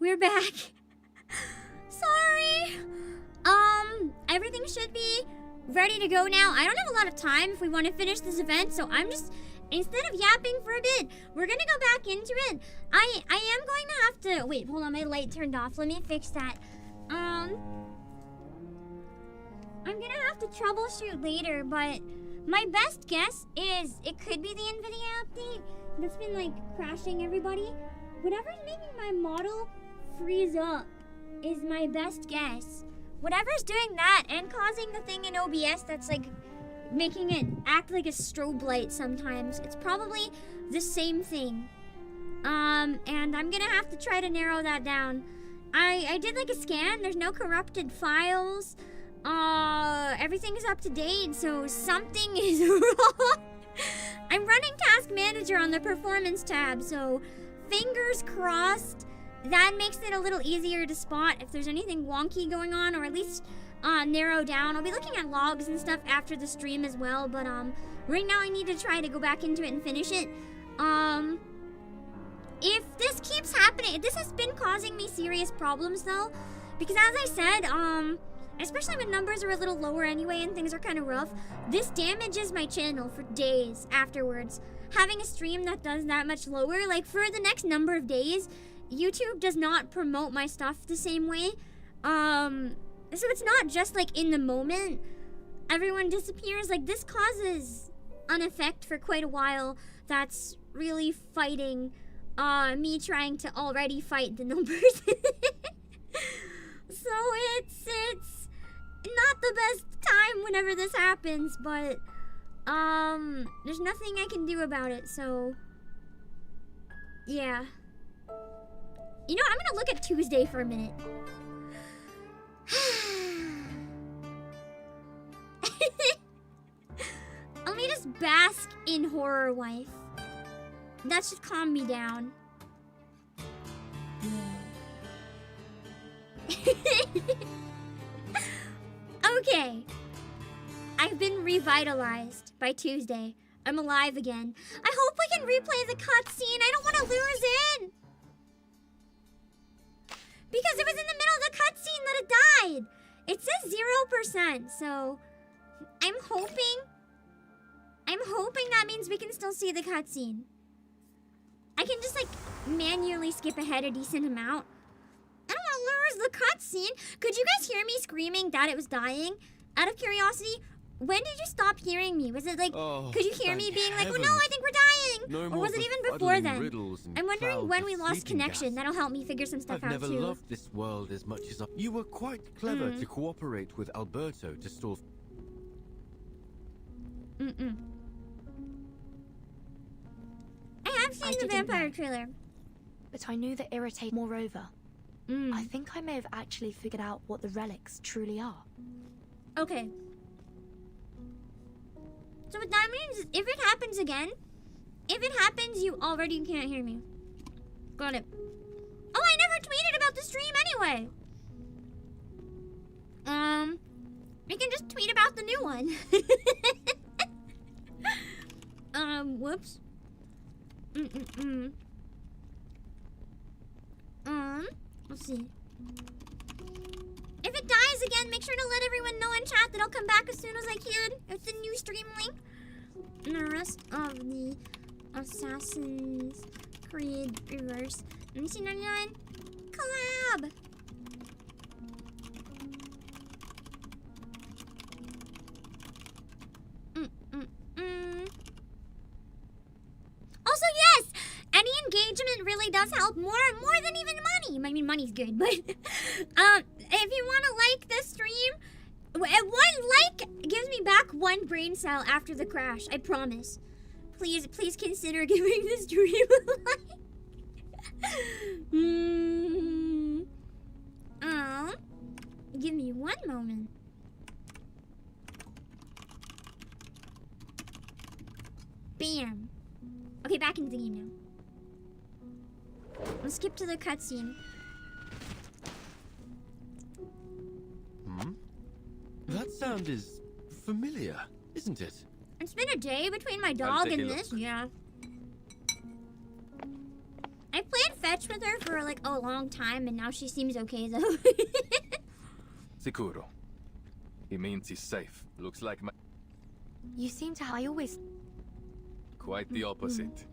we're back. Sorry. Everything should be ready to go now. I don't have a lot of time if we want to finish this event, so I'm just, instead of yapping for a bit, we're gonna go back into it. I am going to have to, wait, hold on, my light turned off. Let me fix that. I'm gonna have to troubleshoot later, but my best guess is it could be the NVIDIA update that's been like crashing everybody. Whatever's making my model freeze up is my best guess. Whatever's doing that and causing the thing in OBS that's like making it act like a strobe light sometimes, it's probably the same thing. And I'm gonna have to try to narrow that down. I did like a scan, there's no corrupted files. Everything is up to date, so something is wrong. I'm running Task Manager on the Performance tab, so fingers crossed that makes it a little easier to spot if there's anything wonky going on, or at least narrow down. I'll be looking at logs and stuff after the stream as well, but right now I need to try to go back into it and finish it. If this keeps happening, this has been causing me serious problems though, because as I said, especially when numbers are a little lower anyway and things are kind of rough, this damages my channel for days afterwards. Having a stream that does that much lower, like for the next number of days, YouTube does not promote my stuff the same way. So it's not just like in the moment, everyone disappears. Like this causes an effect for quite a while that's really fighting me trying to already fight the numbers. So it's not the best time whenever this happens, but there's nothing I can do about it, so yeah. You know, I'm gonna look at Tuesday for a minute. Let me just bask in horror wife. That should calm me down. Okay. I've been revitalized by Tuesday. I'm alive again. I hope we can replay the cutscene. I don't want to lose it. Because it was in the middle of the cutscene that it died. It says 0%, so I'm hoping that means we can still see the cutscene. I can just like manually skip ahead a decent amount. I don't want to lose the cutscene. Could you guys hear me screaming that it was dying? Out of curiosity, when did you stop hearing me? Was it like, could you hear me being like, oh no, I think we're dying? No, or was it even before then? I'm wondering when we lost connection. Gas. That'll help me figure some stuff out too. I've never loved this world as much as you were quite clever to cooperate with Alberto to stall. I have seen the vampire trailer. But I knew the irritate. Moreover, I think I may have actually figured out what the relics truly are. Okay. So what that means is if it happens again, if it happens, you already can't hear me. Got it. Oh, I never tweeted about the stream anyway. We can just tweet about the new one. Whoops. Let's see. If it dies again, make sure to let everyone know in chat that I'll come back as soon as I can. It's a new stream link. And the rest of the Assassin's Creed Reverse 1999 collab. Also, yes, any engagement really does help more than even money. I mean, money's good, but if you want to like this stream, one like gives me back one brain cell after the crash. I promise. Please consider giving this stream a like. Give me one moment. Bam. Okay, back into the game now. Let's skip to the cutscene. That sound is familiar, isn't it? It's been a day between my dog and this, yeah. I played fetch with her for like a long time, and now she seems okay though. Sicuro. He means he's safe. Looks like my... You seem to... I always... Quite the opposite.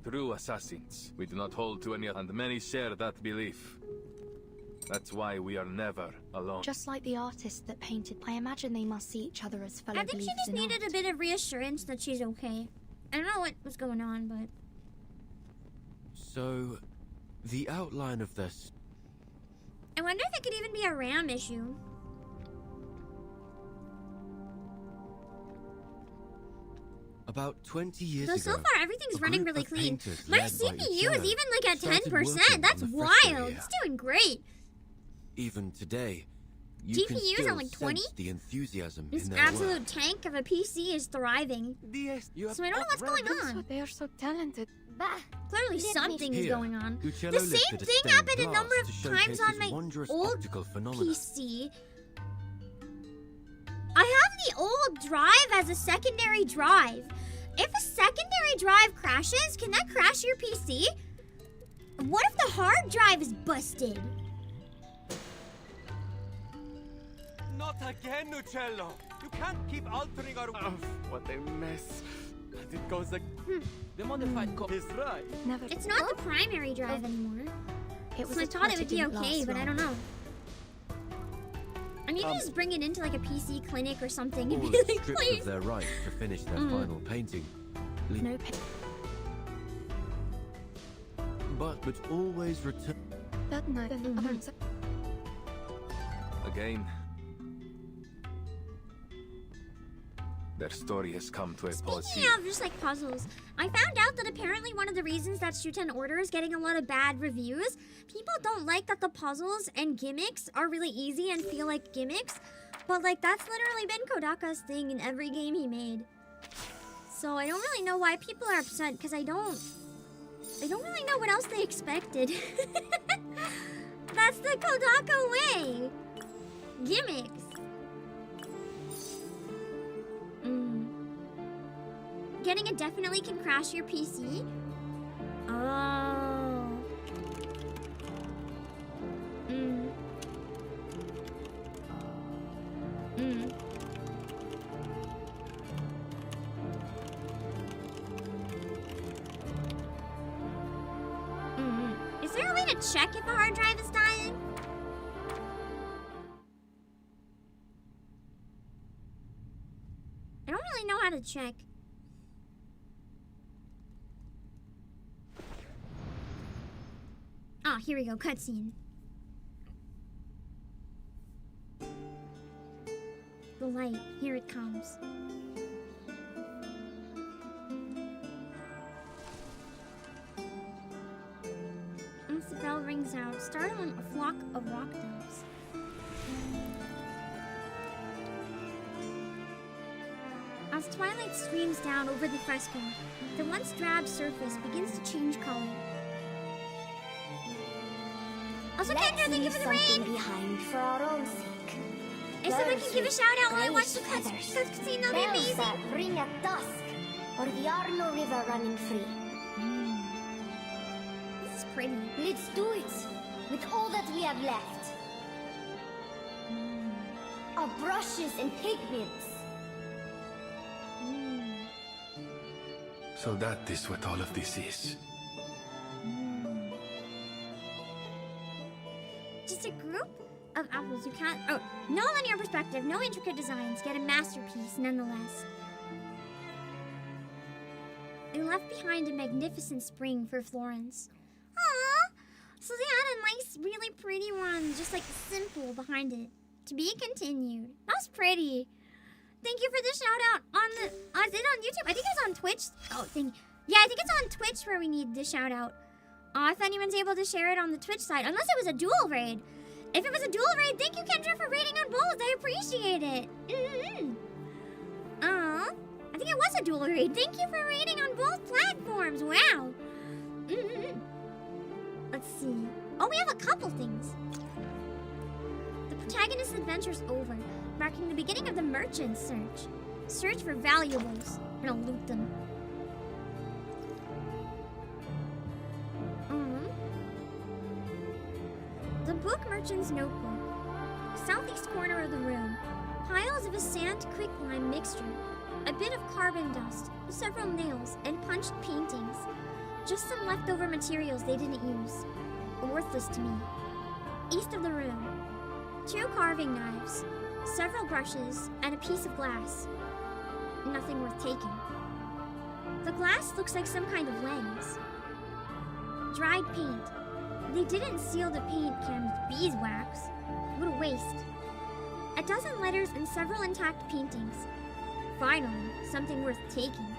True assassins. We do not hold to any, and many share that belief. That's why we are never alone. Just like the artist that painted. I imagine they must see each other as fellow I think she believers just in needed art. a bit of reassurance that she's okay. I don't know what was going on, but... So, the outline of this... I wonder if it could even be a RAM issue. About 20 years So, ago, so far everything's a running group really of clean. painters My led by CPU is Auditore even like at started 10%. working That's on the Fresco wild. here. It's doing great. Even today, you can GPUs still are like 20? sense the enthusiasm This in their absolute work. tank of a PC is thriving. So I don't know what's going on. They are so talented. Bah! Clearly something is Here, going on. Uccello The same lifted a thing stained happened a glass number to of showcase times on his my wondrous old optical phenomena. PC. I have the old drive as a secondary drive. If a secondary drive crashes, can that crash your PC? What if the hard drive is busted? Not again, Uccello! You can't keep altering our... what a mess. But it goes like... The modified copy is right. Never. It's not the primary drive anymore. It was So I a thought it touch would be didn't okay, last but I long. don't know. I need to just bring it into like a PC clinic or something and All be are like, stripped please. of their right to finish their final painting. No pain. But always return. That night, Again. Their story has come to a pause Speaking here. of just like puzzles, I found out that apparently one of the reasons that Shuten Order is getting a lot of bad reviews, people don't like that the puzzles and gimmicks are really easy and feel like gimmicks, but like that's literally been Kodaka's thing in every game he made. So I don't really know why people are upset, because I don't really know what else they expected. That's the Kodaka way. Gimmicks. Getting it definitely can crash your PC. Oh. Is there a way to check if a hard drive is dying? I don't really know how to check. Ah, here we go, cutscene. The light, here it comes. Once the bell rings out, startling a flock of rock doves. As twilight streams down over the fresco, the once drab surface begins to change color. Also, Kendra, thank you for the raid! Behind for our own sake. If someone can give a shout out while I watch the Grace cutscene, that'll be bells amazing. that ring at dusk, or the Arno River running free. This is pretty. Let's do it with all that we have left. Our brushes and pigments. So that is what all of this is. Just a group of apples you can't... Oh, no linear perspective, no intricate designs, yet a masterpiece nonetheless. They left behind a magnificent spring for Florence. Aww! So they had a nice, really pretty one, just like simple behind it. To be continued. That's pretty. Thank you for the shout out on the... is it on YouTube? I think it's on Twitch. Oh, yeah, I think it's on Twitch where we need the shout out. If anyone's able to share it on the Twitch side, unless it was a dual raid. If it was a dual raid, thank you, Kendra, for raiding on both. I appreciate it. I think it was a dual raid. Thank you for raiding on both platforms. Wow. Let's see. Oh, we have a couple things. The protagonist's adventure's over, marking the beginning of the merchant's search. Search for valuables, and I'll loot them. book merchant's notebook. Southeast corner of the room. Piles of a sand quicklime mixture. A bit of carbon dust. Several nails and punched paintings. Just some leftover materials they didn't use. Worthless to me. East of the room. 2 carving knives. Several brushes and a piece of glass. Nothing worth taking. The glass looks like some kind of lens. Dried paint. They didn't seal the paint can with beeswax. What a waste. A dozen letters and several intact paintings. Finally, something worth taking.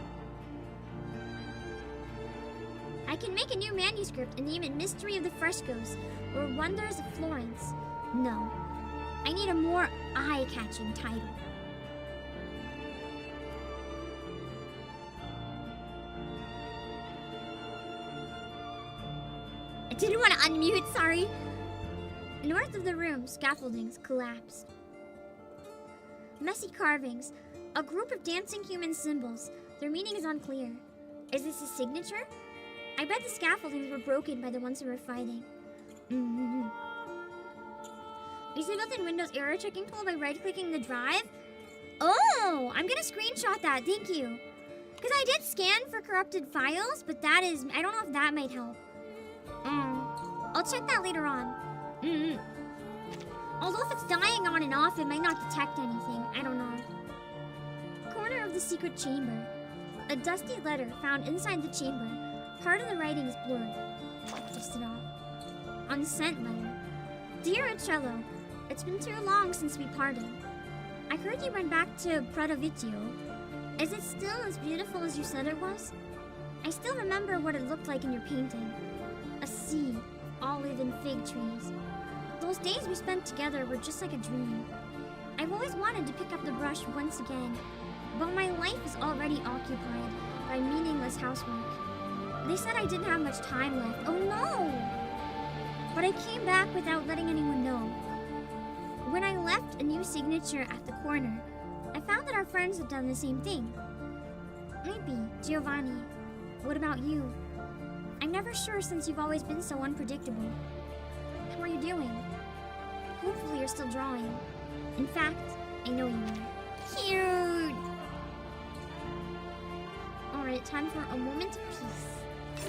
I can make a new manuscript and name it Mystery of the Frescoes or Wonders of Florence. No, I need a more eye-catching title. I didn't want to unmute, sorry. North of the room, scaffoldings collapsed. Messy carvings, a group of dancing human symbols. Their meaning is unclear. Is this a signature? I bet the scaffoldings were broken by the ones who were fighting. Disable the Windows error checking tool by right-clicking the drive? Oh, I'm gonna screenshot that, thank you. Because I did scan for corrupted files, but that is, I don't know if that might help. I'll check that later on. Although if it's dying on and off, it might not detect anything. I don't know. Corner of the secret chamber. A dusty letter found inside the chamber. Part of the writing is blurred. Dust it off. Unsent letter. Dear Uccello, it's been too long since we parted. I heard you went back to Predovitio. Is it still as beautiful as you said it was? I still remember what it looked like in your painting. A sea, olive and fig trees. Those days we spent together were just like a dream. I've always wanted to pick up the brush once again, but my life is already occupied by meaningless housework. They said I didn't have much time left. Oh no! But I came back without letting anyone know. When I left a new signature at the corner, I found that our friends had done the same thing. Maybe, Giovanni. What about you? I'm never sure since you've always been so unpredictable. How are you doing? Hopefully you're still drawing. In fact, I know you are. Cute! Alright, time for a moment of peace.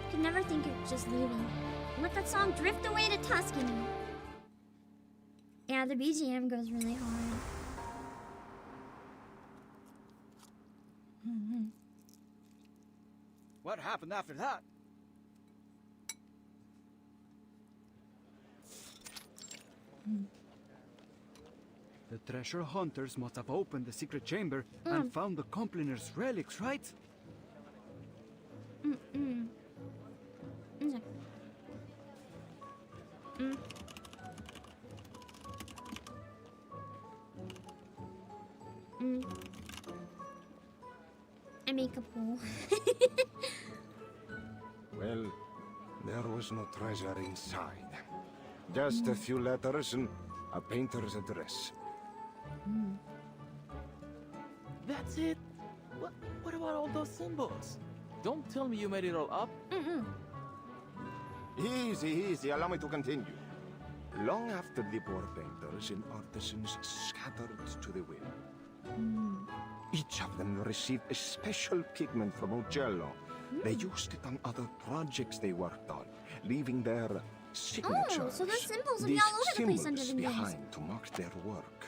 Could never think of just leaving. Let that song drift away to Tuscany. Yeah, the BGM goes really hard. What happened after that? The treasure hunters must have opened the secret chamber and found the Compliner's relics, right? I make a pool. Well, there was no treasure inside. Just a few letters and a painter's address. That's it? What about all those symbols? Don't tell me you made it all up. Easy, easy. Allow me to continue. Long after the poor painters and artisans scattered to the wind, each of them received a special pigment from Uccello. They used it on other projects they worked on, leaving their signatures. Oh, so those symbols will be all over the place under the names. Behind to mark their work.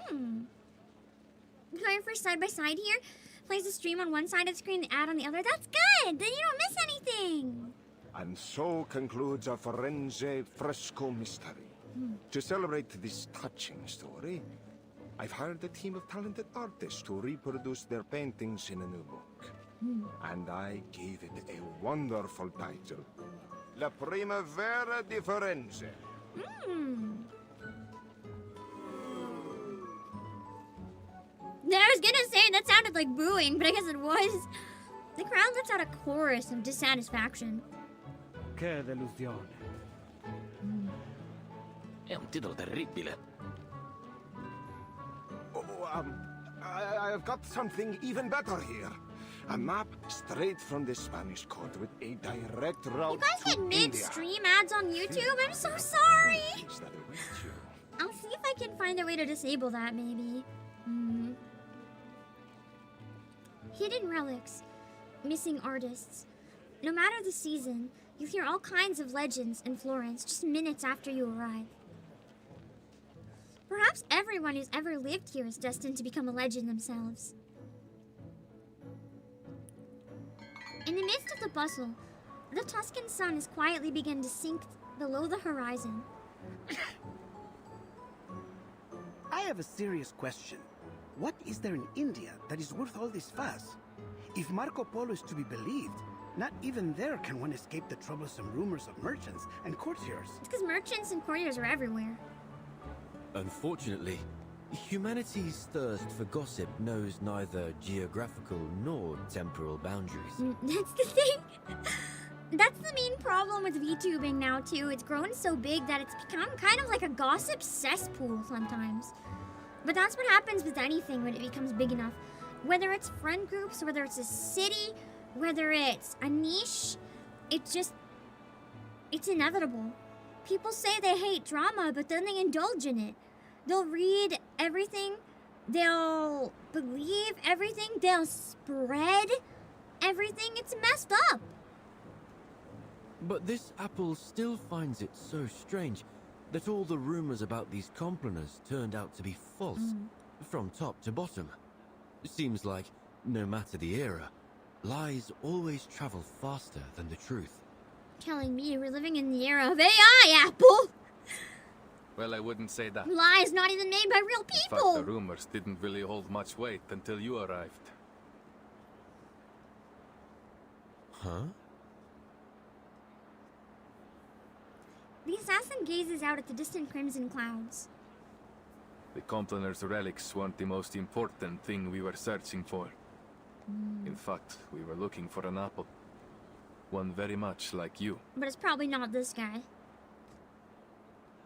Going for side by side here. Plays the stream on one side of the screen, the ad on the other. That's good! Then you don't miss anything! And so concludes our Firenze Fresco mystery. To celebrate this touching story, I've hired a team of talented artists to reproduce their paintings in a new book. And I gave it a wonderful title. La Primavera di Firenze. I was gonna say that sounded like booing, but I guess it was. The crowd lets out a chorus of dissatisfaction. Che delusione. È un titolo terribile. I've got something even better here. A map straight from the Spanish court with a direct route You guys to get India. mid-stream ads on YouTube? I'm so sorry! Is that a way to- I'll see if I can find a way to disable that, maybe. Hidden relics. Missing artists. No matter the season, you hear all kinds of legends in Florence just minutes after you arrive. Perhaps everyone who's ever lived here is destined to become a legend themselves. In the midst of the bustle, the Tuscan sun has quietly begun to sink below the horizon. I have a serious question. What is there in India that is worth all this fuss? If Marco Polo is to be believed, not even there can one escape the troublesome rumors of merchants and courtiers. It's because merchants and courtiers are everywhere. Unfortunately, humanity's thirst for gossip knows neither geographical nor temporal boundaries. That's the thing. That's the main problem with VTubing now, too. It's grown so big that it's become kind of like a gossip cesspool sometimes. But that's what happens with anything when it becomes big enough. Whether it's friend groups, whether it's a city, whether it's a niche, it's inevitable. People say they hate drama, but then they indulge in it. They'll read everything, they'll believe everything, they'll spread everything. It's messed up. But this apple still finds it so strange that all the rumors about these complainers turned out to be false, from top to bottom. It seems like, no matter the era, lies always travel faster than the truth. Telling me we're living in the era of AI, Apple! Well, I wouldn't say that. Lies not even made by real In fact, people! the rumors didn't really hold much weight until you arrived. Huh? The assassin gazes out at the distant crimson clouds. The complainers' relics weren't the most important thing we were searching for. In fact, we were looking for an apple. One very much like you. But it's probably not this guy.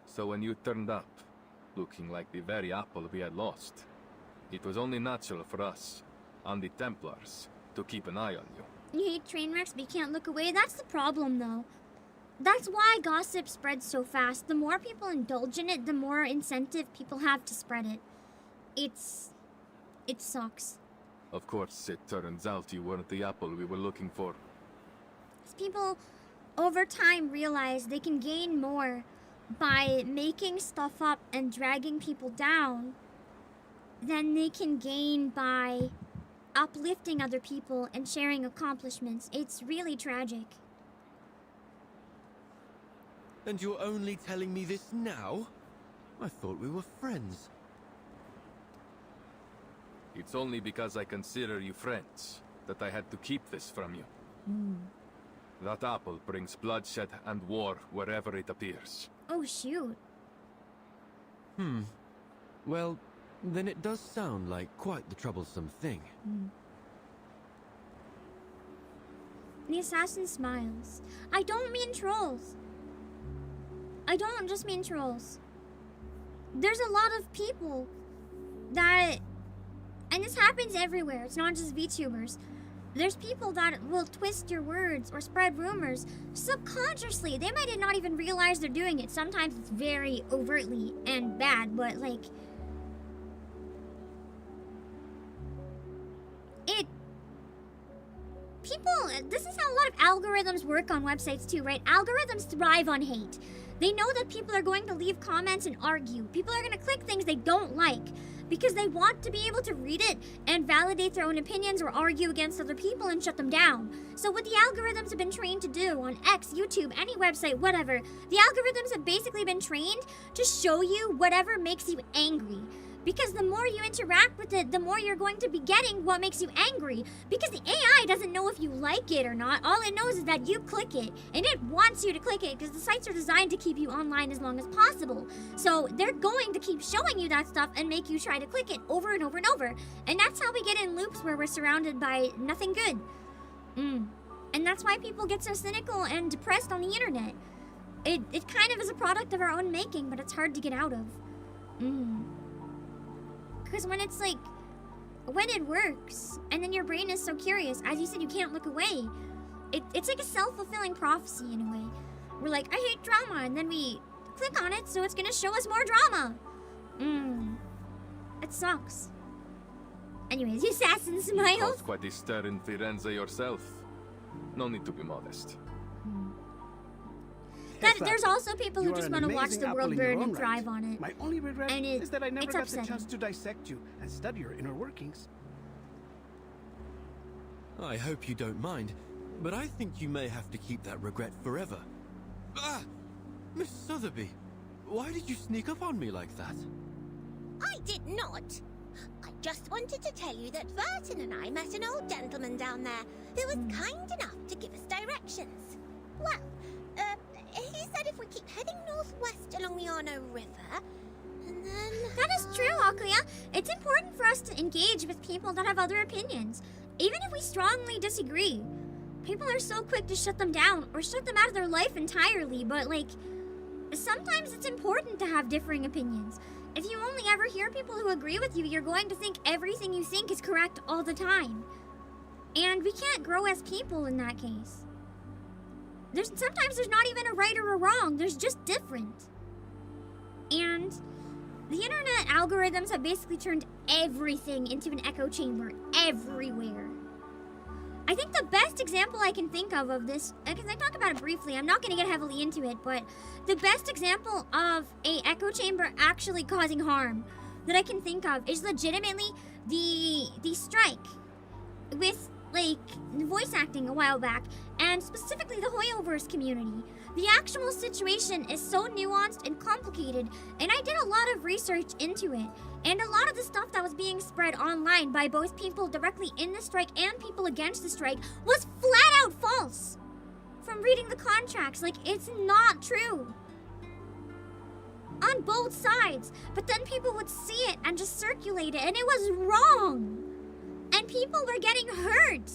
So when you turned up, looking like the very apple we had lost, it was only natural for us, and the Templars, to keep an eye on you. You hate train wrecks, but you can't look away? That's the problem, though. That's why gossip spreads so fast. The more people indulge in it, the more incentive people have to spread it. It sucks. Of course, it turns out you weren't the apple we were looking for. As people, over time, realize they can gain more by making stuff up and dragging people down than they can gain by uplifting other people and sharing accomplishments. It's really tragic. And you're only telling me this now? I thought we were friends. It's only because I consider you friends that I had to keep this from you. That apple brings bloodshed and war wherever it appears. Oh, shoot. Well, then it does sound like quite the troublesome thing. The assassin smiles. I don't mean trolls. I don't just mean trolls. There's a lot of people that, and this happens everywhere, it's not just VTubers. There's people that will twist your words or spread rumors subconsciously. They might not even realize they're doing it. Sometimes it's very overtly and bad, but like, this is how a lot of algorithms work on websites too, right? Algorithms thrive on hate. They know that people are going to leave comments and argue. People are going to click things they don't like because they want to be able to read it and validate their own opinions or argue against other people and shut them down. So what the algorithms have been trained to do on X, YouTube, any website, whatever, the algorithms have basically been trained to show you whatever makes you angry. Because the more you interact with it, the more you're going to be getting what makes you angry. Because the AI doesn't know if you like it or not. All it knows is that you click it. And it wants you to click it because the sites are designed to keep you online as long as possible. So they're going to keep showing you that stuff and make you try to click it over and over and over. And that's how we get in loops where we're surrounded by nothing good. And that's why people get so cynical and depressed on the internet. It kind of is a product of our own making, but it's hard to get out of. Because when it's like, when it works, and then your brain is so curious, as you said, you can't look away. It's like a self-fulfilling prophecy in a way. We're like, I hate drama, and then we click on it, so it's gonna show us more drama. It sucks. Anyways, the assassin smiles. Caused quite a stir in Firenze yourself. No need to be modest. There's also people who just want to watch the world burn and thrive on it. My only regret and is that I never got upsetting. the chance to dissect you and study your inner workings. I hope you don't mind, but I think you may have to keep that regret forever. Ah! Miss Sotheby, why did you sneak up on me like that? I did not. I just wanted to tell you that Vertin and I met an old gentleman down there who was kind enough to give us directions. Well, he said if we keep heading northwest along the Arno River, and then... That is true, Aklia. It's important for us to engage with people that have other opinions, even if we strongly disagree. People are so quick to shut them down or shut them out of their life entirely, but like, sometimes it's important to have differing opinions. If you only ever hear people who agree with you, you're going to think everything you think is correct all the time. And we can't grow as people in that case. Sometimes there's not even a right or a wrong, there's just different. And the internet algorithms have basically turned everything into an echo chamber everywhere. I think the best example I can think of this, because I talk about it briefly, I'm not going to get heavily into it, but the best example of a echo chamber actually causing harm that I can think of is legitimately the strike with like voice acting a while back, and specifically the Hoyoverse community. The actual situation is so nuanced and complicated, and I did a lot of research into it. And a lot of the stuff that was being spread online by both people directly in the strike and people against the strike was flat out false. From reading the contracts, like, it's not true. On both sides. But then people would see it and just circulate it, and it was wrong. And people were getting hurt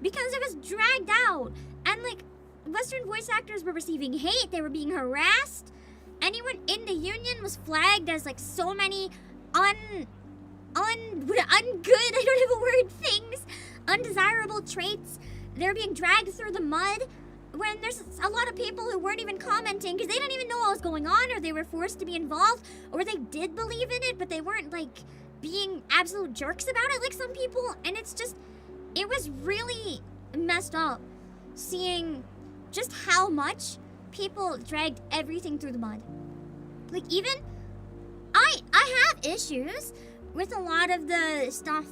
because it was dragged out. And like, Western voice actors were receiving hate, they were being harassed. Anyone in the union was flagged as like so many ungood, I don't have a word, things, undesirable traits. They're being dragged through the mud when there's a lot of people who weren't even commenting because they didn't even know what was going on, or they were forced to be involved, or they did believe in it, but they weren't like being absolute jerks about it like some people. And it's just, it was really messed up seeing just how much people dragged everything through the mud. Like, even I have issues with a lot of the stuff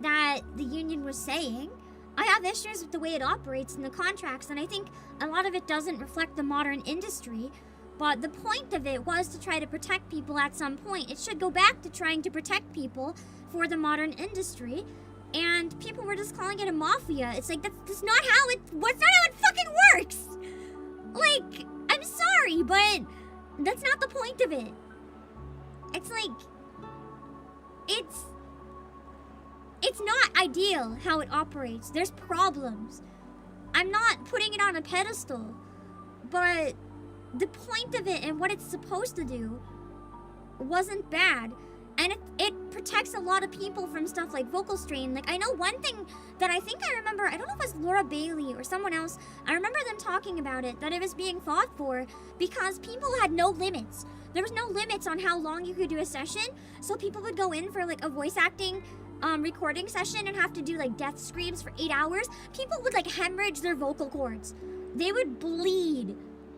that the union was saying. I have issues with the way it operates in the contracts, and I think a lot of it doesn't reflect the modern industry. But the point of it was to try to protect people at some point. It should go back to trying to protect people for the modern industry. And people were just calling it a mafia. It's like, that's not how it fucking works! Like, I'm sorry, but that's not the point of it. It's like, it's not ideal how it operates. There's problems. I'm not putting it on a pedestal, but the point of it and what it's supposed to do wasn't bad. And it protects a lot of people from stuff like vocal strain. Like, I know one thing that I think I remember, I don't know if it was Laura Bailey or someone else, I remember them talking about it, that it was being fought for because people had no limits. There was no limits on how long you could do a session, so people would go in for like a voice acting recording session and have to do like death screams for 8 hours. People would like hemorrhage their vocal cords. They would bleed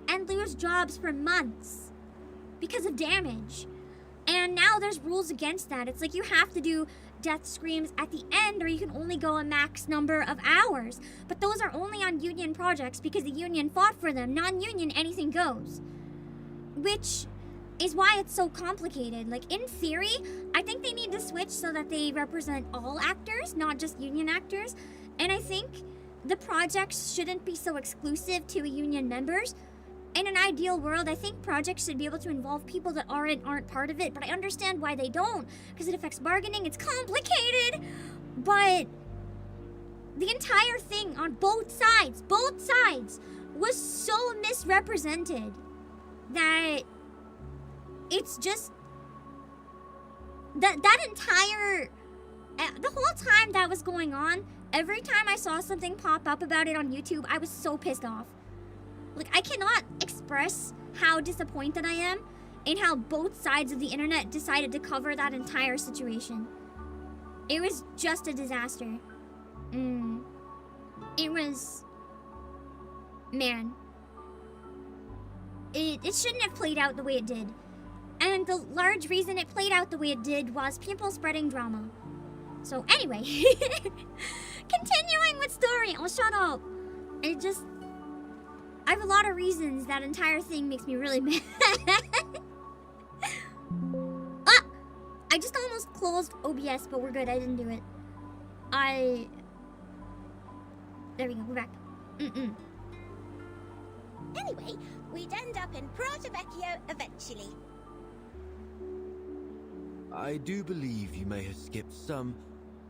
and lose jobs for months because of damage. And now there's rules against that. It's like you have to do death screams at the end, or you can only go a max number of hours. But those are only on union projects because the union fought for them. Non-union, anything goes. Which is why it's so complicated. Like, in theory, I think they need to switch so that they represent all actors, not just union actors. And I think the projects shouldn't be so exclusive to union members. In an ideal world, I think projects should be able to involve people that aren't part of it, but I understand why they don't, because it affects bargaining, it's complicated, but the entire thing on both sides was so misrepresented that it's just, that entire The whole time that was going on, every time I saw something pop up about it on YouTube, I was so pissed off. Like, I cannot express how disappointed I am in how both sides of the internet decided to cover that entire situation. It was just a disaster. It was... Man. It shouldn't have played out the way it did. And the large reason it played out the way it did was people spreading drama. So anyway, continuing with story. Oh, shut up. I have a lot of reasons that entire thing makes me really mad. Ah! I just almost closed OBS, but we're good. I didn't do it. There we go. We're back. Anyway, we'd end up in Prato Vecchio eventually. I do believe you may have skipped some,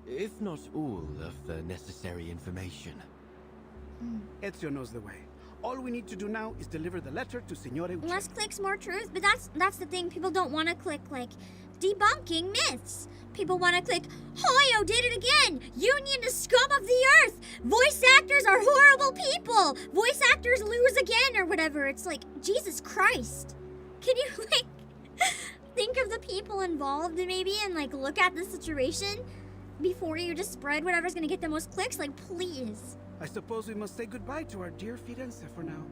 if not all, of the necessary information. Ezio knows the way. All we need to do now is deliver the letter to Signore Uccello. Less clicks, more truth. But that's the thing. People don't want to click, like, debunking myths. People want to click, Hoyo did it again! Union is scum of the earth! Voice actors are horrible people! Voice actors lose again, or whatever. It's like, Jesus Christ. Can you, like, think of the people involved maybe and, like, look at the situation before you just spread whatever's going to get the most clicks? Like, please. I suppose we must say goodbye to our dear Firenze for now.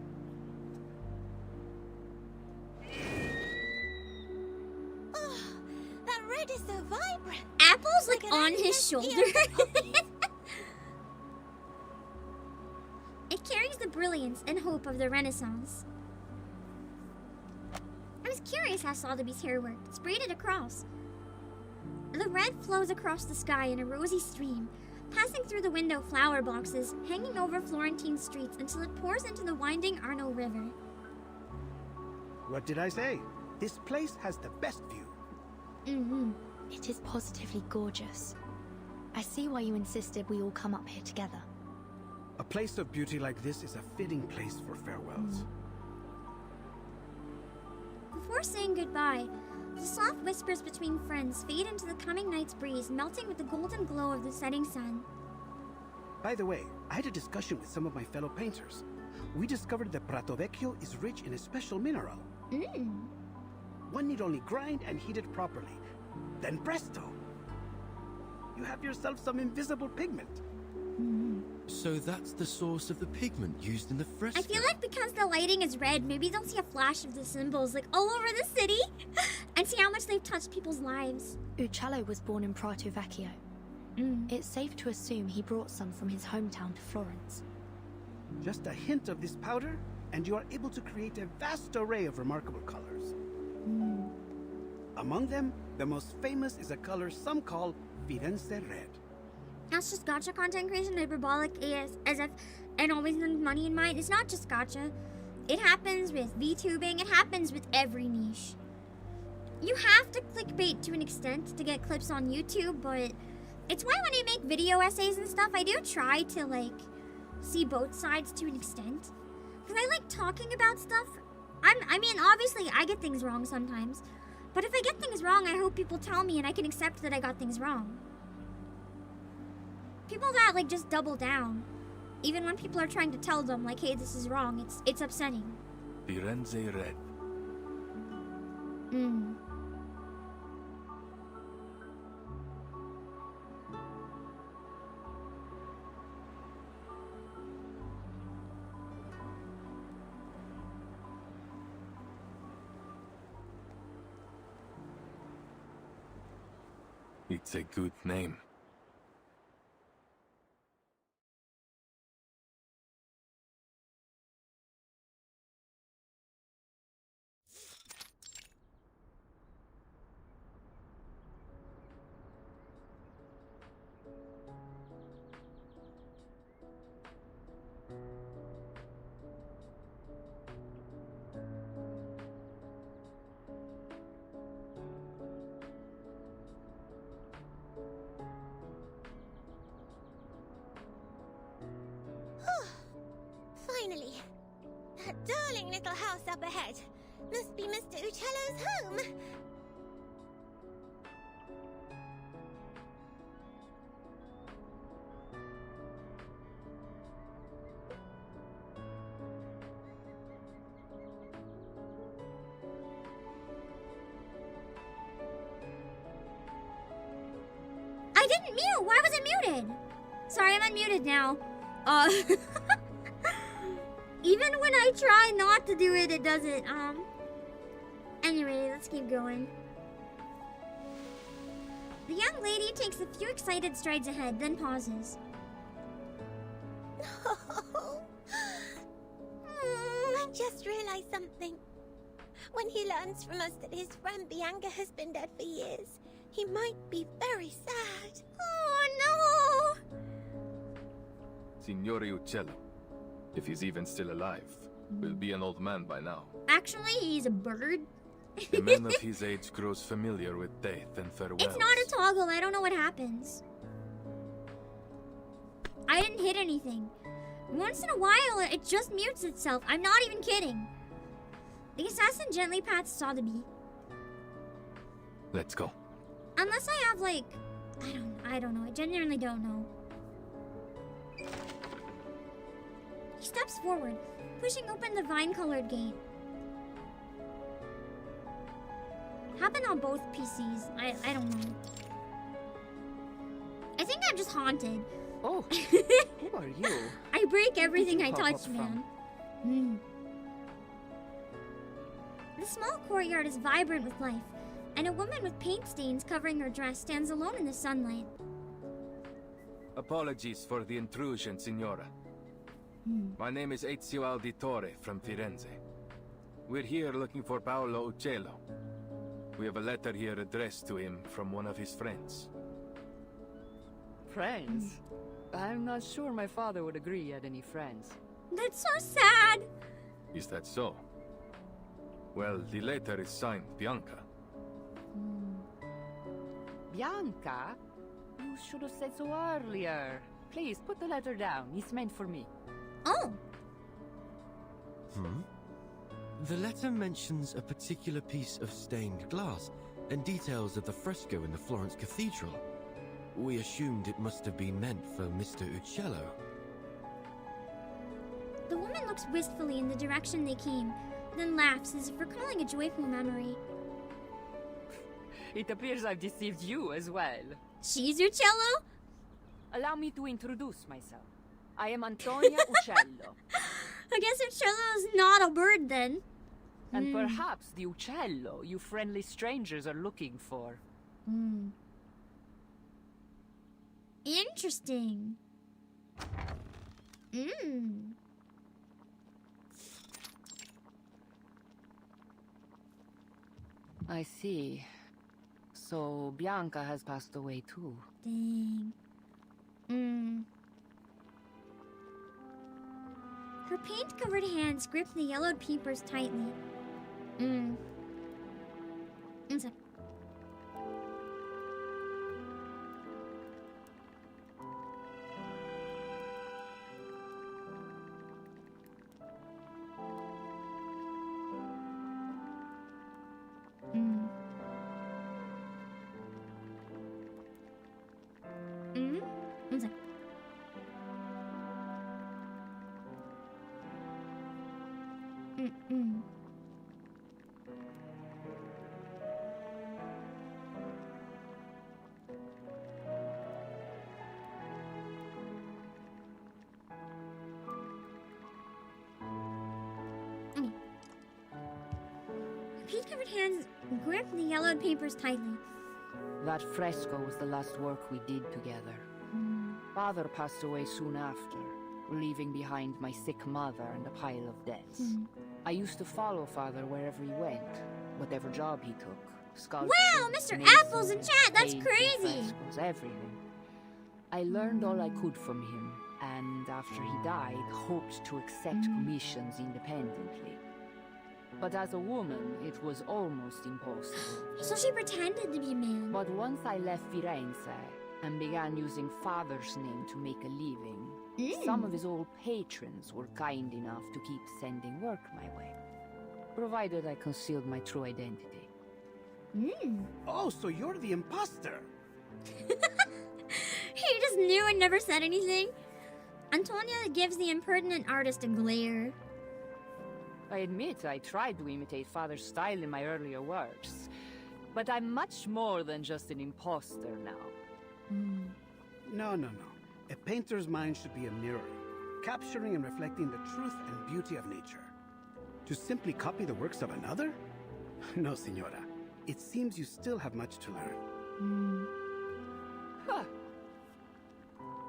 Oh, that red is so vibrant. Apple's like on his shoulder. It carries the brilliance and hope of the Renaissance. I was curious how Sotheby's hair worked. It's braided across. The red flows across the sky in a rosy stream, passing through the window flower boxes, hanging over Florentine streets until it pours into the winding Arno River. What did I say? This place has the best view. It is positively gorgeous. I see why you insisted we all come up here together. A place of beauty like this is a fitting place for farewells. Before saying goodbye, the soft whispers between friends fade into the coming night's breeze, melting with the golden glow of the setting sun. By the way, I had a discussion with some of my fellow painters. We discovered that Prato Vecchio is rich in a special mineral. One need only grind and heat it properly. Then presto! You have yourself some invisible pigment. So that's the source of the pigment used in the fresco. I feel like because the lighting is red, maybe they'll see a flash of the symbols like all over the city and see how much they've touched people's lives. Uccello was born in Prato Vecchio. It's safe to assume he brought some from his hometown to Florence. Just a hint of this powder, and you are able to create a vast array of remarkable colors. Among them, the most famous is a color some call Firenze Red. That's just gacha content creation, hyperbolic as if and always with money in mind. It's not just gacha. It happens with VTubing. It happens with every niche. You have to clickbait to an extent to get clips on YouTube, but it's why when I make video essays and stuff, I do try to, like, see both sides to an extent. Because I like talking about stuff. I mean, obviously, I get things wrong sometimes. But if I get things wrong, I hope people tell me and I can accept that I got things wrong. People that, like, just double down. Even when people are trying to tell them, like, hey, this is wrong, it's upsetting. Firenze Red. It's a good name. Finally. That darling little house up ahead. Must be Mr. Uccello's home. I didn't mute! Why was it muted? Sorry, I'm unmuted now. Even when I try not to do it, it doesn't. Anyway, let's keep going. The young lady takes a few excited strides ahead, then pauses. I just realized something. When he learns from us that his friend Bianca has been dead for years, he might be very sad. Oh no! Signore Uccello, if he's even still alive, will be an old man by now. Actually, he's a bird. A man of his age grows familiar with death and farewells. It's not a toggle. I don't know what happens. I didn't hit anything. Once in a while, it just mutes itself. I'm not even kidding. The assassin gently pats Sotheby. Let's go. Unless I have, like... I don't know. I genuinely don't know. He steps forward, pushing open the vine-colored gate. Happened on both PCs. I don't know. I think I'm just haunted. Oh, who are you? I break everything I Where did you touch, pop up man. The small courtyard is vibrant with life, and a woman with paint stains covering her dress stands alone in the sunlight. Apologies for the intrusion, Signora. My name is Ezio Auditore from Firenze. We're here looking for Paolo Uccello. We have a letter here addressed to him from one of his friends. Friends? I'm not sure my father would agree he had any friends. That's so sad. Is that so? Well, the letter is signed Bianca. Bianca? You should have said so earlier. Please, put the letter down. It's meant for me. Oh. The letter mentions a particular piece of stained glass and details of the fresco in the Florence Cathedral. We assumed it must have been meant for Mr. Uccello. The woman looks wistfully in the direction they came, then laughs as if recalling a joyful memory. It appears I've deceived you as well. She's Uccello? Allow me to introduce myself. I am Antonia Uccello. I guess Uccello's not a bird then. And perhaps the Uccello you friendly strangers are looking for. Interesting. I see. So Bianca has passed away too. Dang. Her paint-covered hands grip the yellowed papers tightly. One sec. One sec. Paint-covered hands grip the yellowed papers tightly. That fresco was the last work we did together. Father passed away soon after, leaving behind my sick mother and a pile of debts. I used to follow Father wherever he went, whatever job he took. Sculpture, Wow, Mr. masonry, Apples in chat, that's painting, crazy! frescoes, everything. I learned all I could from him, and after he died, hoped to accept commissions independently. But as a woman, it was almost impossible. So she pretended to be a man. But once I left Firenze and began using Father's name to make a living, some of his old patrons were kind enough to keep sending work my way, provided I concealed my true identity. Oh, so you're the imposter. He just knew and never said anything. Antonia gives the impertinent artist a glare. I admit I tried to imitate Father's style in my earlier works, but I'm much more than just an imposter now. No. A painter's mind should be a mirror, capturing and reflecting the truth and beauty of nature. To simply copy the works of another? No, Signora. It seems you still have much to learn. Huh.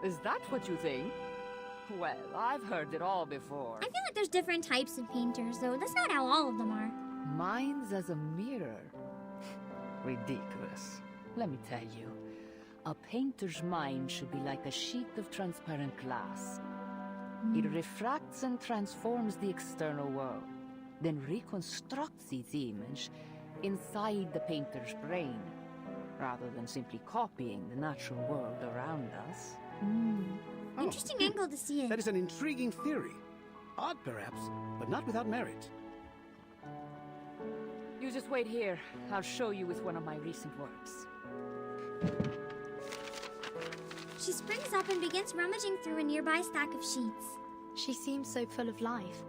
Is that what you think? Well, I've heard it all before. I feel like there's different types of painters, though. That's not how all of them are. Mine's as a mirror. Ridiculous. Let me tell you, a painter's mind should be like a sheet of transparent glass. It refracts and transforms the external world, then reconstructs its image inside the painter's brain, rather than simply copying the natural world around us. Interesting angle to see it. That is an intriguing theory. Odd, perhaps, but not without merit. You just wait here. I'll show you with one of my recent works. She springs up and begins rummaging through a nearby stack of sheets. She seems so full of life.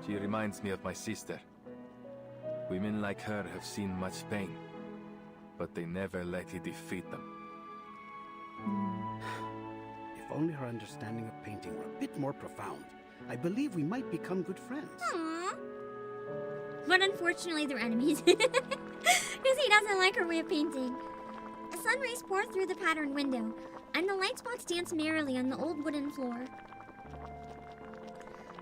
She reminds me of my sister. Women like her have seen much pain, but they never let it defeat them. If only her understanding of painting were a bit more profound, I believe we might become good friends. Aww. But unfortunately, they're enemies. Because he doesn't like her way of painting. The sun rays pour through the patterned window, and the light spots dance merrily on the old wooden floor.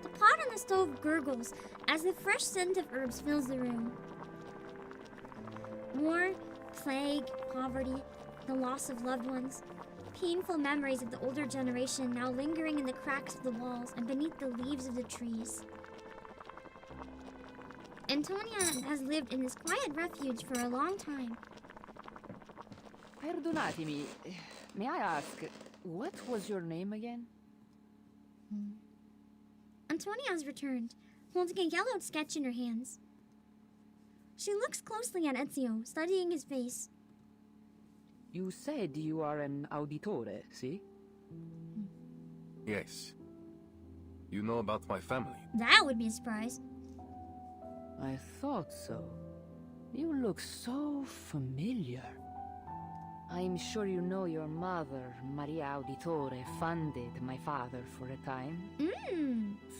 The pot on the stove gurgles as the fresh scent of herbs fills the room. War, plague, poverty, the loss of loved ones, painful memories of the older generation now lingering in the cracks of the walls and beneath the leaves of the trees. Antonia has lived in this quiet refuge for a long time. Perdonatemi, may I ask, what was your name again? Antonia has returned, holding a yellowed sketch in her hands. She looks closely at Ezio, studying his face. You said you are an Auditore, see? Yes. You know about my family? That would be a surprise. I thought so. You look so familiar. I'm sure you know your mother, Maria Auditore, funded my father for a time.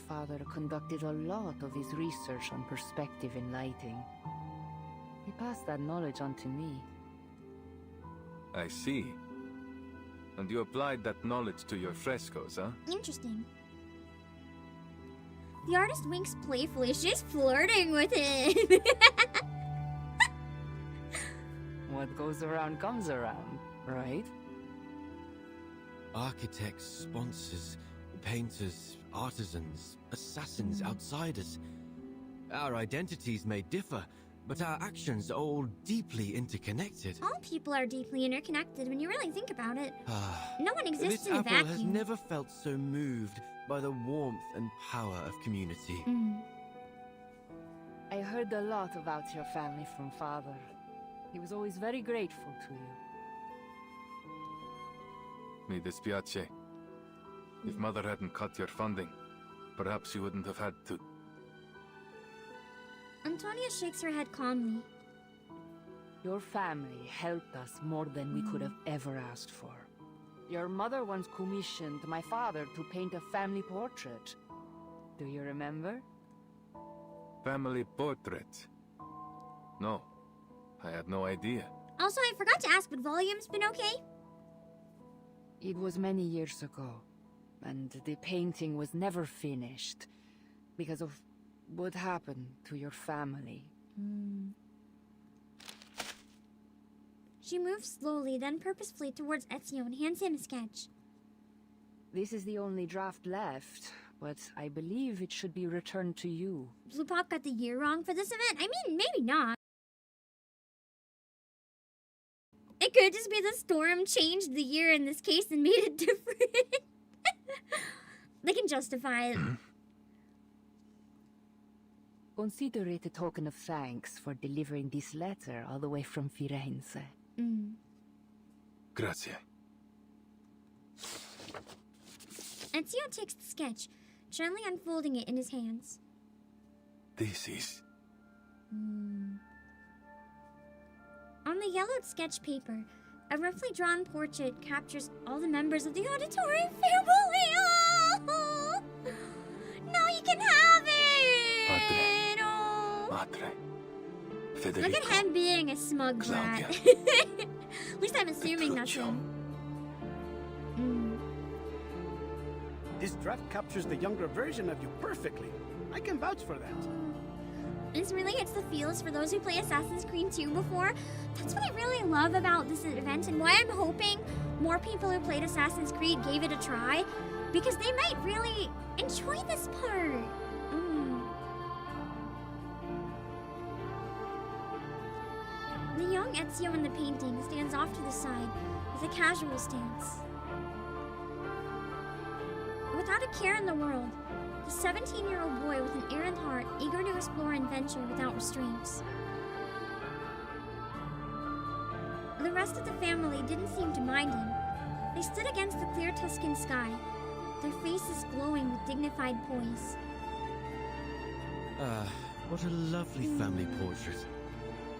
Father conducted a lot of his research on perspective in lighting. He passed that knowledge on to me. I see. And you applied that knowledge to your frescoes, huh? Interesting. The artist winks playfully. She's flirting with him. What goes around comes around, right? Architects, sponsors, painters, artisans, assassins, outsiders. Our identities may differ, but our actions are all deeply interconnected. All people are deeply interconnected when you really think about it. No one exists This in a apple vacuum. has never felt so moved by the warmth and power of community. I heard a lot about your family from Father. He was always very grateful to you. Mi dispiace. If Mother hadn't cut your funding, perhaps you wouldn't have had to... Antonia shakes her head calmly. Your family helped us more than we could have ever asked for. Your mother once commissioned my father to paint a family portrait. Do you remember? Family portrait? No, I had no idea. Also, I forgot to ask, but volume's been okay? It was many years ago, and the painting was never finished because of what happened to your family. She moves slowly, then purposefully towards Ezio and hands him a sketch. This is the only draft left, but I believe it should be returned to you. Blue Pop got the year wrong for this event? I mean, maybe not. It could just be the storm changed the year in this case and made it different. They can justify it. Consider it a token of thanks for delivering this letter all the way from Firenze. Grazie. Ezio takes the sketch, gently unfolding it in his hands. This is... On the yellowed sketch paper, a roughly drawn portrait captures all the members of the Auditore family. Oh! Now you can have it! Oh. Madre. Federico. Look at him being a smug brat. At least I'm assuming that's him. This draft captures the younger version of you perfectly. I can vouch for that. This really hits the feels for those who play Assassin's Creed 2 before. That's what I really love about this event and why I'm hoping more people who played Assassin's Creed gave it a try, because they might really enjoy this part. The young Ezio in the painting stands off to the side with a casual stance. Without a care in the world, the 17-year-old boy with an errant heart, eager to explore and venture without restraints. The rest of the family didn't seem to mind him. They stood against the clear Tuscan sky, their faces glowing with dignified poise. What a lovely family portrait.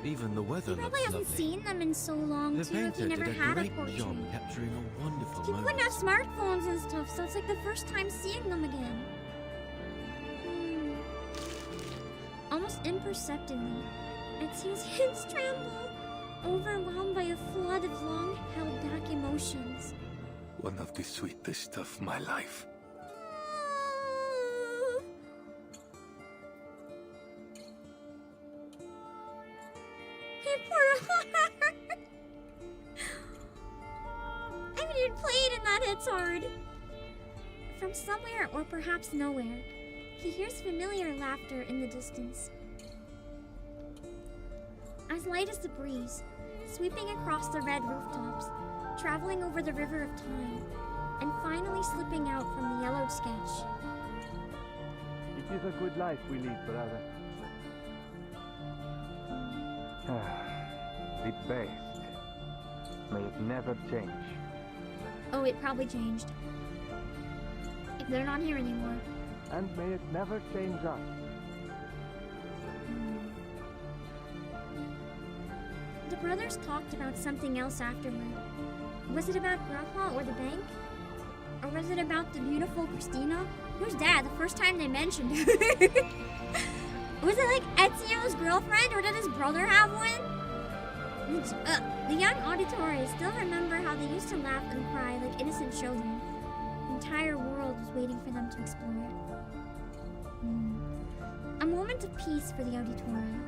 Even the weather He probably looks hasn't lovely. seen them in so long, The too, if he painter never did had a a great portrait. job capturing a wonderful People moment. wouldn't have smartphones and stuff, so it's like the first time seeing them again. Almost imperceptibly, Ezio's hands tremble, overwhelmed by a flood of long-held back emotions. One of the sweetest of my life. I haven't even played and that hits hard. From somewhere, or perhaps nowhere, he hears familiar laughter in the distance. As light as the breeze, sweeping across the red rooftops, traveling over the river of time, and finally slipping out from the yellowed sketch. It is a good life we lead, brother. The best. May it never change. Oh, it probably changed. If they're not here anymore. And may it never change us. The brothers talked about something else afterward. Was it about Grandpa or the bank? Or was it about the beautiful Christina? Who's that? The first time they mentioned her. Was it like Ezio's girlfriend, or did his brother have one? The young Auditore still remember how they used to laugh and cry like innocent children. The entire world was waiting for them to explore. A moment of peace for the Auditore.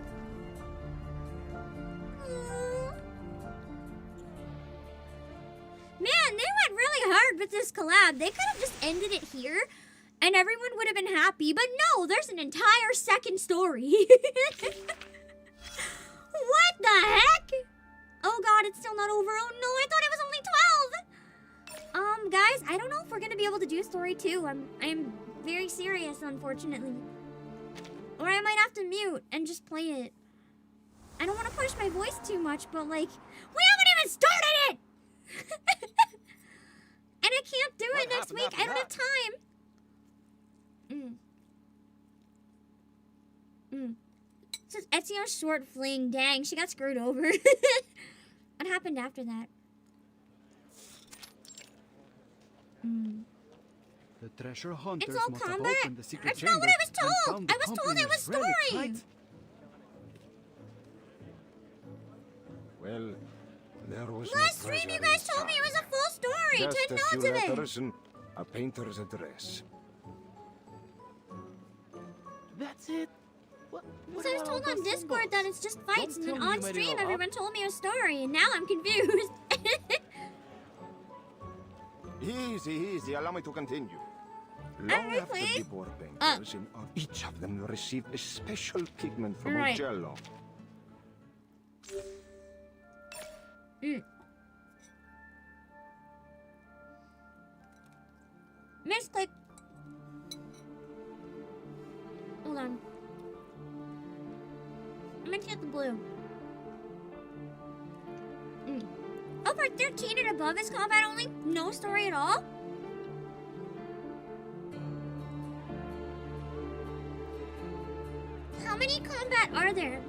Man, they went really hard with this collab. They could have just ended it here, and everyone would have been happy. But no, there's an entire second story. What the heck? Oh god, it's still not over. Oh no, I thought it was only 12. Guys, I don't know if we're gonna be able to do story 2. I'm very serious, unfortunately. Or I might have to mute and just play it. I don't want to push my voice too much, but like, we haven't even started it! And I can't do it next week. I don't have time. This is Ezio's short fling. Dang, she got screwed over. What happened after that? The treasure hunters It's all must have combat? opened the secret That's not what I was chamber and told. found the I was told it was Company's relics, story. right? Well, there was Last no stream, you treasure guys told me it was a full story. Just 10 a notes few of it. letters and a painter's address. That's it? So I was told on Discord that it's just fights, and then on stream everyone told me a story, and now I'm confused. Easy, easy. Allow me to continue. Long after the board painters, each of them received a special pigment from Ugello. Misclick. Hold on. I'm gonna get the blue. Oh, part 13 and above is combat only? No story at all? How many combat are there?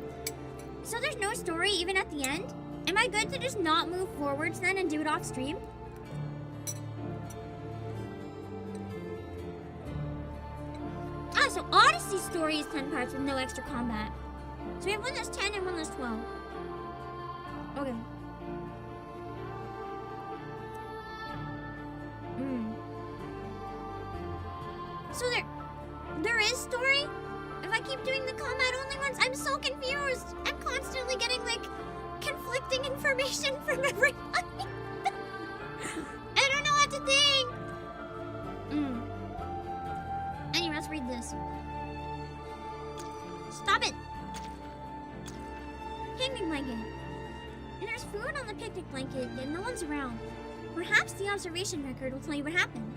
So there's no story even at the end? Am I good to just not move forwards then and do it off stream? Ah, so Odyssey's story is 10 parts with no extra combat. So we have one that's 10 and one that's 12. Okay. So there is story? If I keep doing the combat only ones, I'm so confused. I'm constantly getting like conflicting information from everybody. I don't know what to think. Anyway, let's read this. Stop it. Picnic blanket. And there's food on the picnic blanket, yet no one's around. Perhaps the observation record will tell you what happened.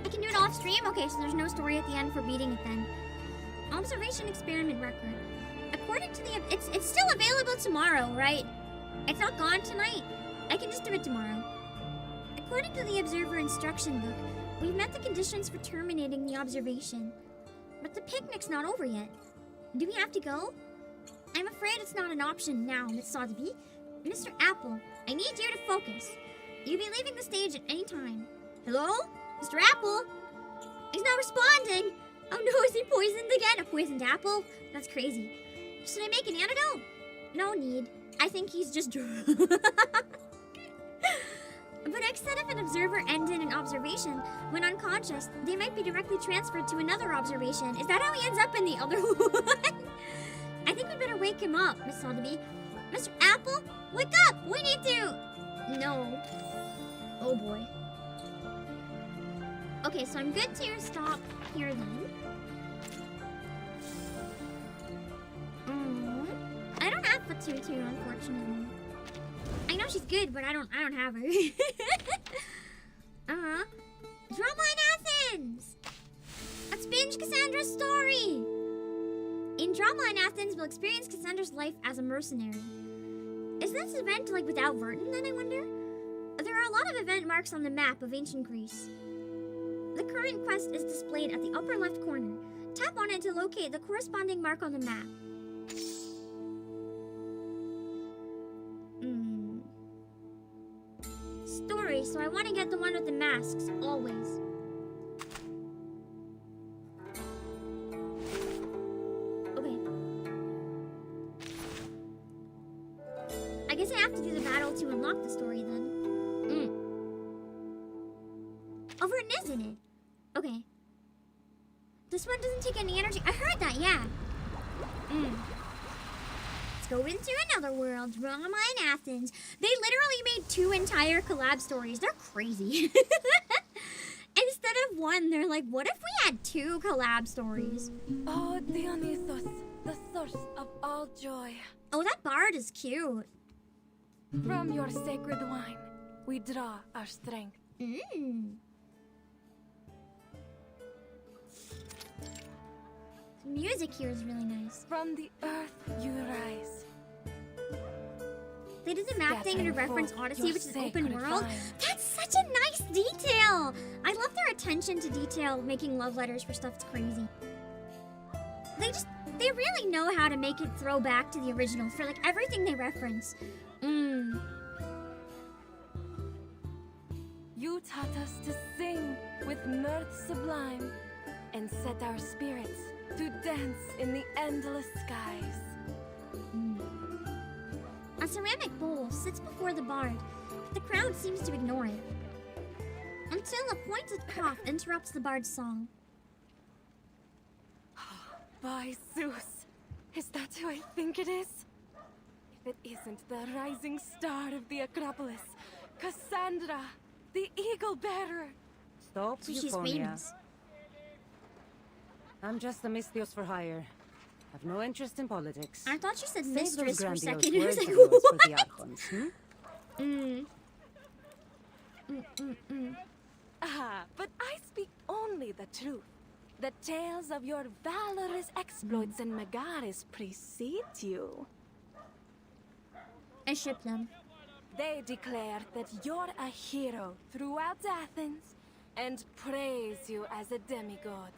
I can do it off stream? Okay, so there's no story at the end for beating it then. Observation experiment record. According to the... It's still available tomorrow, right? It's not gone tonight. I can just do it tomorrow. According to the observer instruction book, we've met the conditions for terminating the observation. But the picnic's not over yet. Do we have to go? I'm afraid it's not an option now, Miss Sotheby. Mr. Apple, I need you to focus. You'll be leaving the stage at any time. Hello? Mr. Apple? He's not responding. Oh no, is he poisoned again? A poisoned apple? That's crazy. Should I make an antidote? No need. I think he's just drunk. But instead of an observer ended an observation, when unconscious, they might be directly transferred to another observation. Is that how he ends up in the other one? I think we better wake him up, Miss Sotheby. Mr. Apple, wake up! We need to... No. Oh boy. Okay, so I'm good to stop here then. I don't have vtuber, unfortunately. I know she's good, but I don't have her. Drama in Athens! Let's binge Kassandra's story! In Drama in Athens, we'll experience Kassandra's life as a mercenary. Is this event like without Verton, then I wonder? There are a lot of event marks on the map of ancient Greece. The current quest is displayed at the upper left corner. Tap on it to locate the corresponding mark on the map. Story, so I want to get the one with the masks, always. Okay. I guess I have to do the battle to unlock the story then. Over it, isn't it? Okay. This one doesn't take any energy. I heard that, yeah. Let's go into another world. Drama in Athens. They literally made 2 entire collab stories. They're crazy. Instead of one, they're like, what if we had 2 collab stories? Oh, Dionysus, the source of all joy. Oh, that bard is cute. From your sacred wine, we draw our strength. The music here is really nice. From the earth you rise. They did the map thing to reference Odyssey, which is open world. That's such a nice detail. I love their attention to detail, making love letters for stuff that's crazy. They really know how to make it throw back to the original for like everything they reference. You taught us to sing with mirth sublime and set our spirits to dance in the endless skies. A ceramic bowl sits before the bard, but the crowd seems to ignore it. Until a pointed cough interrupts the bard's song. By Zeus, is that who I think it is? If it isn't the rising star of the Acropolis, Kassandra, the eagle bearer. Stop, So she's Euphonia. famous. I'm just a Misthios for hire. I've no interest in politics. I thought you said Save mistress those for a grandiose second. I was words like, of yours for the what? Archons, Ah, but I speak only the truth. The tales of your valorous exploits and Megaris precede you. I ship them. They declare that you're a hero throughout Athens and praise you as a demigod.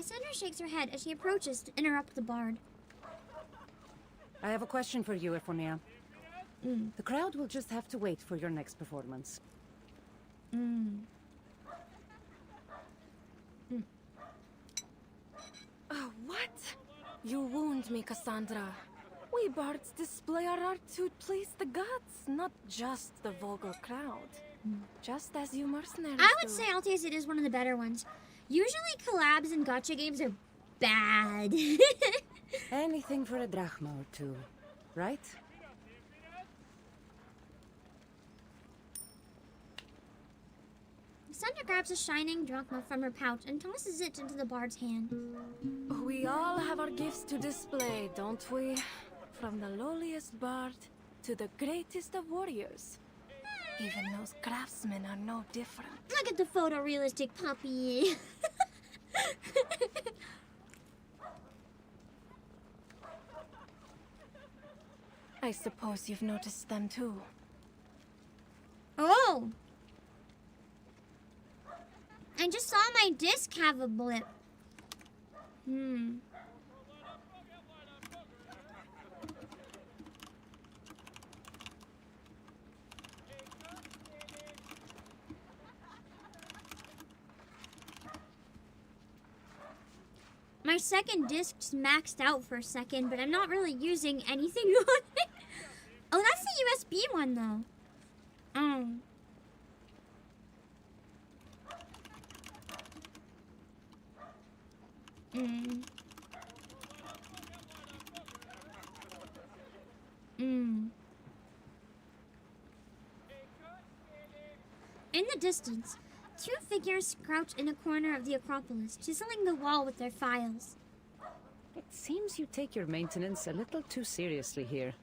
Kassandra shakes her head as she approaches to interrupt the bard. I have a question for you, Antonia. The crowd will just have to wait for your next performance. What? You wound me, Kassandra. We bards display our art to please the gods, not just the vulgar crowd. Just as you mercenaries I would do. say Altis is one of the better ones. Usually collabs and gacha games are bad. Anything for a drachma or two, right? Kassandra grabs a shining drachma from her pouch and tosses it into the bard's hand. We all have our gifts to display, don't we? From the lowliest bard to the greatest of warriors. Even those craftsmen are no different. Look at the photorealistic puppy. I suppose you've noticed them too. Oh! I just saw my disc have a blip. My second disc just maxed out for a second, but I'm not really using anything on it. Oh, that's the USB one, though. Oh. In the distance, two figures crouch in a corner of the Acropolis, chiseling the wall with their files. It seems you take your maintenance a little too seriously here.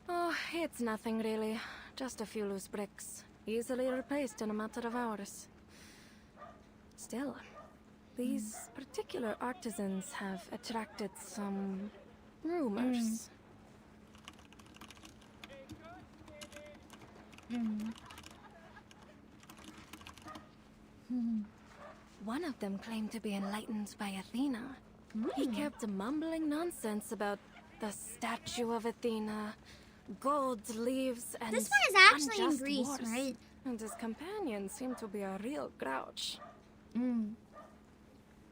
Oh, it's nothing really. Just a few loose bricks. Easily replaced in a matter of hours. Still, these particular artisans have attracted some rumors. One of them claimed to be enlightened by Athena. He kept mumbling nonsense about the statue of Athena, gold leaves, and This one is actually in unjust Greece, wars. right? And his companion seemed to be a real grouch. I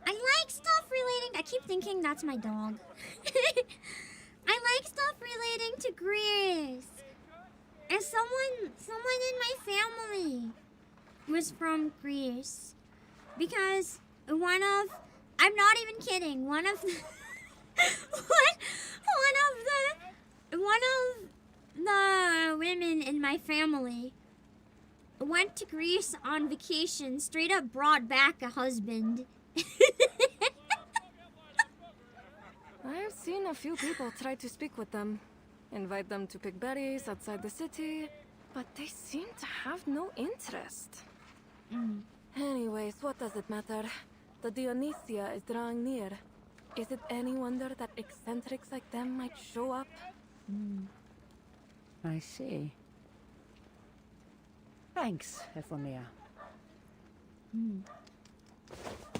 like stuff relating. I keep thinking that's my dog. I like stuff relating to Greece. And someone in my family was from Greece. Because I'm not even kidding, one of the women in my family went to Greece on vacation, straight up brought back a husband. I've seen a few people try to speak with them. Invite them to pick berries outside the city, but they seem to have no interest. Anyways, what does it matter? The Dionysia is drawing near. Is it any wonder that eccentrics like them might show up? I see. Thanks, Antonia.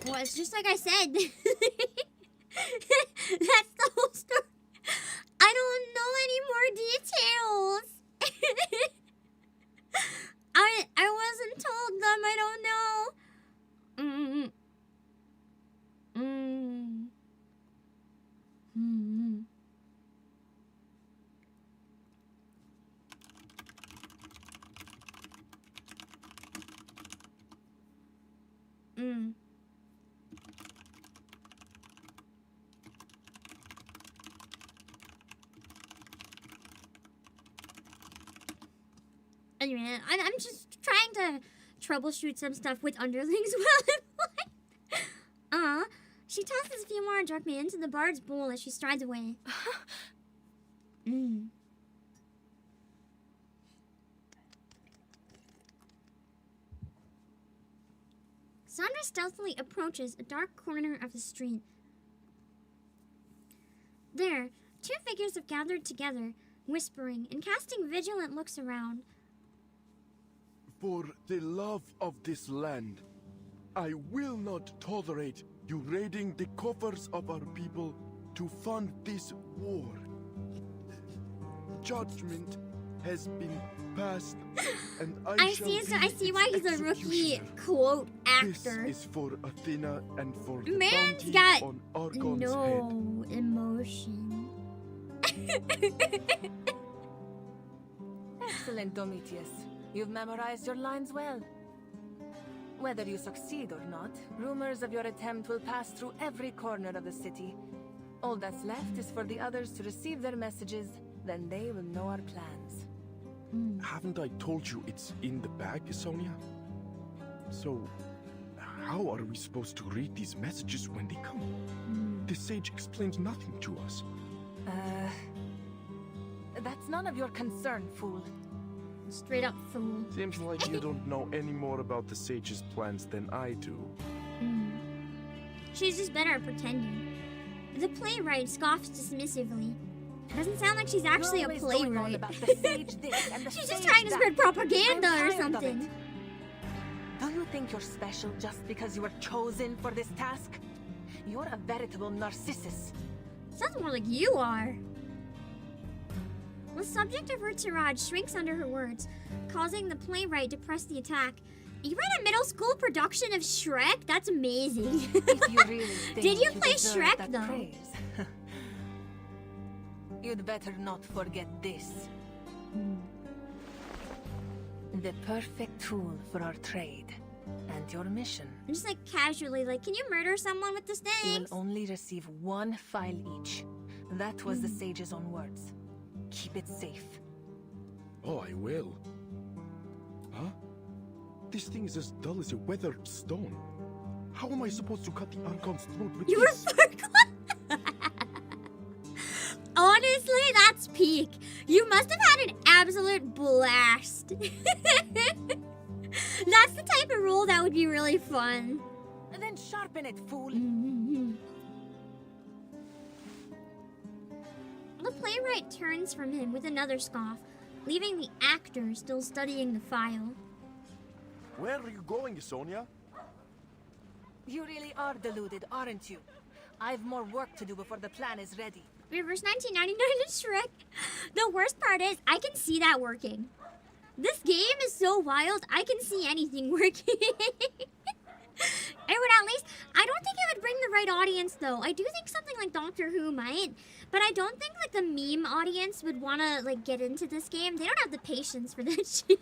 Well, it's just like I said. That's the whole story. I don't know any more details. I wasn't told them. I don't know. Anyway, I'm just trying to troubleshoot some stuff with underlings while I'm playing. She tosses a few more drachma into the bard's bowl as she strides away. Kassandra stealthily approaches a dark corner of the street. There, two figures have gathered together, whispering and casting vigilant looks around. For the love of this land, I will not tolerate you raiding the coffers of our people to fund this war. Judgment has been passed, and I see why he's a rookie quote actor. This is for Athena and for the Man's bounty got on Argon's no head. emotion. Excellent, Domitius. You've memorized your lines well. Whether you succeed or not, rumors of your attempt will pass through every corner of the city. All that's left is for the others to receive their messages, then they will know our plans. Haven't I told you it's in the bag, Sonia? So, how are we supposed to read these messages when they come? The sage explains nothing to us. That's none of your concern, fool. Straight up fool. Seems like you don't know any more about the sage's plans than I do. She's just better at pretending. The playwright scoffs dismissively. It doesn't sound like she's actually a playwright. She's just trying to spread propaganda or something. Do you think you're special just because you were chosen for this task? You're a veritable narcissus. Sounds more like you are. The subject of her tirade shrinks under her words, causing the playwright to press the attack. You read a middle school production of Shrek? That's amazing. If you really think Did you play deserve Shrek that though? praise, you'd better not forget this. The perfect tool for our trade and your mission. Just like casually, like, can you murder someone with this thing? You will only receive one file each. That was the sage's own words. Keep it safe. Oh, I will. Huh? This thing is as dull as a weathered stone. How am I supposed to cut the Archon's throat with this? Honestly, that's peak. You must have had an absolute blast. That's the type of role that would be really fun. And then sharpen it, fool. The playwright turns from him with another scoff, leaving the actor still studying the file. Where are you going, Sonia? You really are deluded, aren't you? I've more work to do before the plan is ready. Reverse 1999 to Shrek. The worst part is, I can see that working. This game is so wild, I can see anything working. It would at least, I don't think it would bring the right audience though. I do think something like Doctor Who might, but I don't think like the meme audience would want to like get into this game. They don't have the patience for that shit.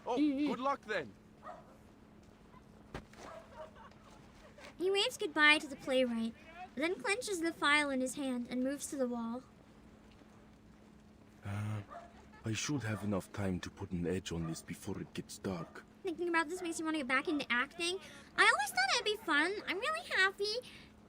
Oh, good luck then. He waves goodbye to the playwright, then clenches the file in his hand and moves to the wall. I should have enough time to put an edge on this before it gets dark. Thinking about this makes you want to get back into acting. I always thought it'd be fun. I'm really happy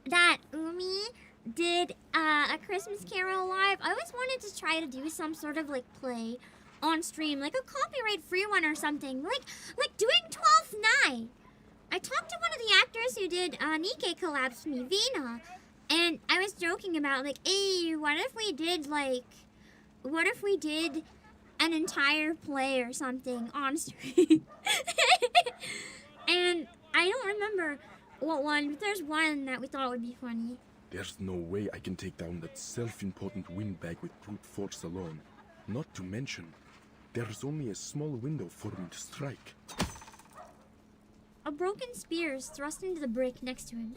that Umi did a Christmas Carol live. I always wanted to try to do some sort of like play on stream, like a copyright-free one or something, like doing 12th Night. I talked to one of the actors who did Nikkei collabs with me, Vina, and I was joking about like, hey, what if we did an entire play or something on stream? And I don't remember what one, but there's one that we thought would be funny. There's no way I can take down that self-important windbag with brute force alone. Not to mention, there's only a small window for me to strike. A broken spear is thrust into the brick next to him.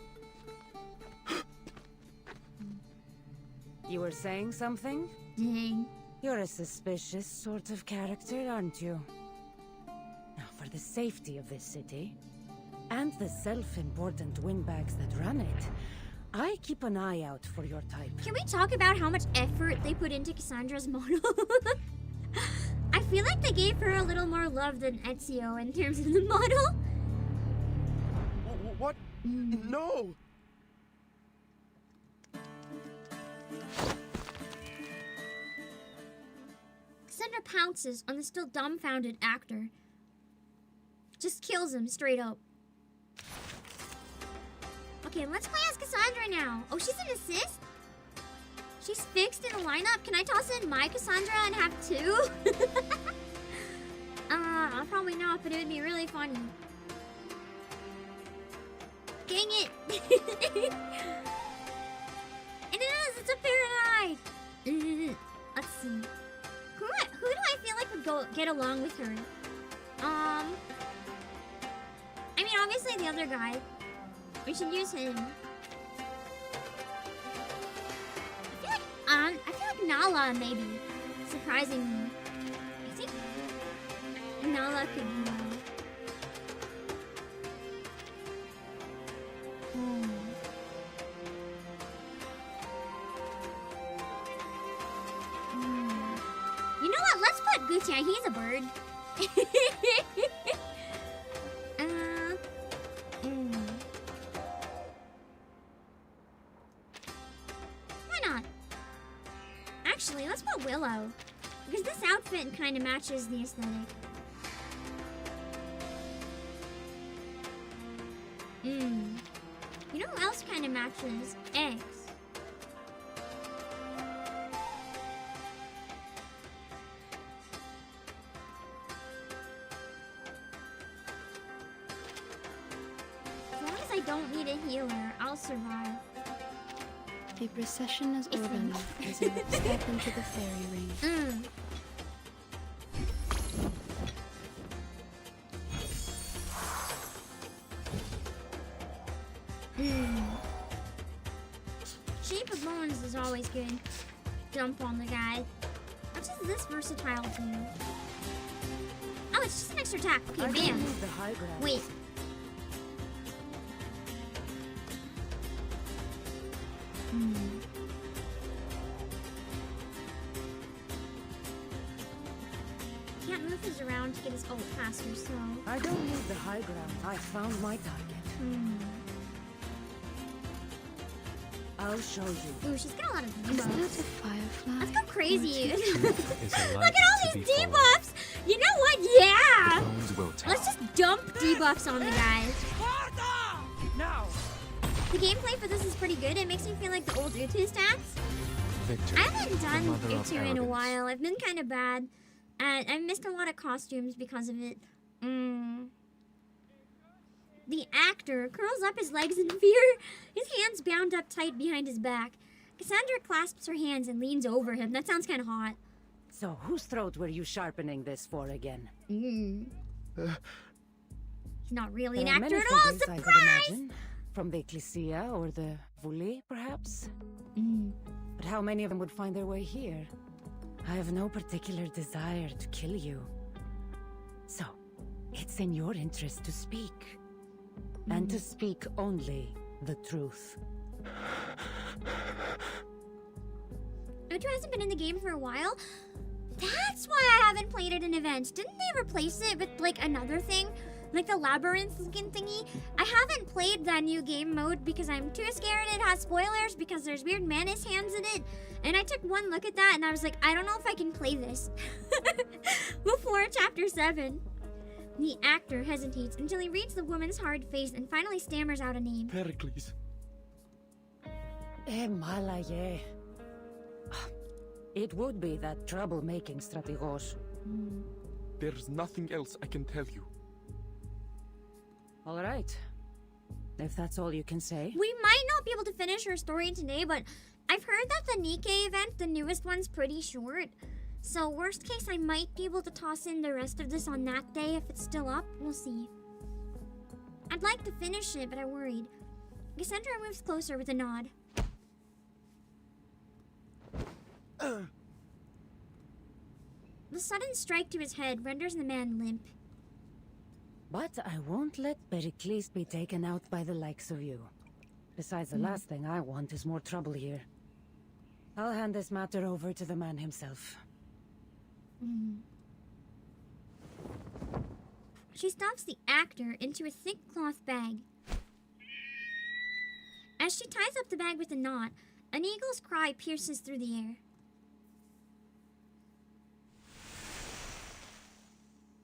You were saying something? Dang. You're a suspicious sort of character, aren't you? Now, for the safety of this city, and the self-important windbags that run it, I keep an eye out for your type. Can we talk about how much effort they put into Kassandra's model? I feel like they gave her a little more love than Ezio in terms of the model. What? No! Kassandra pounces on the still dumbfounded actor. Just kills him straight up. Okay, let's play as Kassandra now. Oh, she's an assist? She's fixed in the lineup. Can I toss in my Kassandra and have two? Probably not, but it would be really funny. dang it. It is, it's a paranoid. Let's see. Who do I feel like would get along with her? I mean, obviously the other guy. We should use him. I feel like Nala, maybe. Surprisingly. I think Nala could be You know what? Let's put Gucci. He's a bird. Why not? Actually, let's put Willow. Because this outfit kind of matches the aesthetic. You know who else kind of matches? Eggs. As long as I don't need a healer, I'll survive. The procession is over now as I step into the fairy ring. Shape of Bones is always good. Jump on the guy. What does this versatile do? Oh, it's just an extra attack. Okay, bam. Wait. Can't move his around to get his ult faster, so... I don't need the high ground. I found my target. I'll show you. Ooh, she's got a lot of Is debuffs. that a firefly? Let's go crazy. Or Look at all these debuffs! You know what? Yeah! Let's just dump debuffs on the guys. Now! The gameplay for this is pretty good. It makes me feel like the old Utu stats. Victory, I haven't done the mother of Utu in a arrogance. while. I've been kind of bad. And I've missed a lot of costumes because of it. The actor curls up his legs in fear, his hands bound up tight behind his back. Kassandra clasps her hands and leans over him. That sounds kind of hot. So, whose throat were you sharpening this for again? He's not really an There are actor many at all. figures, I would Surprise! imagine. From the Ecclesia or the Vuli, perhaps? But how many of them would find their way here? I have no particular desire to kill you. So, it's in your interest to speak. And to speak only the truth. Utu hasn't been in the game for a while. That's why I haven't played it in events. Didn't they replace it with, like, another thing? Like the labyrinth skin thingy? I haven't played that new game mode because I'm too scared it has spoilers because there's weird Manus hands in it. And I took one look at that and I was like, I don't know if I can play this. Before Chapter 7. The actor hesitates until he reads the woman's hard face and finally stammers out a name. Pericles. Malaye. It would be that troublemaking strategos. There's nothing else I can tell you. All right. If that's all you can say. We might not be able to finish her story today, but I've heard that the Nikkei event, the newest one's pretty short. So worst case, I might be able to toss in the rest of this on that day if it's still up. We'll see. I'd like to finish it, but I'm worried. Kassandra moves closer with a nod. The sudden strike to his head renders the man limp. But I won't let Pericles be taken out by the likes of you. Besides, the last thing I want is more trouble here. I'll hand this matter over to the man himself. She stuffs the actor into a thick cloth bag. As she ties up the bag with a knot, an eagle's cry pierces through the air.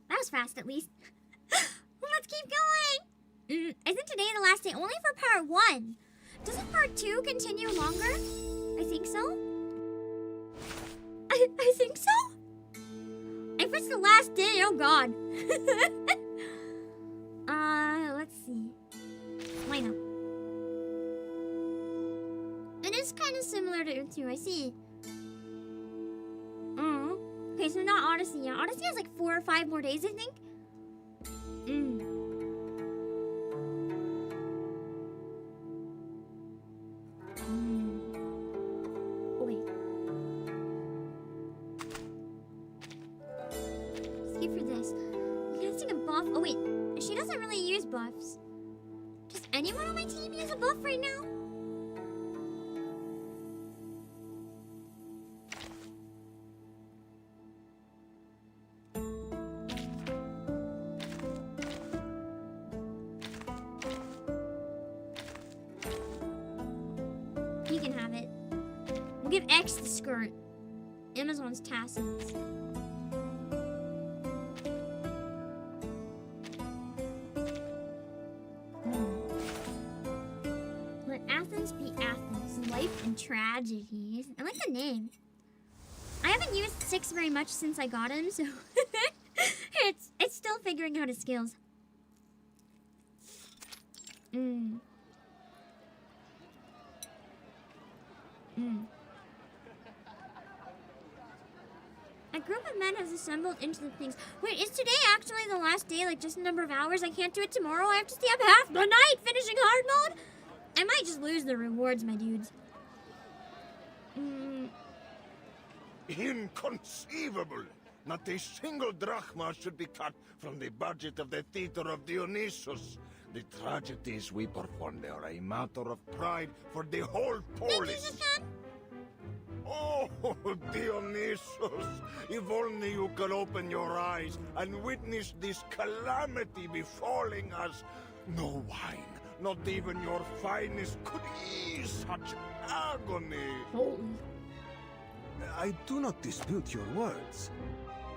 That was fast, at least. Let's keep going! Isn't today the last day only for part 1? Doesn't part 2 continue longer? I think so. I think so? If it's the last day, oh god. Let's see. Why not? is kind of similar to Utu, I see. Oh. Okay, so not Odyssey. Yeah, Odyssey has like 4 or 5 more days, I think. Oh, wait. Skip for this. Casting a buff. Oh, wait. She doesn't really use buffs. Does anyone on my team use a buff right now? He can have it. We'll give X the skirt. Amazon's tassels. Let Athens be Athens. Life and tragedies. I like the name. I haven't used 6 very much since I got him, so it's still figuring out his skills. A group of men has assembled into the things. Wait, is today actually the last day? Like just a number of hours? I can't do it tomorrow? I have to stay up half the night finishing hard mode? I might just lose the rewards, my dudes. Inconceivable! Not a single drachma should be cut from the budget of the Theater of Dionysus. The tragedies we perform there are a matter of pride for the whole polis. Oh, Dionysus, if only you could open your eyes and witness this calamity befalling us. No wine, not even your finest could ease such agony. I do not dispute your words.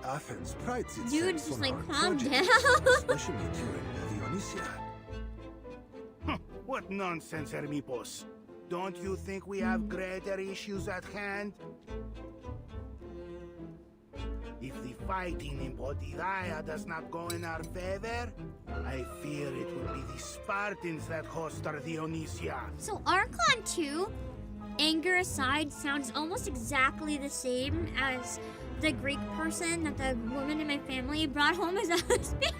Athens prides itself Dude, just on like our calm projects, down. especially during Dionysia. What nonsense, Hermipos. Don't you think we have greater issues at hand? If the fighting in Potidaia does not go in our favor, I fear it will be the Spartans that host our Dionysia. So Archon 2, anger aside, sounds almost exactly the same as the Greek person that the woman in my family brought home as a husband.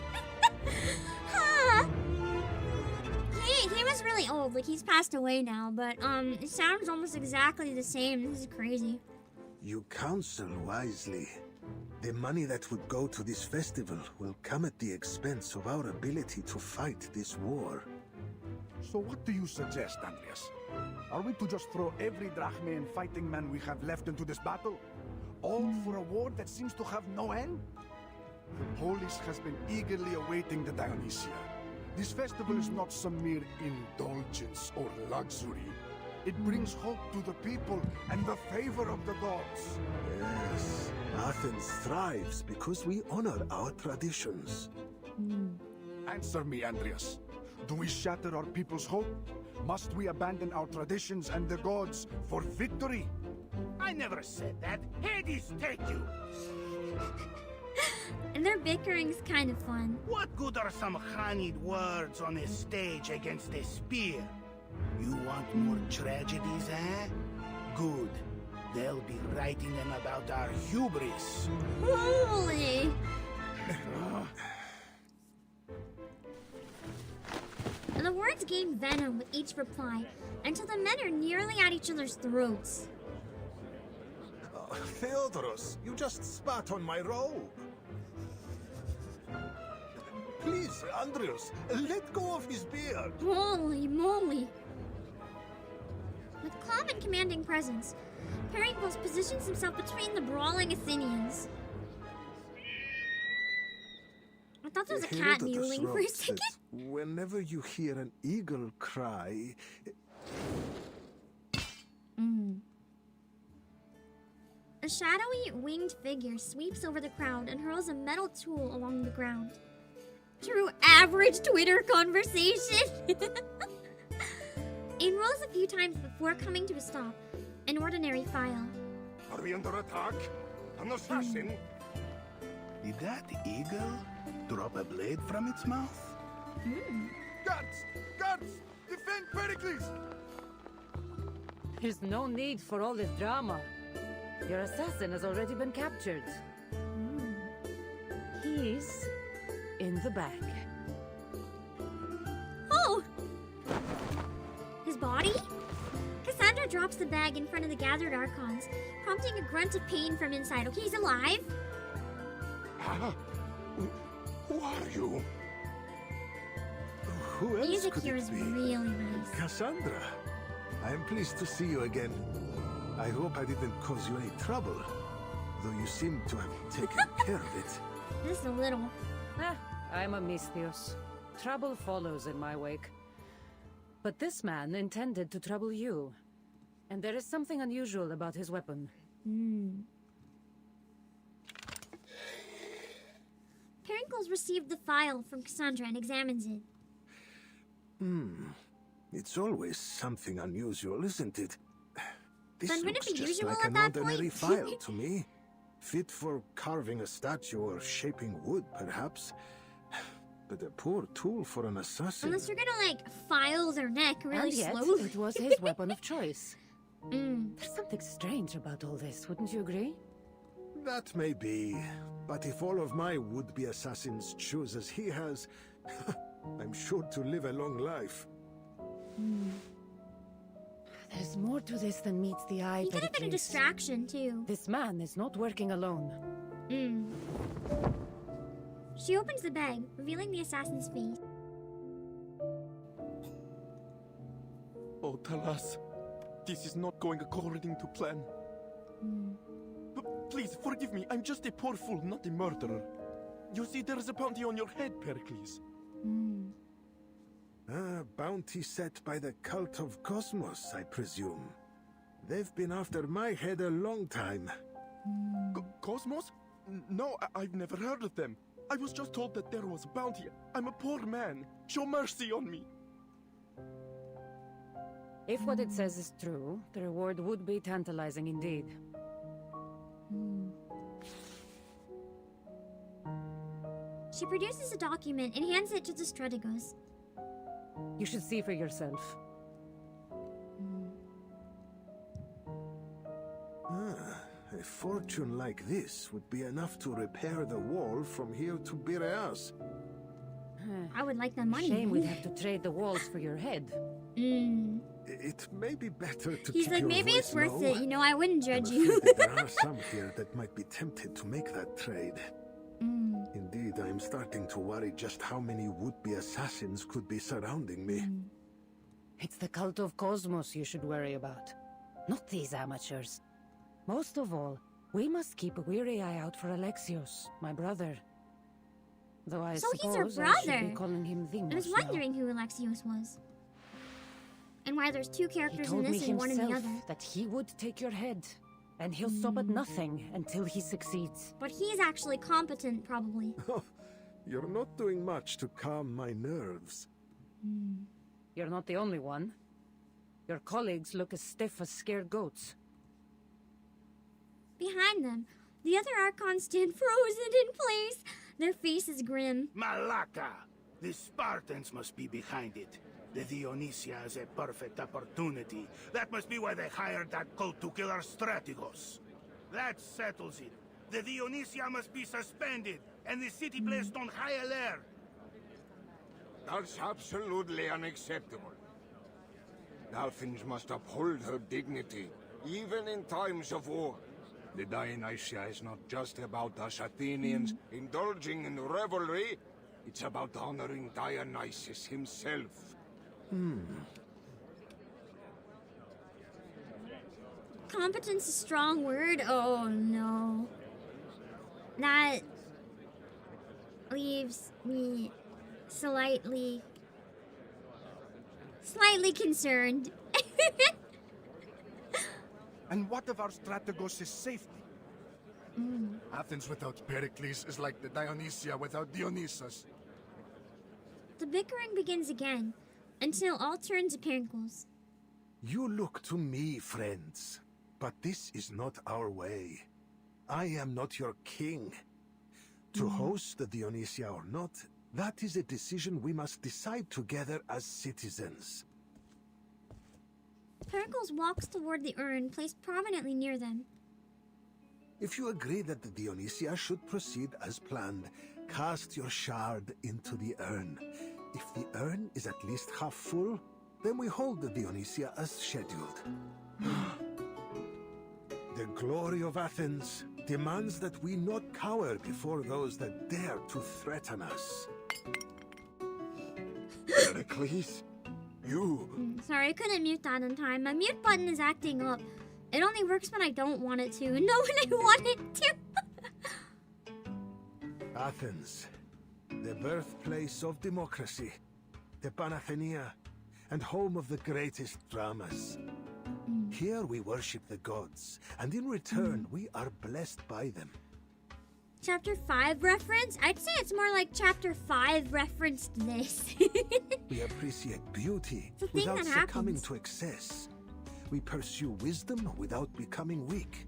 He was really old, like he's passed away now, but it sounds almost exactly the same. This is crazy. You counsel wisely. The money that would go to this festival will come at the expense of our ability to fight this war. So what do you suggest, Andreas? Are we to just throw every drachma and fighting man we have left into this battle? All for a war that seems to have no end? The polis has been eagerly awaiting the Dionysia. This festival is not some mere indulgence or luxury. It brings hope to the people and the favor of the gods. Yes, Athens thrives because we honor our traditions. Answer me, Andreas. Do we shatter our people's hope? Must we abandon our traditions and the gods for victory? I never said that. Hades take you! And their bickering's kind of fun. What good are some honeyed words on a stage against a spear? You want more tragedies, eh? Good. They'll be writing them about our hubris. Holy! And the words gain venom with each reply, until the men are nearly at each other's throats. Theodoros, you just spat on my robe. Please, Andreas, let go of his beard. Holy moly! With calm and commanding presence, Pericles positions himself between the brawling Athenians. I thought there was a cat Herodotus mewling for a wrote second. that whenever you hear an eagle cry... A shadowy, winged figure sweeps over the crowd and hurls a metal tool along the ground. True average Twitter conversation! It rolls a few times before coming to a stop. An ordinary file. Are we under attack? An assassin? Did that eagle drop a blade from its mouth? Guards! Guards! Defend Pericles! There's no need for all this drama. Your assassin has already been captured. He's in the bag. Oh! His body? Kassandra drops the bag in front of the gathered Archons, prompting a grunt of pain from inside. Okay, he's alive? Who are you? Who The else music could here it is be? really nice. Cassandra, I am pleased to see you again. I hope I didn't cause you any trouble, though you seem to have taken care of it. Just a little. I'm a Misthios. Trouble follows in my wake. But this man intended to trouble you. And there is something unusual about his weapon. Pericles received the file from Kassandra and examines it. It's always something unusual, isn't it? This Then wouldn't looks it be just usual like at an that ordinary point? file to me. Fit for carving a statue or shaping wood, perhaps. But a poor tool for an assassin. Unless you're gonna, like, file their neck really And yet, slowly. it was his weapon of choice. There's something strange about all this, wouldn't you agree? That may be, but if all of my would-be assassins choose as he has, I'm sure to live a long life. There's more to this than meets the eye. He could have been a Pericles. distraction, too. This man is not working alone. She opens the bag, revealing the assassin's face. Oh, Talas, this is not going according to plan. But please, forgive me. I'm just a poor fool, not a murderer. You see, there is a bounty on your head, Pericles. Bounty set by the cult of Cosmos, I presume. They've been after my head a long time. Cosmos? No, I've never heard of them. I was just told that there was a bounty. I'm a poor man. Show mercy on me. If what it says is true, the reward would be tantalizing indeed. She produces a document and hands it to the Strategos. You should see for yourself. A fortune like this would be enough to repair the wall from here to Piraeus. I would like the money. Shame we'd have to trade the walls for your head. It may be better to He's keep like, your maybe it's voice worth low. it. You know, I wouldn't judge I'm you. afraid that there are some here that might be tempted to make that trade. Indeed, I am starting to worry just how many would-be assassins could be surrounding me. It's the cult of Cosmos you should worry about, not these amateurs. Most of all, we must keep a weary eye out for Alexios, my brother. Though I So he's suppose her I should brother. be calling him Demos I was now. wondering who Alexios was. And why there's two He characters in told me this and one in the himself other. that he would take your head, and he'll stop at nothing until he succeeds. But he's actually competent, probably. You're not doing much to calm my nerves. You're not the only one. Your colleagues look as stiff as scared goats. Behind them, the other Archons stand frozen in place. Their faces grim. Malaka! The Spartans must be behind it. The Dionysia is a perfect opportunity. That must be why they hired that cult to kill our strategos. That settles it. The Dionysia must be suspended, and the city placed on high alert. That's absolutely unacceptable. Athens must uphold her dignity, even in times of war. The Dionysia is not just about us Athenians indulging in revelry. It's about honoring Dionysus himself. Competence is a strong word. Oh no. That leaves me slightly concerned. And what of our Strategos' safety? Athens without Pericles is like the Dionysia without Dionysus. The bickering begins again, until all turn to Pericles. You look to me, friends, but this is not our way. I am not your king. To host the Dionysia or not, that is a decision we must decide together as citizens. Pericles walks toward the urn placed prominently near them. If you agree that the Dionysia should proceed as planned, cast your shard into the urn. If the urn is at least half full, then we hold the Dionysia as scheduled. The glory of Athens demands that we not cower before those that dare to threaten us. Pericles, you... Sorry, I couldn't mute that in time. My mute button is acting up. It only works when I don't want it to, and not when I want it to. Athens, the birthplace of democracy, the Panathenaea, and home of the greatest dramas. Here we worship the gods, and in return we are blessed by them. Chapter 5 reference? I'd say it's more like Chapter 5 referenced this. We appreciate beauty It's a thing without that succumbing happens. to excess. We pursue wisdom without becoming weak.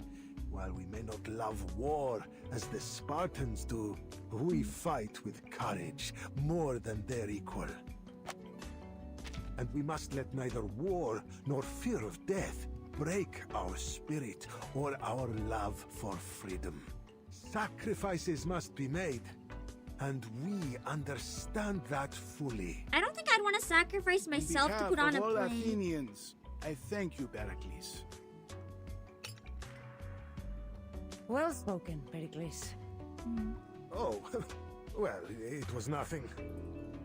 While we may not love war as the Spartans do, we fight with courage more than their equal. And we must let neither war nor fear of death break our spirit or our love for freedom. Sacrifices must be made, and we understand that fully. I don't think I'd want to sacrifice myself to put on a all play. Athenians, I thank you, Pericles. Well spoken, Pericles. Oh, well, it was nothing.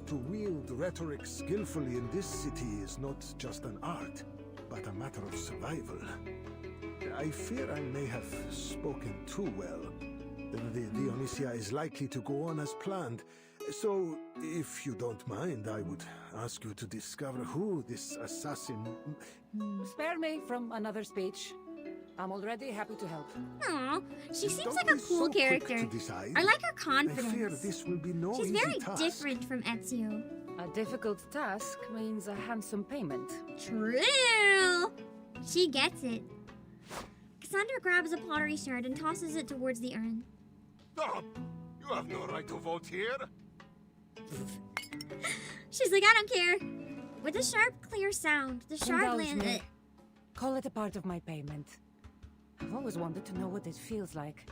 To wield rhetoric skillfully in this city is not just an art, but a matter of survival. I fear I may have spoken too well. The Dionysia is likely to go on as planned, so if you don't mind, I would ask you to discover who this assassin... Spare me from another speech. I'm already happy to help. Aw, she seems Don't like a be cool so quick character. to decide. I like her I fear confidence. this will be no She's easy very task. different from Ezio. A difficult task means a handsome payment. True! She gets it. Kassandra grabs a pottery shard and tosses it towards the urn. Stop! You have no right to vote here. She's like, I don't care. With a sharp, clear sound, the shard Indulge lands. me. Call it a part of my payment. I've always wanted to know what it feels like.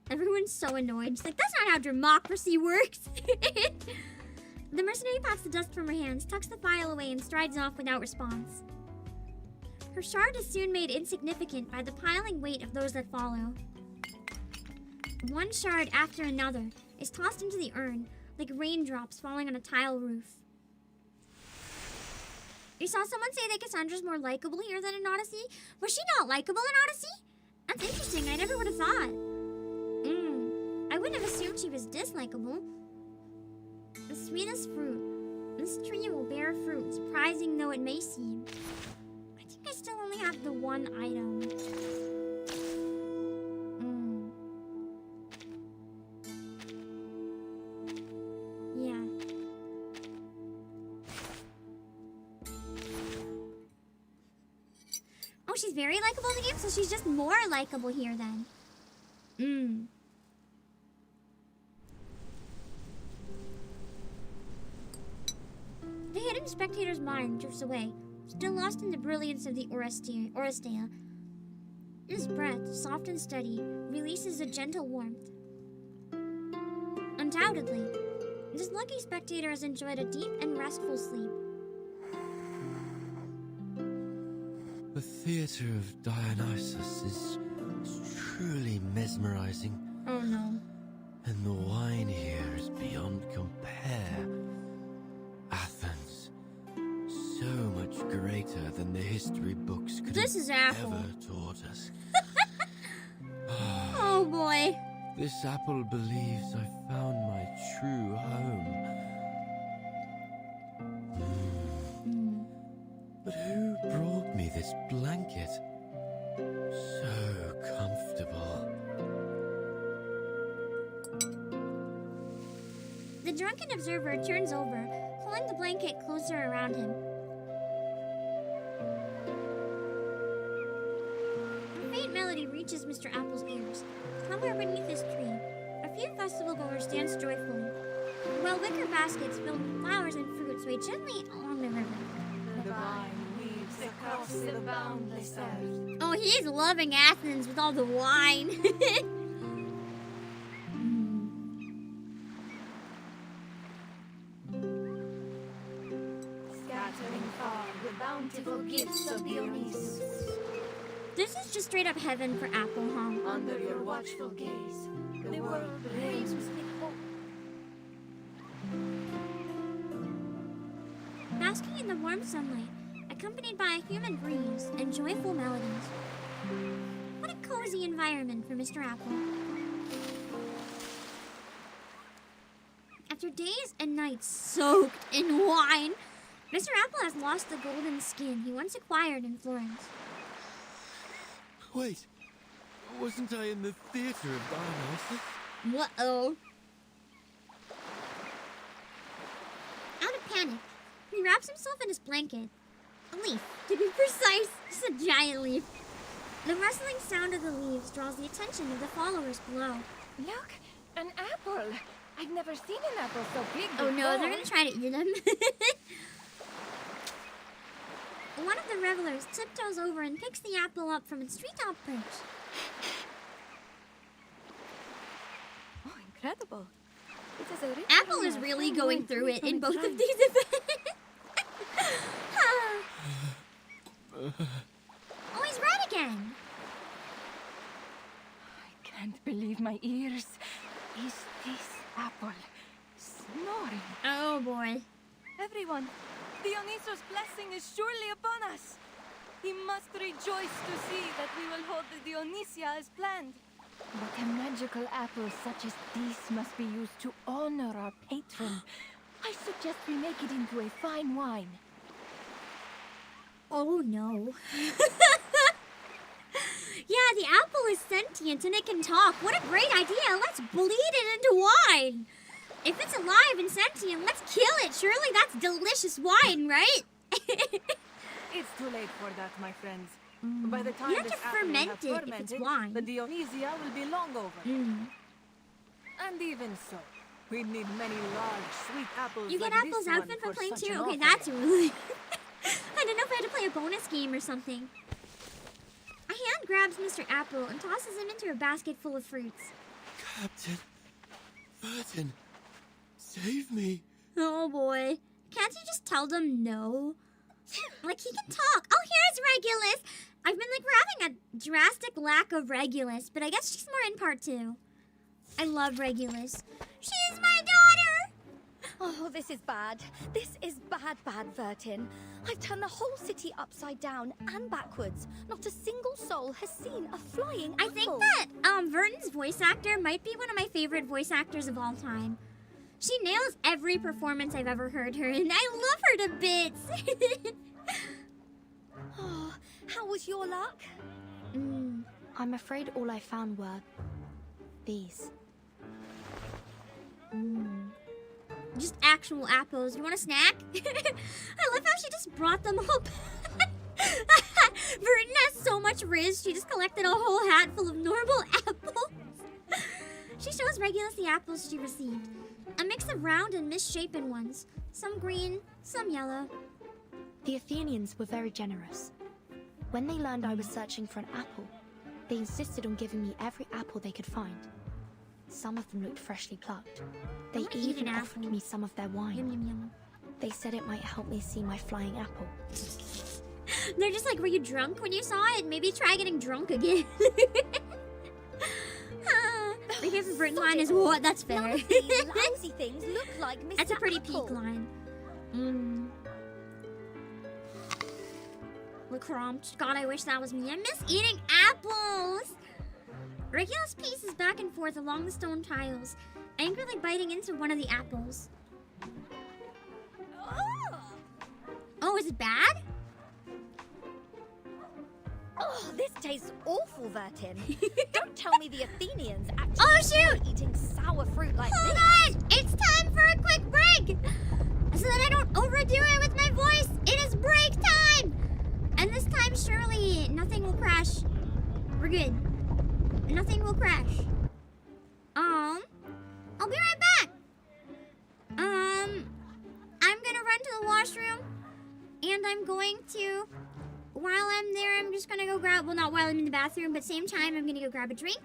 Everyone's so annoyed. She's like, that's not how democracy works. The mercenary pats the dust from her hands, tucks the file away, and strides off without response. Her shard is soon made insignificant by the piling weight of those that follow. One shard after another is tossed into the urn, like raindrops falling on a tile roof. You saw someone say that Kassandra's more likable here than in Odyssey? Was she not likable in Odyssey? That's interesting, I never would have thought. I wouldn't have assumed she was dislikable. The sweetest fruit. This tree will bear fruit, surprising though it may seem. I think I still only have the one item. Yeah. Oh, she's very likable in the game, so she's just more likable here then. The hidden spectator's mind drifts away, still lost in the brilliance of the Oresteia. His breath, soft and steady, releases a gentle warmth. Undoubtedly, this lucky spectator has enjoyed a deep and restful sleep. The theater of Dionysus is truly mesmerizing. Oh no. And the wine here is beyond compare. Athens, so much greater than the history books could This is have Apple. ever taught us. Oh boy. This apple believes I found my true home. But who brought me this blanket? So comfortable. The drunken observer turns over, pulling the blanket closer around him. A faint melody reaches Mr. Apple's ears. Somewhere beneath his tree, a few festival goers dance joyfully, while wicker baskets filled with flowers and fruit sway gently along the river. The vine weaves cross the boundless earth. Oh, he's loving Athens with all the wine. Scattering far the bountiful gifts of Dionysus. This is just straight up heaven for Apple, huh? Under your watchful gaze, the world reigns with hope. Basking in the warm sunlight, accompanied by a human breeze and joyful melodies. What a cozy environment for Mr. Apple. After days and nights soaked in wine, Mr. Apple has lost the golden skin he once acquired in Florence. Wait, wasn't I in the theater of Dionysus? Uh-oh. Out of panic, he wraps himself in his blanket. A leaf, to be precise, just a giant leaf. The rustling sound of the leaves draws the attention of the followers below. Look, an apple. I've never seen an apple so big before. Oh no, they're gonna try to eat him. One of the revelers tiptoes over and picks the apple up from its treetop perch. Oh, incredible. It is a rich Apple is really going through it in both of these events. Oh, he's red again. I can't believe my ears. Is this apple snoring? Oh boy. Everyone, Dionysus' blessing is surely upon us. He must rejoice to see that we will hold the Dionysia as planned. But a magical apple such as this must be used to honor our patron. I suggest we make it into a fine wine. Oh no. Yeah, the apple is sentient and it can talk. What a great idea. Let's bleed it into wine. If it's alive and sentient, let's kill it. Surely that's delicious wine, right? It's too late for that, my friends. By the time You have this to apple ferment has it if fermented, it's wine. the Dionysia will be long over. And even so, we need many large, sweet apples. You get like Apple's this one outfit for playing such too? an Okay, offering. that's really... I didn't know if I had to play a bonus game or something. A hand grabs Mr. Apple and tosses him into a basket full of fruits. Captain Burton, save me. Oh boy. Can't you just tell them no? Like, he can talk. Oh, here's Regulus. I've been like, we're having a drastic lack of Regulus, but I guess she's more in part 2. I love Regulus. She's my daughter! Oh, this is bad. This is bad, Vertin. I've turned the whole city upside down and backwards. Not a single soul has seen a flying apple. I think that Vertin's voice actor might be one of my favorite voice actors of all time. She nails every performance I've ever heard her in. I love her to bits. Oh, how was your luck? I'm afraid all I found were these. Just actual apples. You want a snack? I love how she just brought them up. Vertin has so much riz, she just collected a whole hat full of normal apples. She shows Regulus the apples she received. A mix of round and misshapen ones. Some green, some yellow. The Athenians were very generous. When they learned I was searching for an apple, they insisted on giving me every apple they could find. Some of them looked freshly plucked. They even offered me some of their wine. Yum, yum, yum. They said it might help me see my flying apple. They're just like, were you drunk when you saw it? Maybe try getting drunk again. The favorite Vertin line is, what? That's fair. None of these lousy things look like Mr. That's a pretty Apple. peak line. Lacromped. God, I wish that was me. I miss eating apples. Regulus paces back and forth along the stone tiles, angrily biting into one of the apples. Oh, is it bad? Oh, this tastes awful, Vertin. Don't tell me the Athenians actually shoot! eating sour fruit like Hold this. on! It's time for a quick break! So that I don't overdo it with my voice, it is break time! And this time, surely, nothing will crash. We're good. Nothing will crash. I'll be right back. I'm gonna run to the washroom, and I'm going to while I'm there, I'm just gonna go grab, well, not while I'm in the bathroom, but same time, I'm gonna go grab a drink.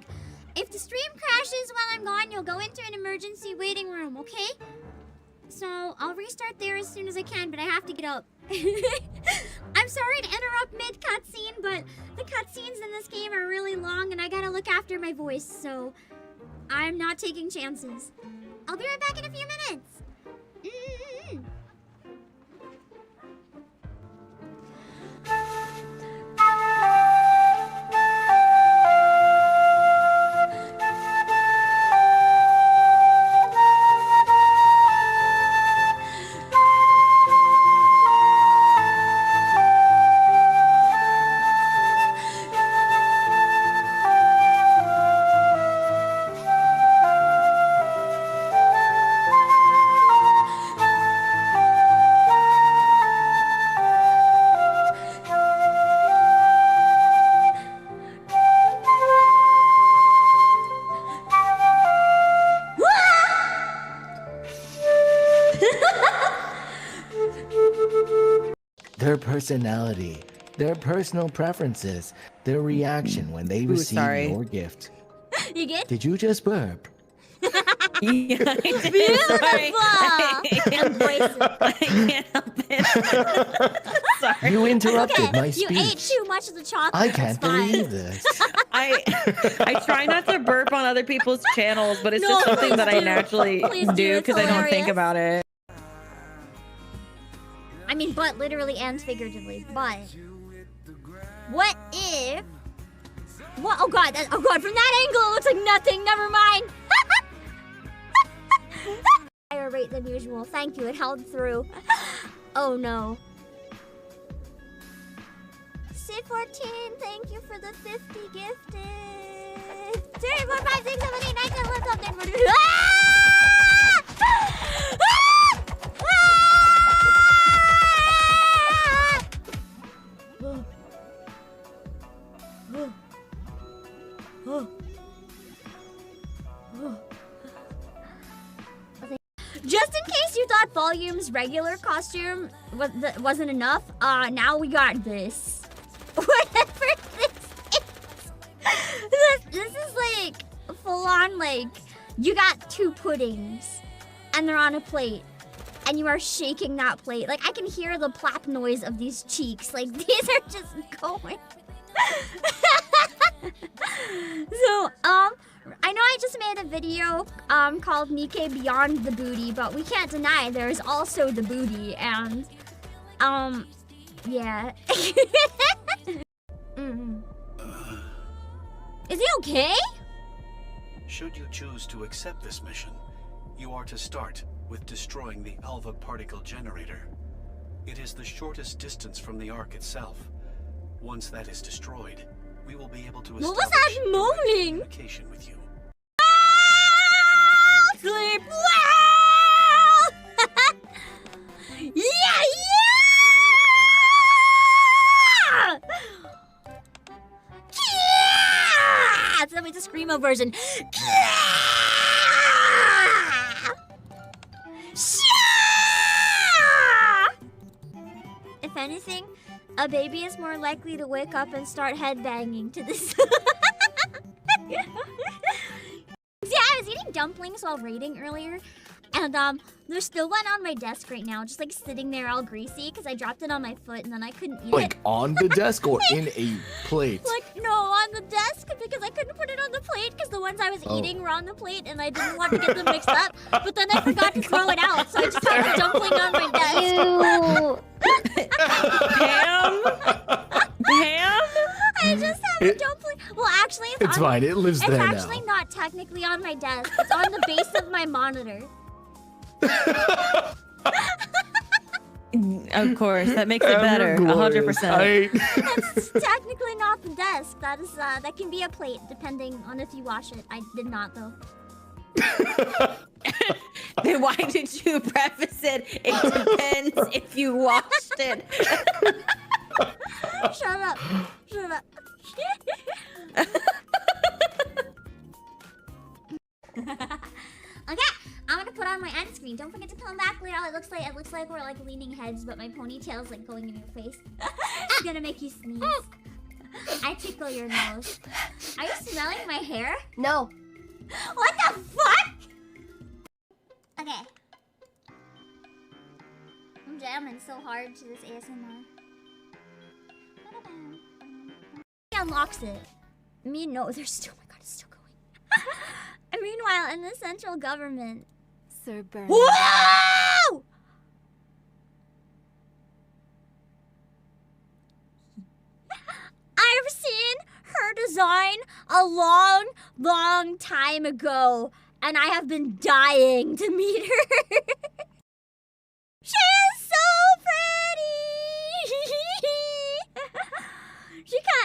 If the stream crashes while I'm gone, you'll go into an emergency waiting room, okay? So I'll restart there as soon as I can, but I have to get up. I'm sorry to interrupt mid-cutscene, but the cutscenes in this game are really long, and I gotta look after my voice, so I'm not taking chances. I'll be right back in a few minutes. Their personality, their personal preferences, their reaction when they receive your gift. You good? Did you just burp? Beautiful! I can't help it. Sorry. You interrupted my You speech. ate too much of the chocolate. I can't believe this. I try not to burp on other people's channels, but it's No, just something please that I do. naturally Please do, do it's because I don't think hilarious. about it. I mean, but literally and figuratively. But what if? What? Oh god! Oh god! From that angle, it looks like nothing. Never mind. Higher rate than usual. Thank you. It held through. Oh no. Sid14, thank you for the 50 gifted. 3, 4, 5, 6, 7, 8, 9, 10, 11, 12, 13, 14. Just in case you thought Volume's regular costume wasn't enough, now we got this. Whatever this is. This is like full on, like, you got 2 puddings and they're on a plate and you are shaking that plate. Like, I can hear the plop noise of these cheeks. Like, these are just going. So, I know I just made a video called Nikkei Beyond the Booty, but we can't deny there's also the booty, and yeah. Is he okay? Should you choose to accept this mission, you are to start with destroying the Alva particle generator. It is the shortest distance from the Ark itself. Once that is destroyed, we will be able to What was establish that moaning? communication with you. Sleep well! Yeah! So it's a screamo version. If anything, a baby is more likely to wake up and start headbanging to this. Yeah, I was eating dumplings while raiding earlier, and there's still one on my desk right now, just like sitting there all greasy because I dropped it on my foot and then I couldn't eat it. Like on the desk or in a plate? Like, no, on the desk because I couldn't put it on the plate because the ones I was eating were on the plate and I didn't want to get them mixed up. But then I forgot to throw it out, so I just had the dumpling on my desk. Pam? Pam? I just have a dumpling. Well, actually, It's fine, it lives there now. It's actually not technically on my desk. It's on the base of my monitor. Of course, that makes it better. 100%. That's technically not the desk. That is that can be a plate depending on if you wash it. I did not though. Then why did you preface it? It depends if you washed it. Shut up. Shut up. Okay, I'm gonna put on my end screen. Don't forget to come back later. It looks like we're like leaning heads, but my ponytail's like going in your face. It's gonna make you sneeze. I tickle your nose. Are you smelling my hair? No. What the fuck? Okay. I'm jamming so hard to this ASMR. He unlocks it. No, there's still. Oh my god, it's still going. Meanwhile, in the central government. Sir Bernard. Whoa! I've seen her design a long, long time ago, and I have been dying to meet her. She is so pretty!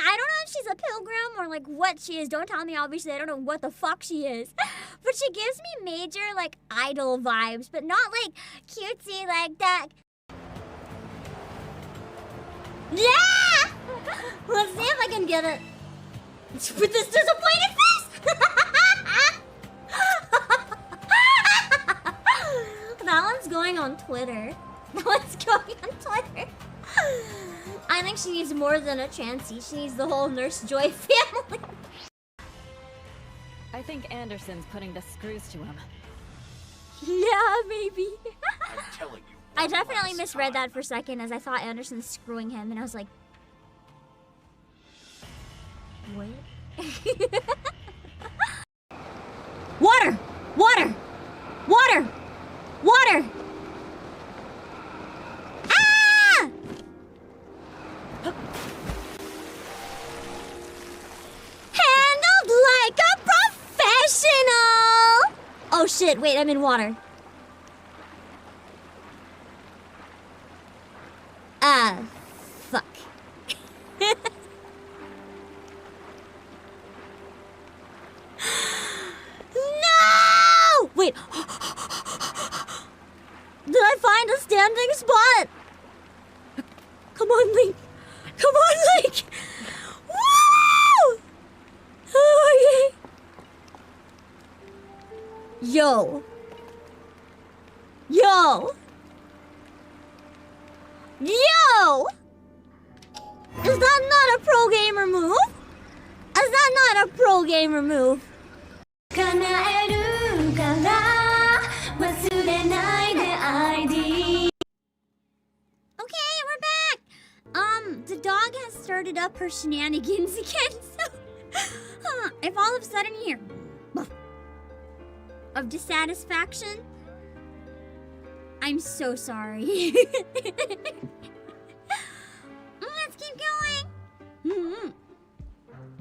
I don't know if she's a pilgrim or like what she is. Don't tell me, obviously. I don't know what the fuck she is. But she gives me major like idol vibes, but not like cutesy like that. Yeah! Let's see if I can get it. With this disappointed face! That one's going on Twitter. That one's going on Twitter. I think she needs more than a Chansey. She needs the whole Nurse Joy family. I think Anderson's putting the screws to him. Yeah, maybe. I'm telling you. I definitely misread that for a second as I thought Anderson's screwing him, and I was like, what? Water! Water! Water! Water! Ah! Handled like a professional! Oh shit, wait, I'm in water. Fuck. No! Wait. Did I find a standing spot? Come on, Link. Come on, Link. Woo! Okay. Yo. Yo. Yo! Is that not a pro gamer move? Is that not a pro gamer move? Okay, we're back! The dog has started up her shenanigans again, so... if all of a sudden you hear... of dissatisfaction, I'm so sorry. Let's keep going.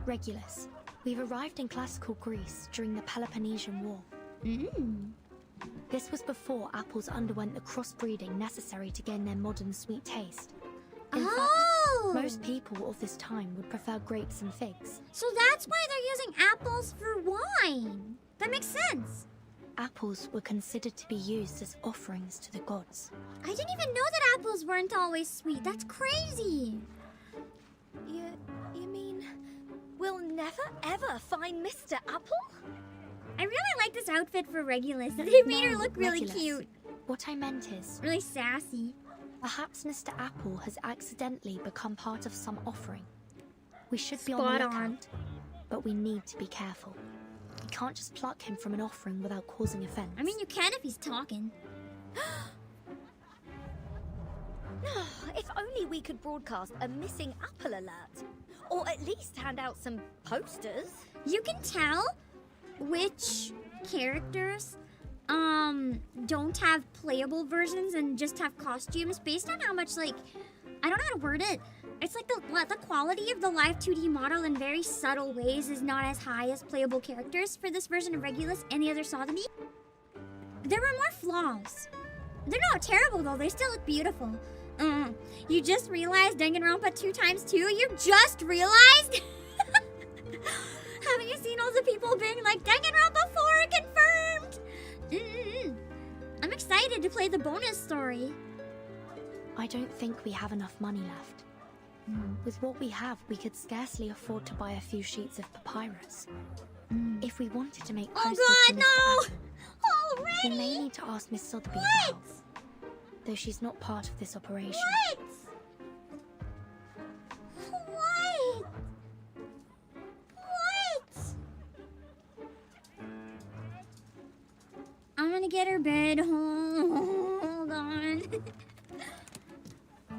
Regulus, we've arrived in classical Greece during the Peloponnesian War. This was before apples underwent the crossbreeding necessary to gain their modern sweet taste. In fact, most people of this time would prefer grapes and figs. So that's why they're using apples for wine. That makes sense. Apples were considered to be used as offerings to the gods. I didn't even know that apples weren't always sweet. That's crazy. You mean we'll never ever find Mr. Apple? I really like this outfit for Regulus. They made her look really Regulus. cute. What I meant is... really sassy. Perhaps Mr. Apple has accidentally become part of some offering. We should be on Spot the lookout, on. but we need to be careful. We can't just pluck him from an offering without causing offense. I mean, you can if he's talking. If only we could broadcast a missing apple alert. Or at least hand out some posters. You can tell which characters don't have playable versions and just have costumes based on how much, like, I don't know how to word it. It's like the quality of the live 2D model in very subtle ways is not as high as playable characters for this version of Regulus and the other Sodomy. There were more flaws. They're not terrible though, they still look beautiful. You just realized Danganronpa 2x2? You just realized? Haven't you seen all the people being like, Danganronpa 4 confirmed? I'm excited to play the bonus story. I don't think we have enough money left. With what we have, we could scarcely afford to buy a few sheets of papyrus. If we wanted to make posters for Mr. Apple, we may need to ask Miss Sotheby for help, though she's not part of this operation. I'm gonna get her bed. Hold on.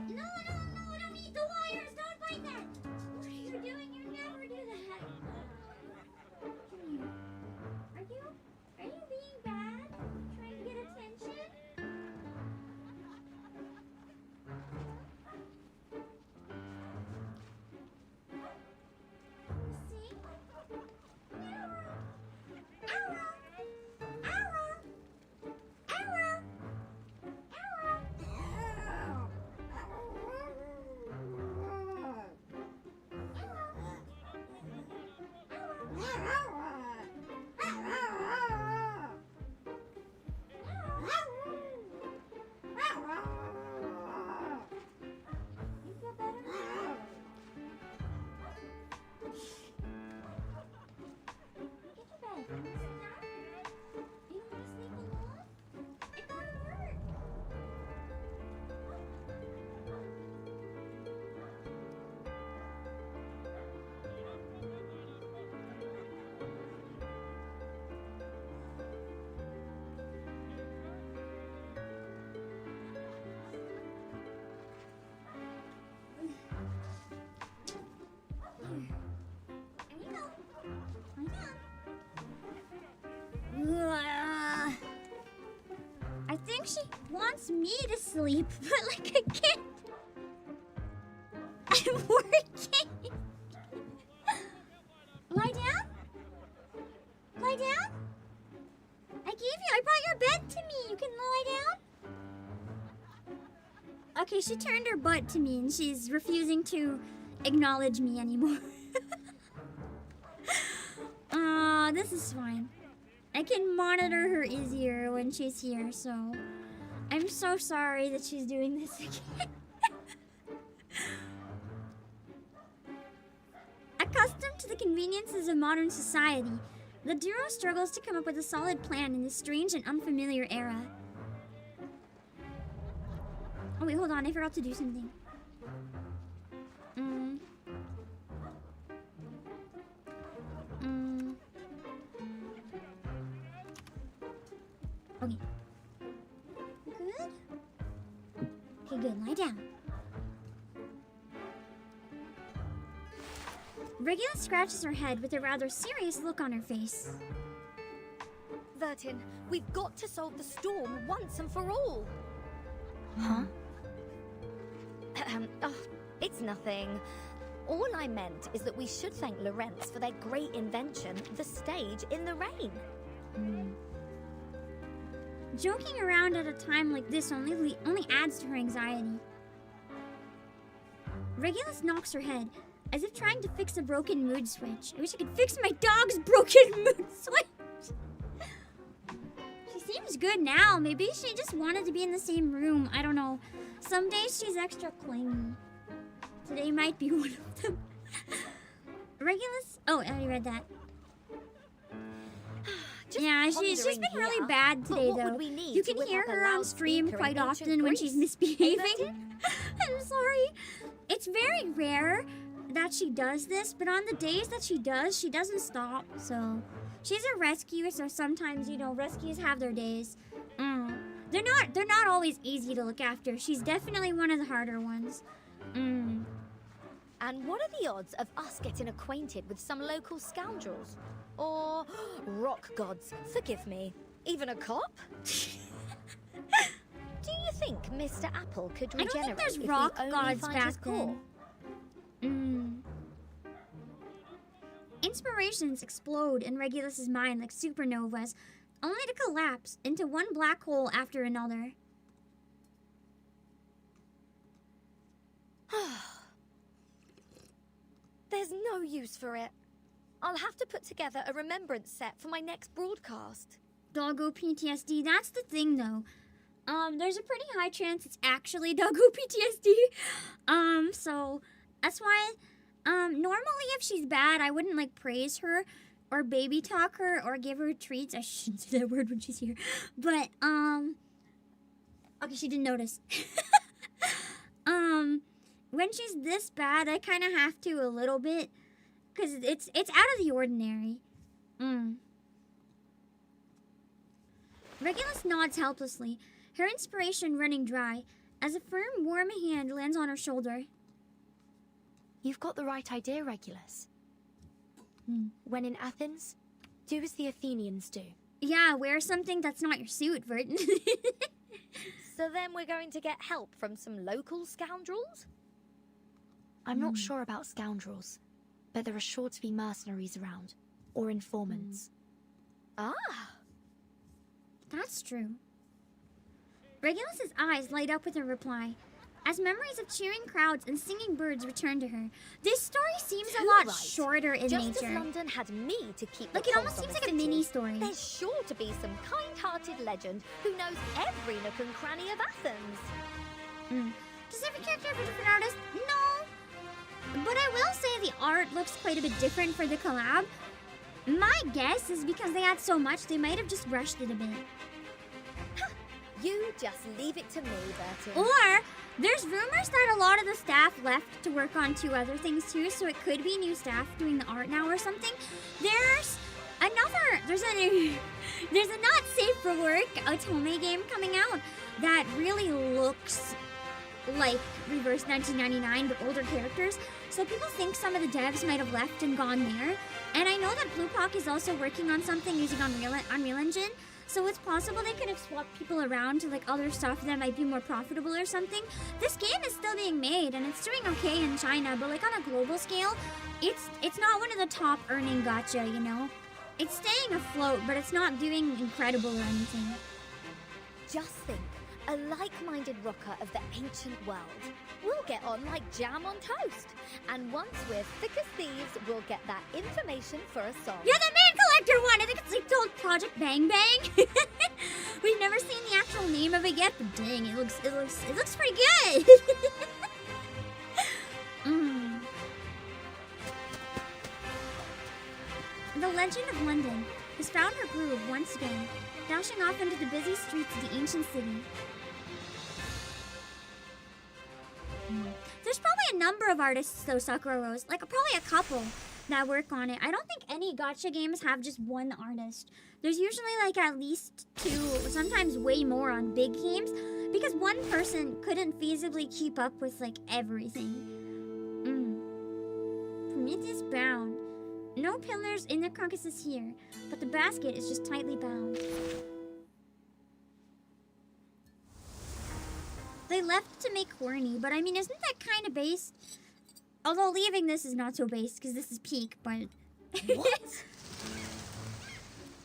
No, don't eat the wires. Don't bite that. What are you doing? You never do that. Come here. Are you being bad? Trying to get attention? See? I think she wants me to sleep, but like I can't. I'm working. Lie down? Lie down? I brought your bed to me. You can lie down? Okay, she turned her butt to me and she's refusing to acknowledge me anymore. This is fine. I can monitor her easier when she's here, so I'm so sorry that she's doing this again. Accustomed to the conveniences of modern society, the duo struggles to come up with a solid plan in this strange and unfamiliar era. Oh wait, hold on, I forgot to do something. Okay. Good? Okay, good. Lie down. Regulus scratches her head with a rather serious look on her face. Vertin, we've got to solve the storm once and for all. Huh? Oh, it's nothing. All I meant is that we should thank Lorenz for their great invention, the stage in the rain. Joking around at a time like this only adds to her anxiety. Regulus knocks her head, as if trying to fix a broken mood switch. I wish I could fix my dog's broken mood switch. She seems good now. Maybe she just wanted to be in the same room. I don't know. Some days she's extra clingy. Today might be one of them. Regulus... Oh, I already read that. Yeah, she's been really bad today, though. You can hear her on stream quite often when she's misbehaving. I'm sorry. It's very rare that she does this, but on the days that she does, she doesn't stop. So she's a rescue, so sometimes, you know, rescues have their days. They're not always easy to look after. She's definitely one of the harder ones. And what are the odds of us getting acquainted with some local scoundrels? Or rock gods, forgive me. Even a cop? Do you think Mr. Apple could regenerate? I don't think there's if rock we only gods find back his core? then. Inspirations explode in Regulus's mind like supernovas, only to collapse into one black hole after another. There's no use for it. I'll have to put together a remembrance set for my next broadcast. Doggo PTSD, that's the thing though. There's a pretty high chance it's actually Doggo PTSD. So that's why, normally if she's bad, I wouldn't like praise her or baby talk her or give her treats. I shouldn't say that word when she's here. But, okay, she didn't notice. When she's this bad, I kind of have to a little bit, because it's out of the ordinary. Regulus nods helplessly, her inspiration running dry, as a firm, warm hand lands on her shoulder. You've got the right idea, Regulus. When in Athens, do as the Athenians do. Yeah, wear something that's not your suit, Vertin. So then we're going to get help from some local scoundrels? I'm not sure about scoundrels, but there are sure to be mercenaries around, or informants. Ah! That's true. Regulus's eyes light up with a reply, as memories of cheering crowds and singing birds return to her. This story seems a lot shorter in Just nature. as London had me to keep Like, the it almost pulse on seems the like a city, mini-story. There's sure to be some kind-hearted legend who knows every nook and cranny of Athens. Does every character have a different artist? No. But I will say the art looks quite a bit different for the collab. My guess is because they had so much, they might have just rushed it a bit. You just leave it to me, Bertie. Or there's rumors that a lot of the staff left to work on 2 other things too, so it could be new staff doing the art now or something. There's a not safe for work Otome game coming out that really looks like Reverse 1999 but older characters. So people think some of the devs might have left and gone there. And I know that Bluepock is also working on something using Unreal Engine. So it's possible they could have swapped people around to like other stuff that might be more profitable or something. This game is still being made and it's doing okay in China, but like on a global scale, it's not one of the top earning gacha, you know? It's staying afloat, but it's not doing incredible or anything. Just think, a like-minded rocker of the ancient world. We'll get on like jam on toast. And once we're thick as thieves, we'll get that information for a song. You're the Man Collector one! I think it's like called Project Bang Bang. We've never seen the actual name of it yet, but dang, it looks pretty good. The Legend of London has found her groove once again, dashing off into the busy streets of the ancient city. There's probably a number of artists, though, Sakura Rose. Like, probably a couple that work on it. I don't think any gacha games have just one artist. There's usually, like, at least 2, sometimes way more on big games, because one person couldn't feasibly keep up with, like, everything. Prometheus bound. No pillars in the carcasses here, but the basket is just tightly bound. They left to make horny, but I mean, isn't that kind of based? Although leaving this is not so based, because this is peak, but... What?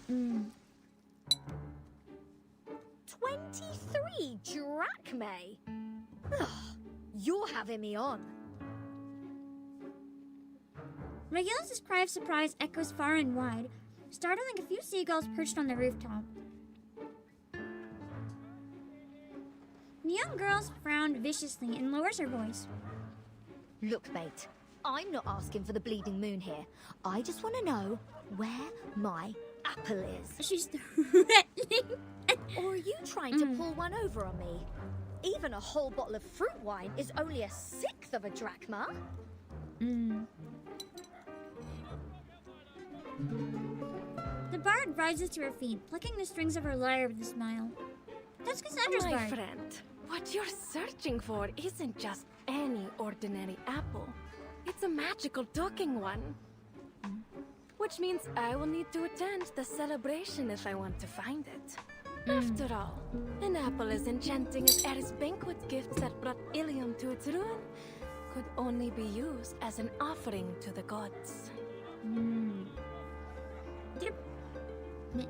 23 drachmae? Ugh, you're having me on. Regulus' cry of surprise echoes far and wide, startling a few seagulls perched on the rooftop. The young girl frowns viciously and lowers her voice. Look, mate, I'm not asking for the bleeding moon here. I just want to know where my apple is. She's threatening. Or are you trying to pull one over on me? Even a whole bottle of fruit wine is only 1/6 of a drachma. The bard rises to her feet, plucking the strings of her lyre with a smile. That's Cassandra's My bard. friend, what you're searching for isn't just any ordinary apple. It's a magical talking one. Which means I will need to attend the celebration if I want to find it. After all, an apple as enchanting as Ares' banquet gift that brought Ilium to its ruin could only be used as an offering to the gods.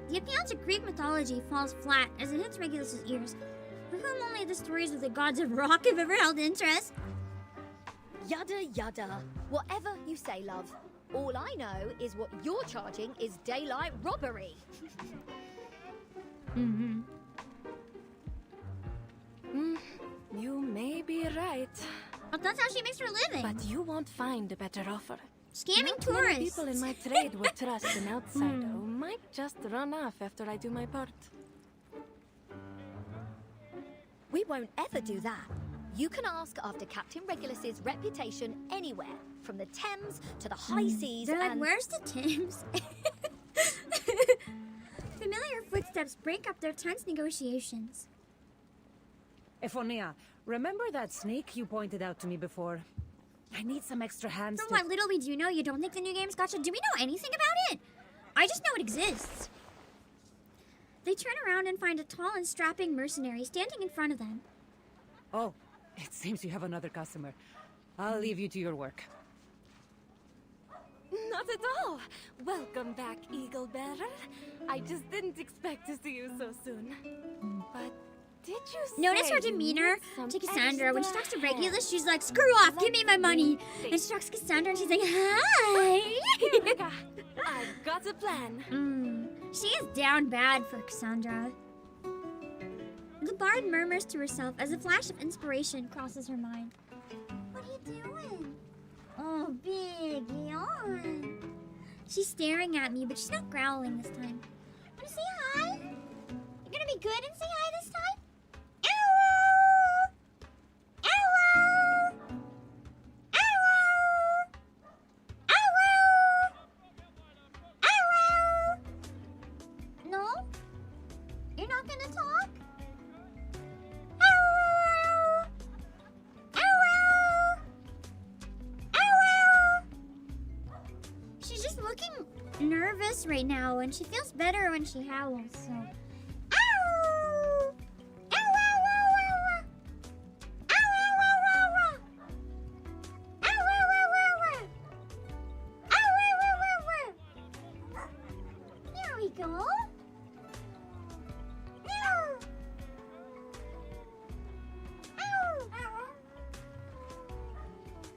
The accounts of Greek mythology falls flat as it hits Regulus' ears, for whom only the stories of the gods of rock have ever held interest. Yada yada. Whatever you say, love. All I know is what you're charging is daylight robbery. You may be right. But that's how she makes her living. But you won't find a better offer. Scamming Not tourists. many people in my trade will trust an outsider who might just run off after I do my part. We won't ever do that. You can ask after Captain Regulus's reputation anywhere, from the Thames to the high seas. They're like, and... where's the Thames? Familiar footsteps footsteps break up their tense negotiations. Antonia, remember that snake you pointed out to me before? I need some extra hands From what little we do know, you don't think the new game's gotcha? Do we know anything about it? I just know it exists. They turn around and find a tall and strapping mercenary standing in front of them. Oh, it seems you have another customer. I'll leave you to your work. Not at all. Welcome back, Eagle Bearer. I just didn't expect to see you so soon. But did you notice her demeanor to Kassandra when she talks to Regulus? She's like, "Screw off, give me my money." And she talks to Kassandra and she's like, "Hi." I've got a plan. She is down bad for Kassandra. The bard murmurs to herself as a flash of inspiration crosses her mind. What are you doing? Oh, big yawn. She's staring at me, but she's not growling this time. Wanna say hi? You gonna be good and say hi this time? Ow! Ow! Ow! Ow! Ow! No? You're not gonna talk? Ow! Ow! Ow! She's just looking nervous right now, and she feels better when she howls, so... Ow! Ow, ow, ow, ow, ow! Ow, ow, ow, ow, ow! Ow, ow, ow, ow, ow! Ow, ow, ow, ow, ow! There we go! Ow! Ow!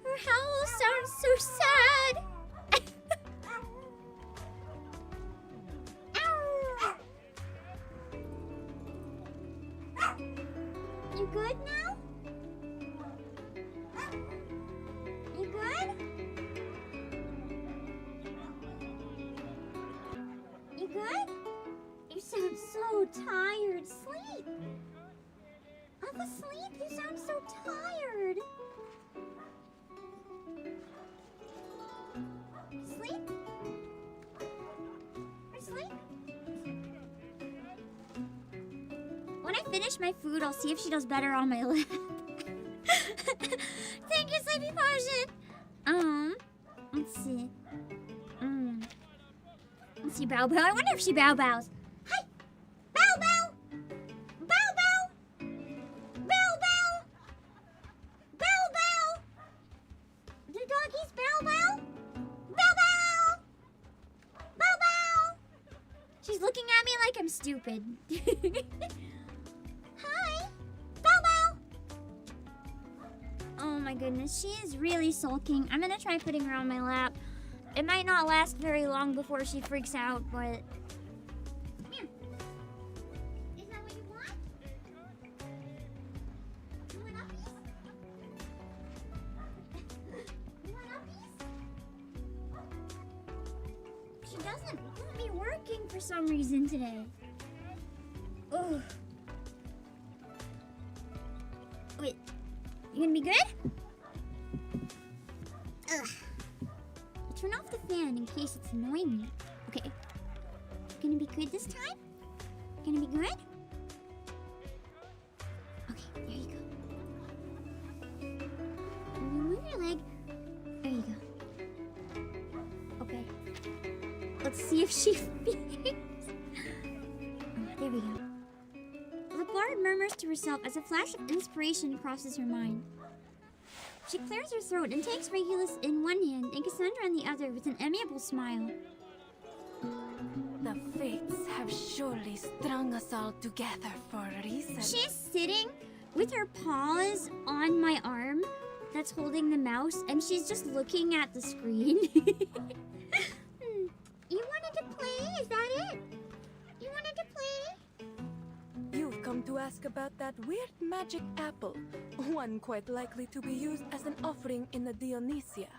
Her howl sounds so sad! You good now? You good? You good? You sound so tired. Sleep. Have a sleep. You sound so tired. Sleep? Sleep? When I finish my food, I'll see if she does better on my lap. Thank you, Sleepy Potion. Let's see. Let's see, Bow Bow. I wonder if she bow bows. Hi, Bow Bow. Bow Bow. Bow Bow. Bow Bow. Do doggies bow bow? Bow Bow. Bow Bow. She's looking at me like I'm stupid. Hi! Bow Bow! Oh my goodness, she is really sulking. I'm gonna try putting her on my lap. It might not last very long before she freaks out, but... Come here. Is that what you want? You want uppies? You want uppies? She doesn't want me working for some reason today. Ugh. Wait, you gonna be good? Ugh. Turn off the fan in case it's annoying me. Okay. Gonna be good this time? Gonna be good? Okay, there you go. Move your leg. There you go. Okay. Let's see if she feels. There we go. The bard murmurs to herself as a flash of inspiration crosses her mind. She clears her throat and takes Regulus in one hand and Kassandra in the other with an amiable smile. The fates have surely strung us all together for a reason. She's sitting with her paws on my arm that's holding the mouse, and she's just looking at the screen. You wanted to play? Is that it? You wanted to play? You've come to ask about that weird magic apple, one quite likely to be used as an offering in the Dionysia.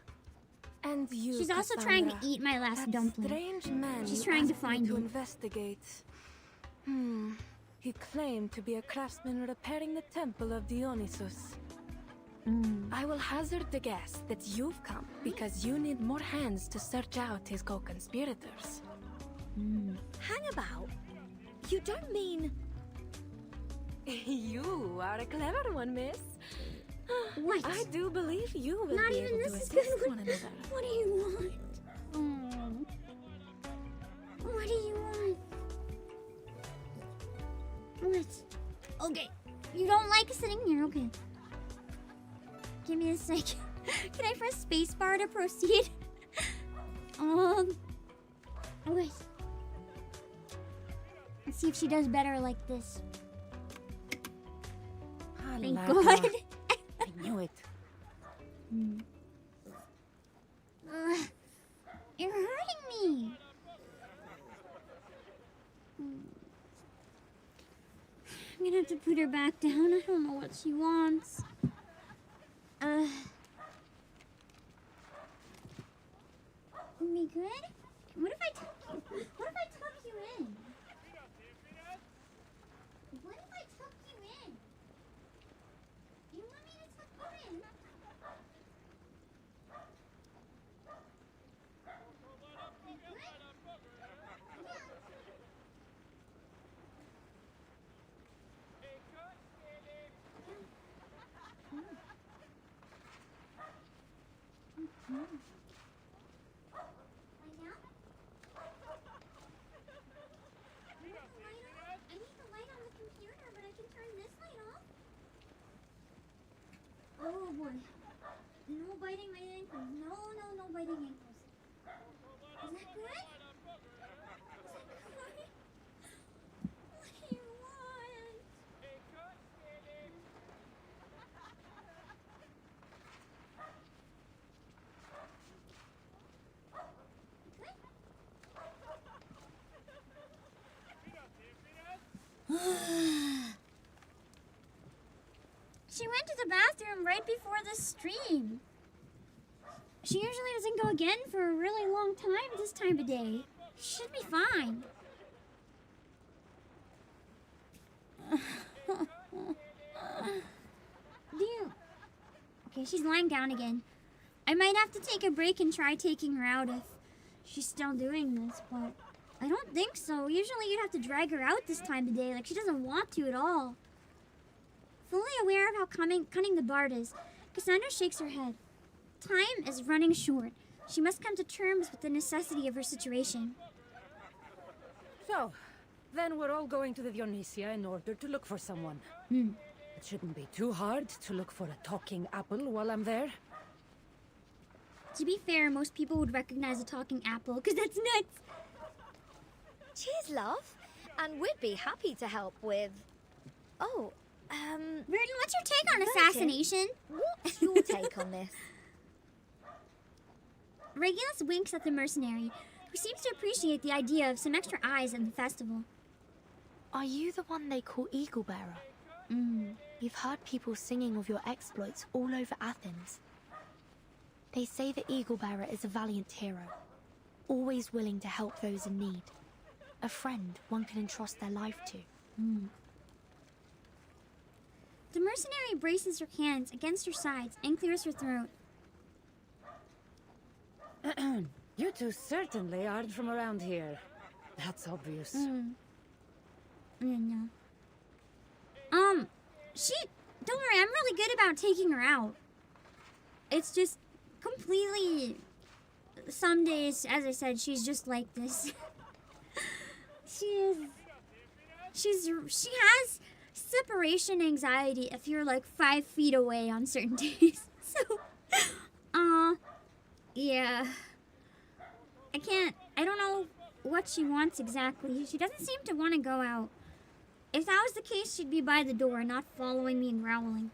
And you, she's also Kassandra, trying to eat my last dumpling. Strange man she's trying to find to it. Investigate. He claimed to be a craftsman repairing the temple of Dionysus. I will hazard the guess that you've come because you need more hands to search out his co-conspirators. Hang about. You don't mean... You are a clever one, miss. What? I do believe you will Not be even able this to is assist good. one another. What do you want? What do you want? What? Okay. You don't like sitting here? Okay. Give me a sec. Can I press spacebar to proceed? Okay. Let's see if she does better like this. Thank God. I knew it. You're hurting me. I'm gonna have to put her back down. I don't know what she wants. We good? What if I tuck you? What if I tuck you in? What if I tuck you in? You want me to tuck you in? Oh boy. No biting my ankles. No biting ankles. Is that good? Is that good? What do you want? She went to the bathroom right before the stream. She usually doesn't go again for a really long time this time of day. She should be fine. Okay, she's lying down again. I might have to take a break and try taking her out if she's still doing this, but I don't think so. Usually you'd have to drag her out this time of day. Like, she doesn't want to at all. Fully aware of how cunning the bard is, Kassandra shakes her head. Time is running short. She must come to terms with the necessity of her situation. So, then we're all going to the Dionysia in order to look for someone. It shouldn't be too hard to look for a talking apple while I'm there. To be fair, most people would recognize a talking apple, because that's nuts. Cheers, love. And we'd be happy to help with... Oh, Verdon, what's your take on assassination? What's your take on this? Regulus winks at the mercenary, who seems to appreciate the idea of some extra eyes in the festival. Are you the one they call Eagle Bearer? You've heard people singing of your exploits all over Athens. They say the Eagle Bearer is a valiant hero, always willing to help those in need. A friend one can entrust their life to. The mercenary braces her hands against her sides and clears her throat. You two certainly aren't from around here. That's obvious. No. Don't worry, I'm really good about taking her out. It's just completely... Some days, as I said, she's just like this. She has separation anxiety if you're like 5 feet away on certain days. So, yeah. I don't know what she wants exactly. She doesn't seem to want to go out. If that was the case, she'd be by the door, not following me and growling.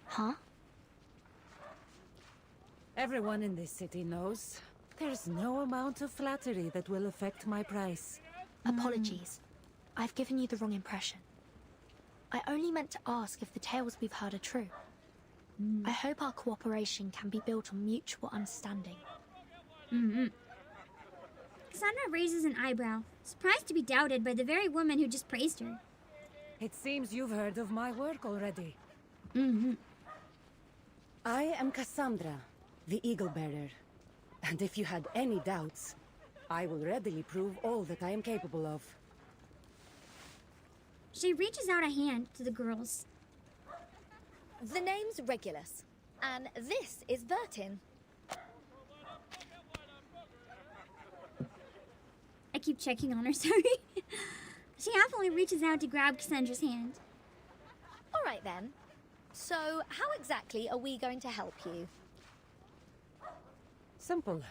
Huh? Everyone in this city knows there's no amount of flattery that will affect my price. Apologies. I've given you the wrong impression. I only meant to ask if the tales we've heard are true. I hope our cooperation can be built on mutual understanding. Kassandra raises an eyebrow, surprised to be doubted by the very woman who just praised her. It seems you've heard of my work already. I am Kassandra, the Eagle Bearer. And if you had any doubts, I will readily prove all that I am capable of. She reaches out a hand to the girls. The name's Regulus, and this is Vertin. I keep checking on her, sorry. She happily reaches out to grab Kassandra's hand. All right then. So, how exactly are we going to help you? Simple.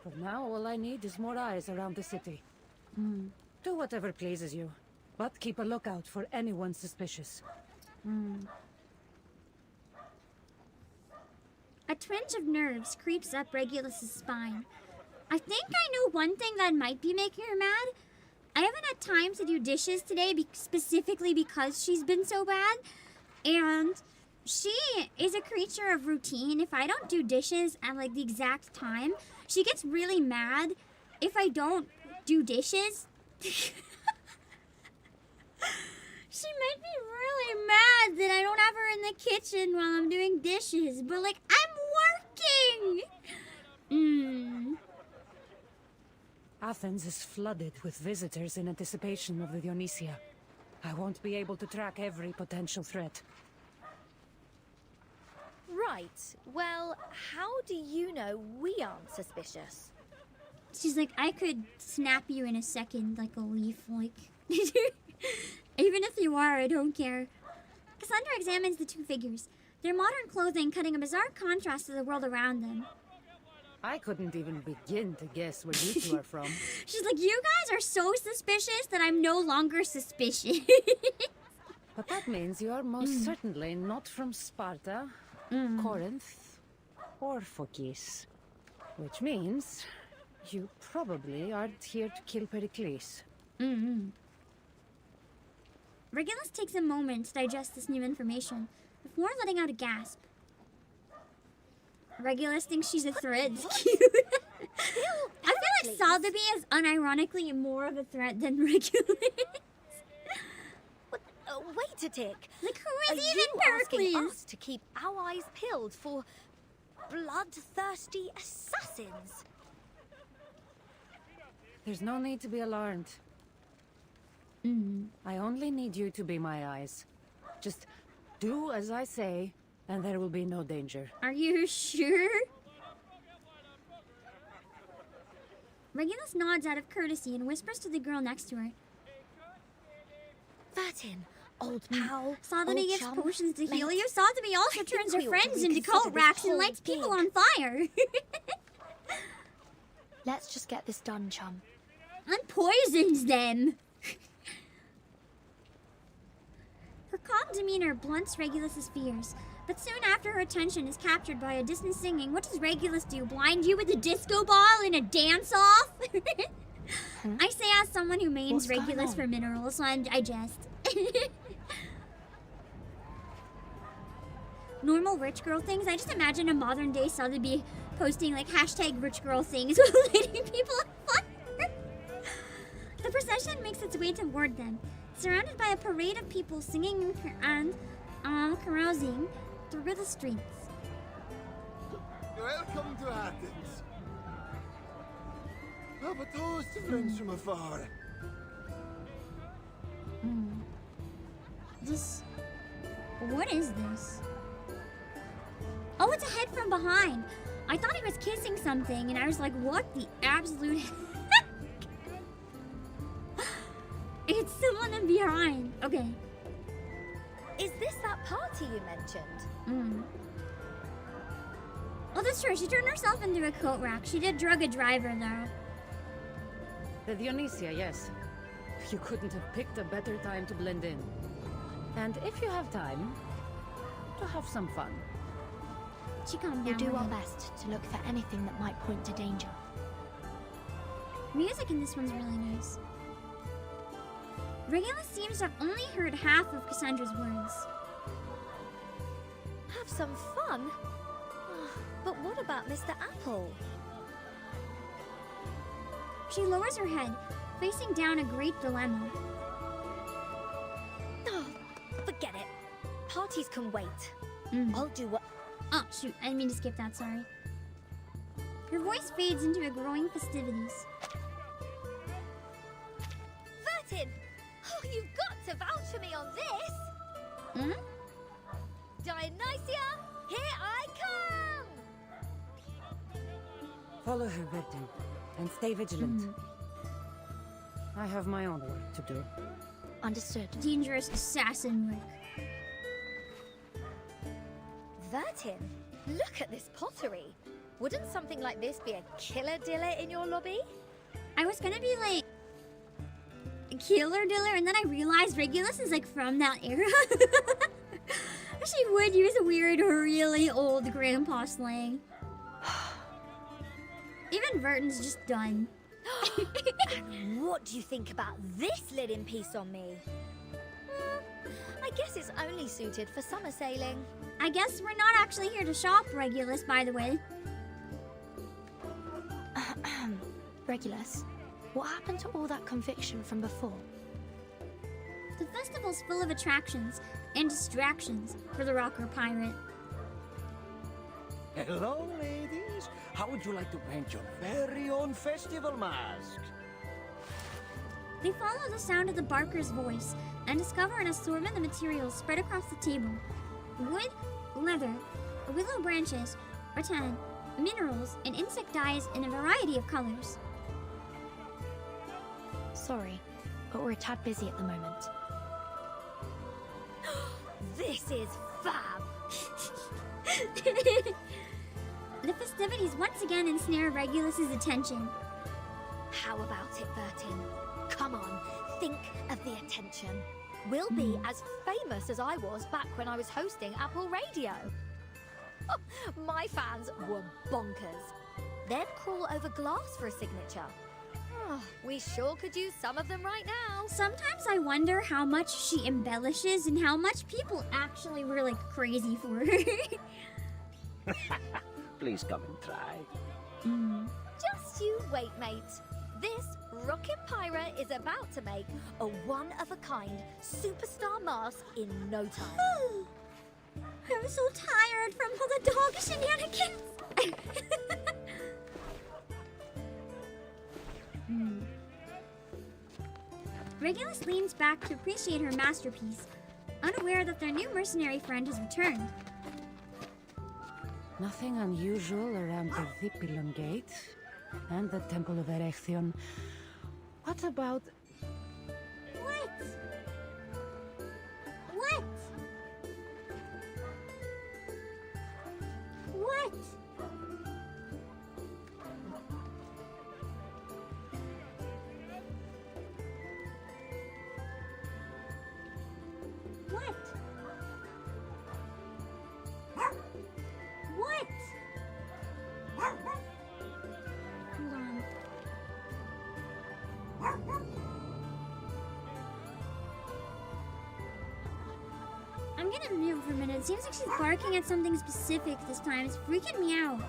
For now, all I need is more eyes around the city. Do whatever pleases you, but keep a lookout for anyone suspicious. A twinge of nerves creeps up Regulus's spine. I think I know one thing that might be making her mad. I haven't had time to do dishes today specifically because she's been so bad. And she is a creature of routine. If I don't do dishes at like the exact time, she gets really mad if I don't do dishes. She might be really mad that I don't have her in the kitchen while I'm doing dishes, but like, I'm working! Athens is flooded with visitors in anticipation of the Dionysia. I won't be able to track every potential threat. Right. Well, how do you know we aren't suspicious? She's like, I could snap you in a second like a leaf, like... Even if you are, I don't care. Kassandra examines the two figures, their modern clothing cutting a bizarre contrast to the world around them. I couldn't even begin to guess where you two are from. She's like, you guys are so suspicious that I'm no longer suspicious. But that means you are most certainly not from Sparta, Corinth, or Phokis. Which means you probably aren't here to kill Pericles. Regulus takes a moment to digest this new information before letting out a gasp. Regulus thinks she's a threat. Cute. I feel like Sotheby is unironically more of a threat than Regulus. Wait a tick. Like, who is Are even you asking Pericles? us to keep our eyes peeled for bloodthirsty assassins? There's no need to be alarmed. I only need you to be my eyes. Just do as I say, and there will be no danger. Are you sure? Regulus nods out of courtesy and whispers to the girl next to her. Vertin, old pal, Sotheby old gives chum, potions to heal mate. you. Sotheby also turns her we ought to friends into reconsider cult this racks and whole lights people gig. on fire. Let's just get this done, chum. And poisons them. Her calm demeanor blunts Regulus's fears, but soon after her attention is captured by a distant singing, what does Regulus do? Blind you with a disco ball in a dance-off? I say as someone who mains What's going Regulus on? for minerals, so I jest. Normal rich girl things, I just imagine a modern day Sotheby posting like hashtag rich girl things while lighting people on fire. The procession makes its way toward them, surrounded by a parade of people singing and carousing through the streets. Welcome to Athens. Have a toast to friends from afar. This... What is this? Oh, it's a head from behind. I thought he was kissing something, and I was like, what the absolute heck? It's someone in behind. Okay. Is this that party you mentioned? Oh, that's true. She turned herself into a coat rack. She did drug a driver, though. The Dionysia, yes. You couldn't have picked a better time to blend in. And if you have time, to have some fun. She calmed We'll down. do a our bit. best to look for anything that might point to danger. Music in this one's really nice. Regulus seems to have only heard half of Kassandra's words. Have some fun? But what about Mr. Apple? She lowers her head, facing down a great dilemma. Oh, forget it. Parties can wait. I'll do what... Oh, shoot. I didn't mean to skip that, sorry. Her voice fades into a growing festivities. Vertin! Oh, you've got to vouch for me on this! Hmm? Dionysia, here I come! Follow her, Vertin, and stay vigilant. I have my own work to do. Understood. Dangerous assassin work. Vertin, look at this pottery. Wouldn't something like this be a killer diller in your lobby? I was gonna be like, killer diller, and then I realized Regulus is like from that era. She would use a weird, really old grandpa slang. Even Vertin's just done. And what do you think about this linen piece on me? I guess it's only suited for summer sailing. I guess we're not actually here to shop, Regulus, by the way. Regulus, what happened to all that conviction from before? The festival's full of attractions and distractions for the rocker pirate. Hello, ladies. How would you like to paint your very own festival mask? They follow the sound of the barker's voice and discover an assortment of materials spread across the table. Wood, leather, willow branches, rattan, minerals, and insect dyes in a variety of colors. Sorry, but we're a tad busy at the moment. This is fab! The festivities once again ensnare Regulus's attention. How about it, Vertin? Come on, think of the attention. We'll be as famous as I was back when I was hosting Apple Radio. My fans were bonkers. They'd crawl over glass for a signature. We sure could use some of them right now. Sometimes I wonder how much she embellishes and how much people actually were like crazy for her. Please come and try. Just you wait, mate. This rockin' pirate is about to make a one-of-a-kind superstar mask in no time. I'm so tired from all the dog shenanigans. Regulus leans back to appreciate her masterpiece, unaware that their new mercenary friend has returned. Nothing unusual around the Vipilon Gate and the Temple of Erection. What about... What? What? What? What? What? Hold on. I'm gonna mute for a minute. It seems like she's barking at something specific this time. It's freaking me out.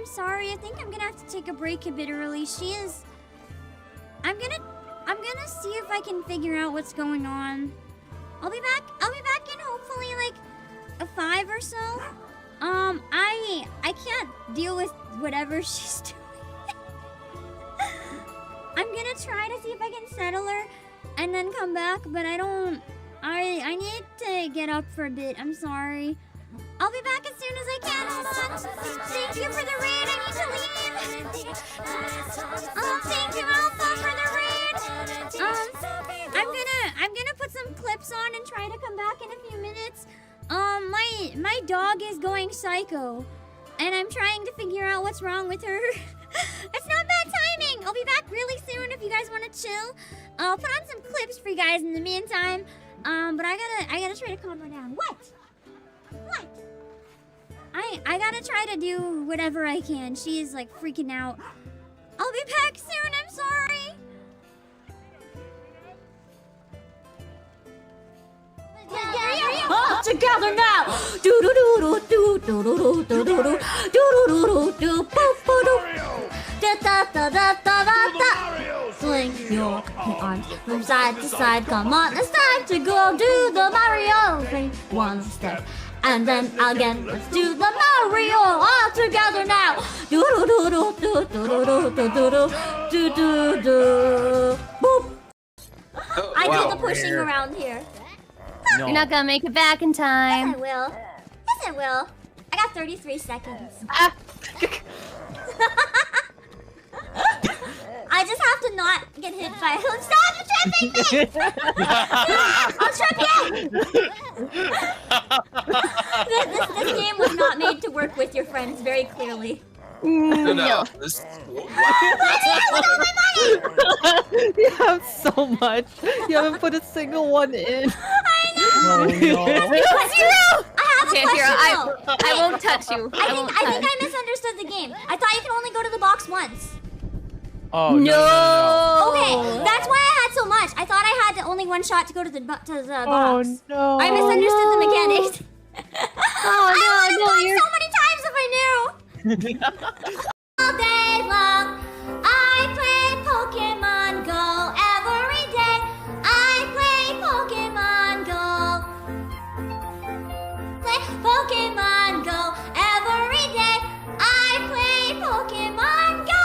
I'm sorry. I think I'm gonna have to take a break a bit early. I'm gonna see if I can figure out what's going on. I'll be back in hopefully like a 5 or so. I can't deal with whatever she's doing. I'm gonna try to see if I can settle her and then come back, but I need to get up for a bit. I'm sorry. I'll be back as soon as I can. Hold on. Thank you for the raid. I need to leave. Thank you, Alpha, for the raid. I'm gonna put some clips on and try to come back in a few minutes. My dog is going psycho, and I'm trying to figure out what's wrong with her. It's not bad timing. I'll be back really soon if you guys want to chill. I'll put on some clips for you guys in the meantime. But I gotta try to calm her down. What? I gotta try to do whatever I can. She is like freaking out. I'll be back soon. I'm sorry. All together now. Do do do do do do do do do do do do do do boop boop. Da da da da da da. Fling your arms from side to side. Come on, it's time to go do the Mario. Fling one step. And then again, let's do the Mario all together now. Do do do do do do do do do do do do. Boop. I do the pushing around here. No. You're not gonna make it back in time. Yes, I will. Yes, I will. I got 33 seconds. I just have to not get hit by. Stop tripping me! I'll trip you! This game was not made to work with your friends, very clearly. No. You have so much. You haven't put a single one in. I know. I have a question. I won't touch you. I think I misunderstood the game. I thought you could only go to the box once. Oh no. Okay, that's why I had so much. I thought I had only one shot to go to the box. Oh no. I misunderstood the mechanics. Oh no, you're so many times if I knew. All day long, I play Pokemon Go. Every day, I play Pokemon Go. Play Pokemon Go. Every day, I play Pokemon Go.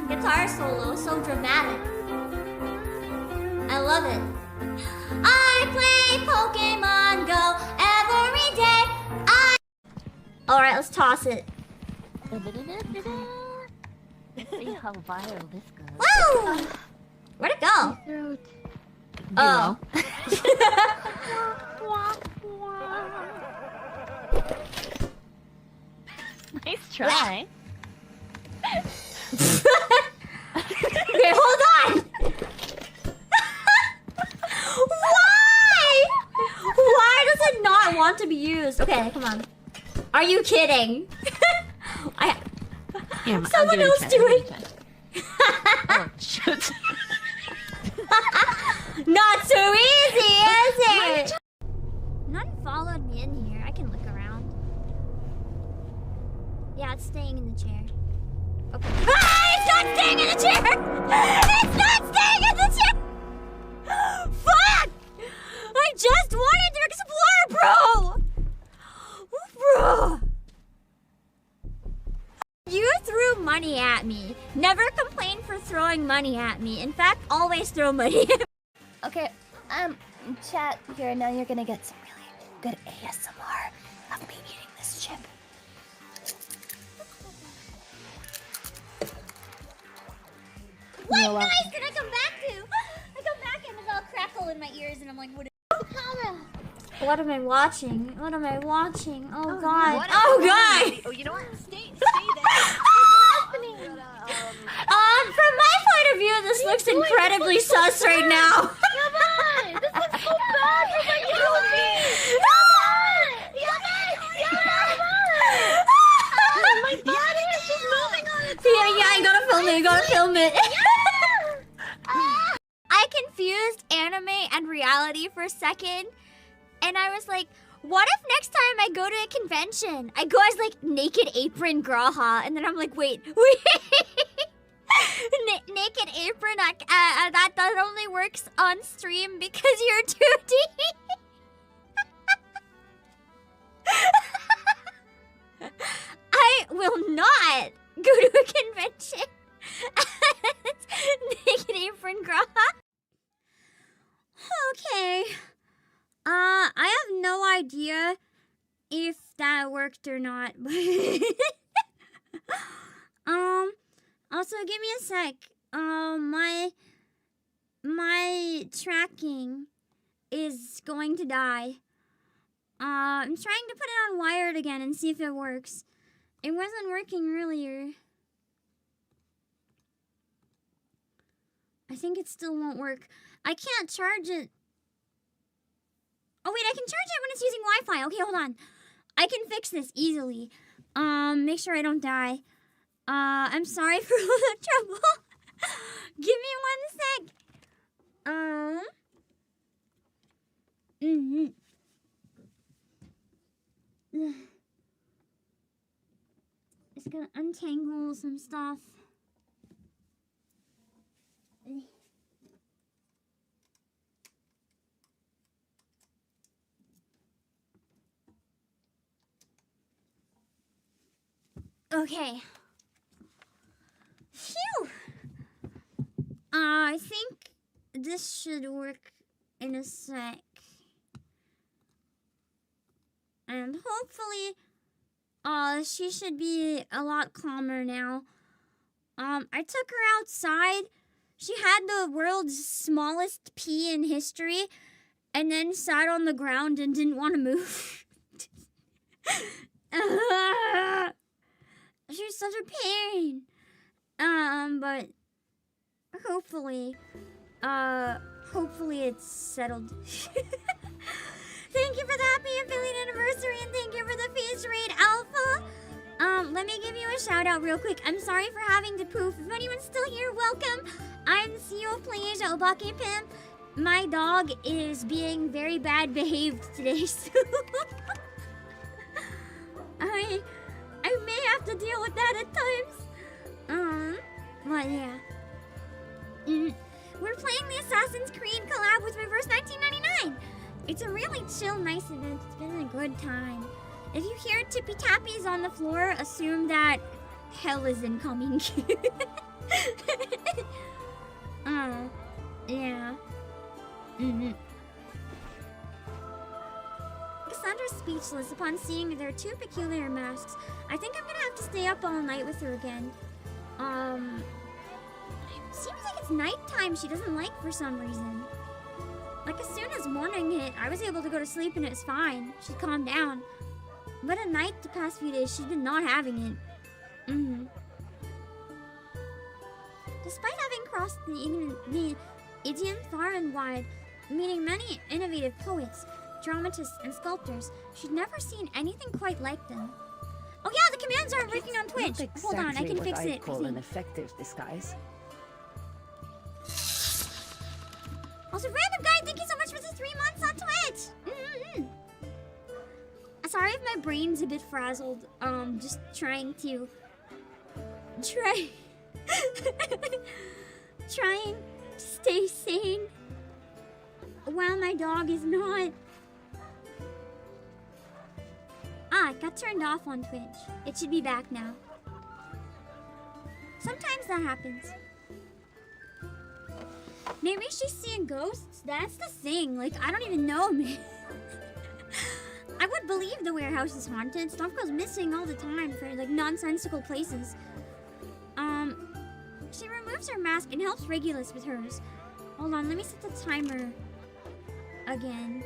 Guitar solo, so dramatic. I love it. I play Pokemon Go every day. Alright, let's toss it. Let's see how viral this goes. Woo! Where'd it go? Oh. Nice try. Okay, hold on! Why does it not want to be used? Okay, come on. Are you kidding? Someone else do it. Oh, shit. Not so easy, is it? None followed me in here. I can look around. Yeah, it's staying in the chair. Okay. Ah, it's not staying in the chair! It's not staying in the chair! Fuck! I just wanted to explore, bro! Bro! You threw money at me. Never complain for throwing money at me. In fact, always throw money at me. Okay, chat here. Now you're gonna get some really good ASMR of me eating this chip. What noise did I come back to? I come back and there's all crackle in my ears and I'm like, what is What am I watching? What am I watching? Oh god. Oh god! Oh, you know what? Stay there. From my point of view, this looks incredibly sus right now. This looks so bad for my My body is just moving on its own. Yeah, I gotta film it. I confused anime and reality for a second, and I was like, What if next time I go to a convention, I go as like naked apron Graha, and then I'm like, wait. Naked apron, that only works on stream because you're 2D. I will not go to a convention as naked apron Graha. Okay. I have no idea if that worked or not. Also give me a sec. My tracking is going to die. I'm trying to put it on wired again and see if it works. It wasn't working earlier. I think it still won't work. I can't charge it. Oh wait, I can charge it when it's using Wi-Fi. Okay, hold on. I can fix this easily. Make sure I don't die. I'm sorry for all the trouble. Give me 1 sec. Just gonna untangle some stuff. Okay. Phew. I think this should work in a sec. And hopefully, she should be a lot calmer now. I took her outside. She had the world's smallest pee in history, and then sat on the ground and didn't want to move. She's such a pain. But hopefully it's settled. Thank you for the happy affiliate anniversary, and thank you for the face raid alpha. Let me give you a shout out real quick. I'm sorry for having to poof. If anyone's still here, welcome. I'm the CEO of Playasia Obakepam. My dog is being very bad behaved today, so I may have to deal with that at times. But yeah. We're playing the Assassin's Creed collab with Reverse 1999. It's a really chill, nice event. It's been a good time. If you hear tippy tappies on the floor, assume that hell is incoming. Yeah. Kassandra's speechless upon seeing their two peculiar masks. I think I'm gonna have to stay up all night with her again. Seems like it's nighttime she doesn't like for some reason. Like, as soon as morning hit, I was able to go to sleep and it's fine. She calmed down. But at night, the past few days, she's been not having it. Despite having crossed the idiom far and wide, meeting many innovative poets, dramatists, and sculptors, she'd never seen anything quite like them. Oh yeah, the commands aren't working on Twitch. Exactly. Hold on, I can fix it. I'd call an effective disguise. Also, random guy, thank you so much for the 3 months on Twitch. Sorry if my brain's a bit frazzled. Just trying to stay sane while my dog is not. It got turned off on Twitch. It should be back now. Sometimes that happens. Maybe she's seeing ghosts? That's the thing. Like, I don't even know, man. I would believe the warehouse is haunted. Stuff goes missing all the time for, like, nonsensical places. She removes her mask and helps Regulus with hers. Hold on, let me set the timer again.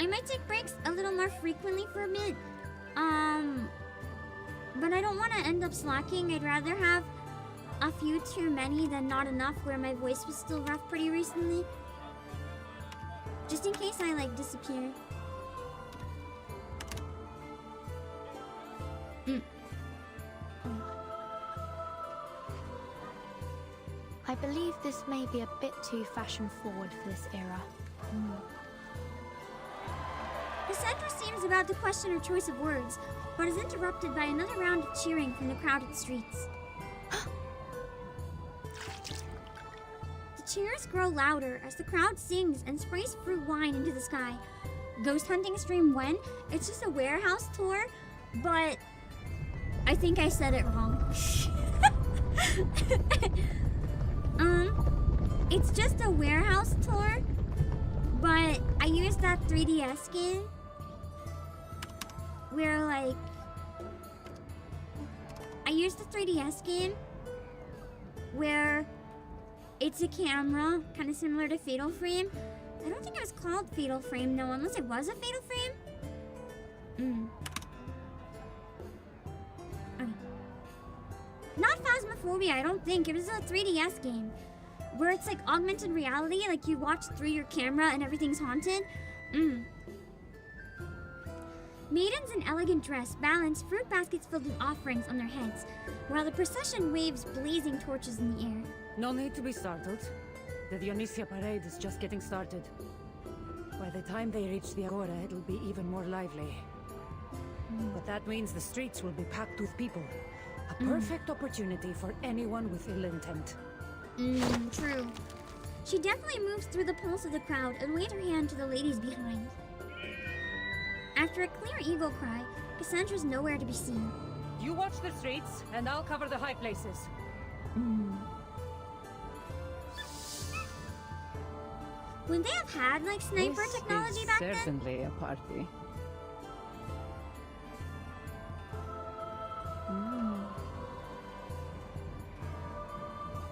I might take breaks a little more frequently for a bit. But I don't want to end up slacking. I'd rather have a few too many than not enough, where my voice was still rough pretty recently. Just in case I, like, disappear. believe this may be a bit too fashion-forward for this era. Kassandra seems about to question her choice of words, but is interrupted by another round of cheering from the crowded streets. The cheers grow louder as the crowd sings and sprays fruit wine into the sky. Ghost hunting stream when? It's just a warehouse tour, but I think I said it wrong. It's just a warehouse tour, but I used that 3DS game where, like, I used the 3DS game where it's a camera, kind of similar to Fatal Frame. I don't think it was called Fatal Frame, no, unless it was a Fatal Frame. Okay. Not Phasmophobia, I don't think. It was a 3DS game where it's like augmented reality, like you watch through your camera and everything's haunted. Maidens in elegant dress balance fruit baskets filled with offerings on their heads, while the procession waves blazing torches in the air. No need to be startled. The Dionysia parade is just getting started. By the time they reach the Agora, it'll be even more lively. But that means the streets will be packed with people. A perfect opportunity for anyone with ill intent. True. She definitely moves through the pulse of the crowd and waves her hand to the ladies behind. After a clear eagle cry, Cassandra's nowhere to be seen. You watch the streets, and I'll cover the high places. Would they have had, like, sniper technology back then? Certainly a party.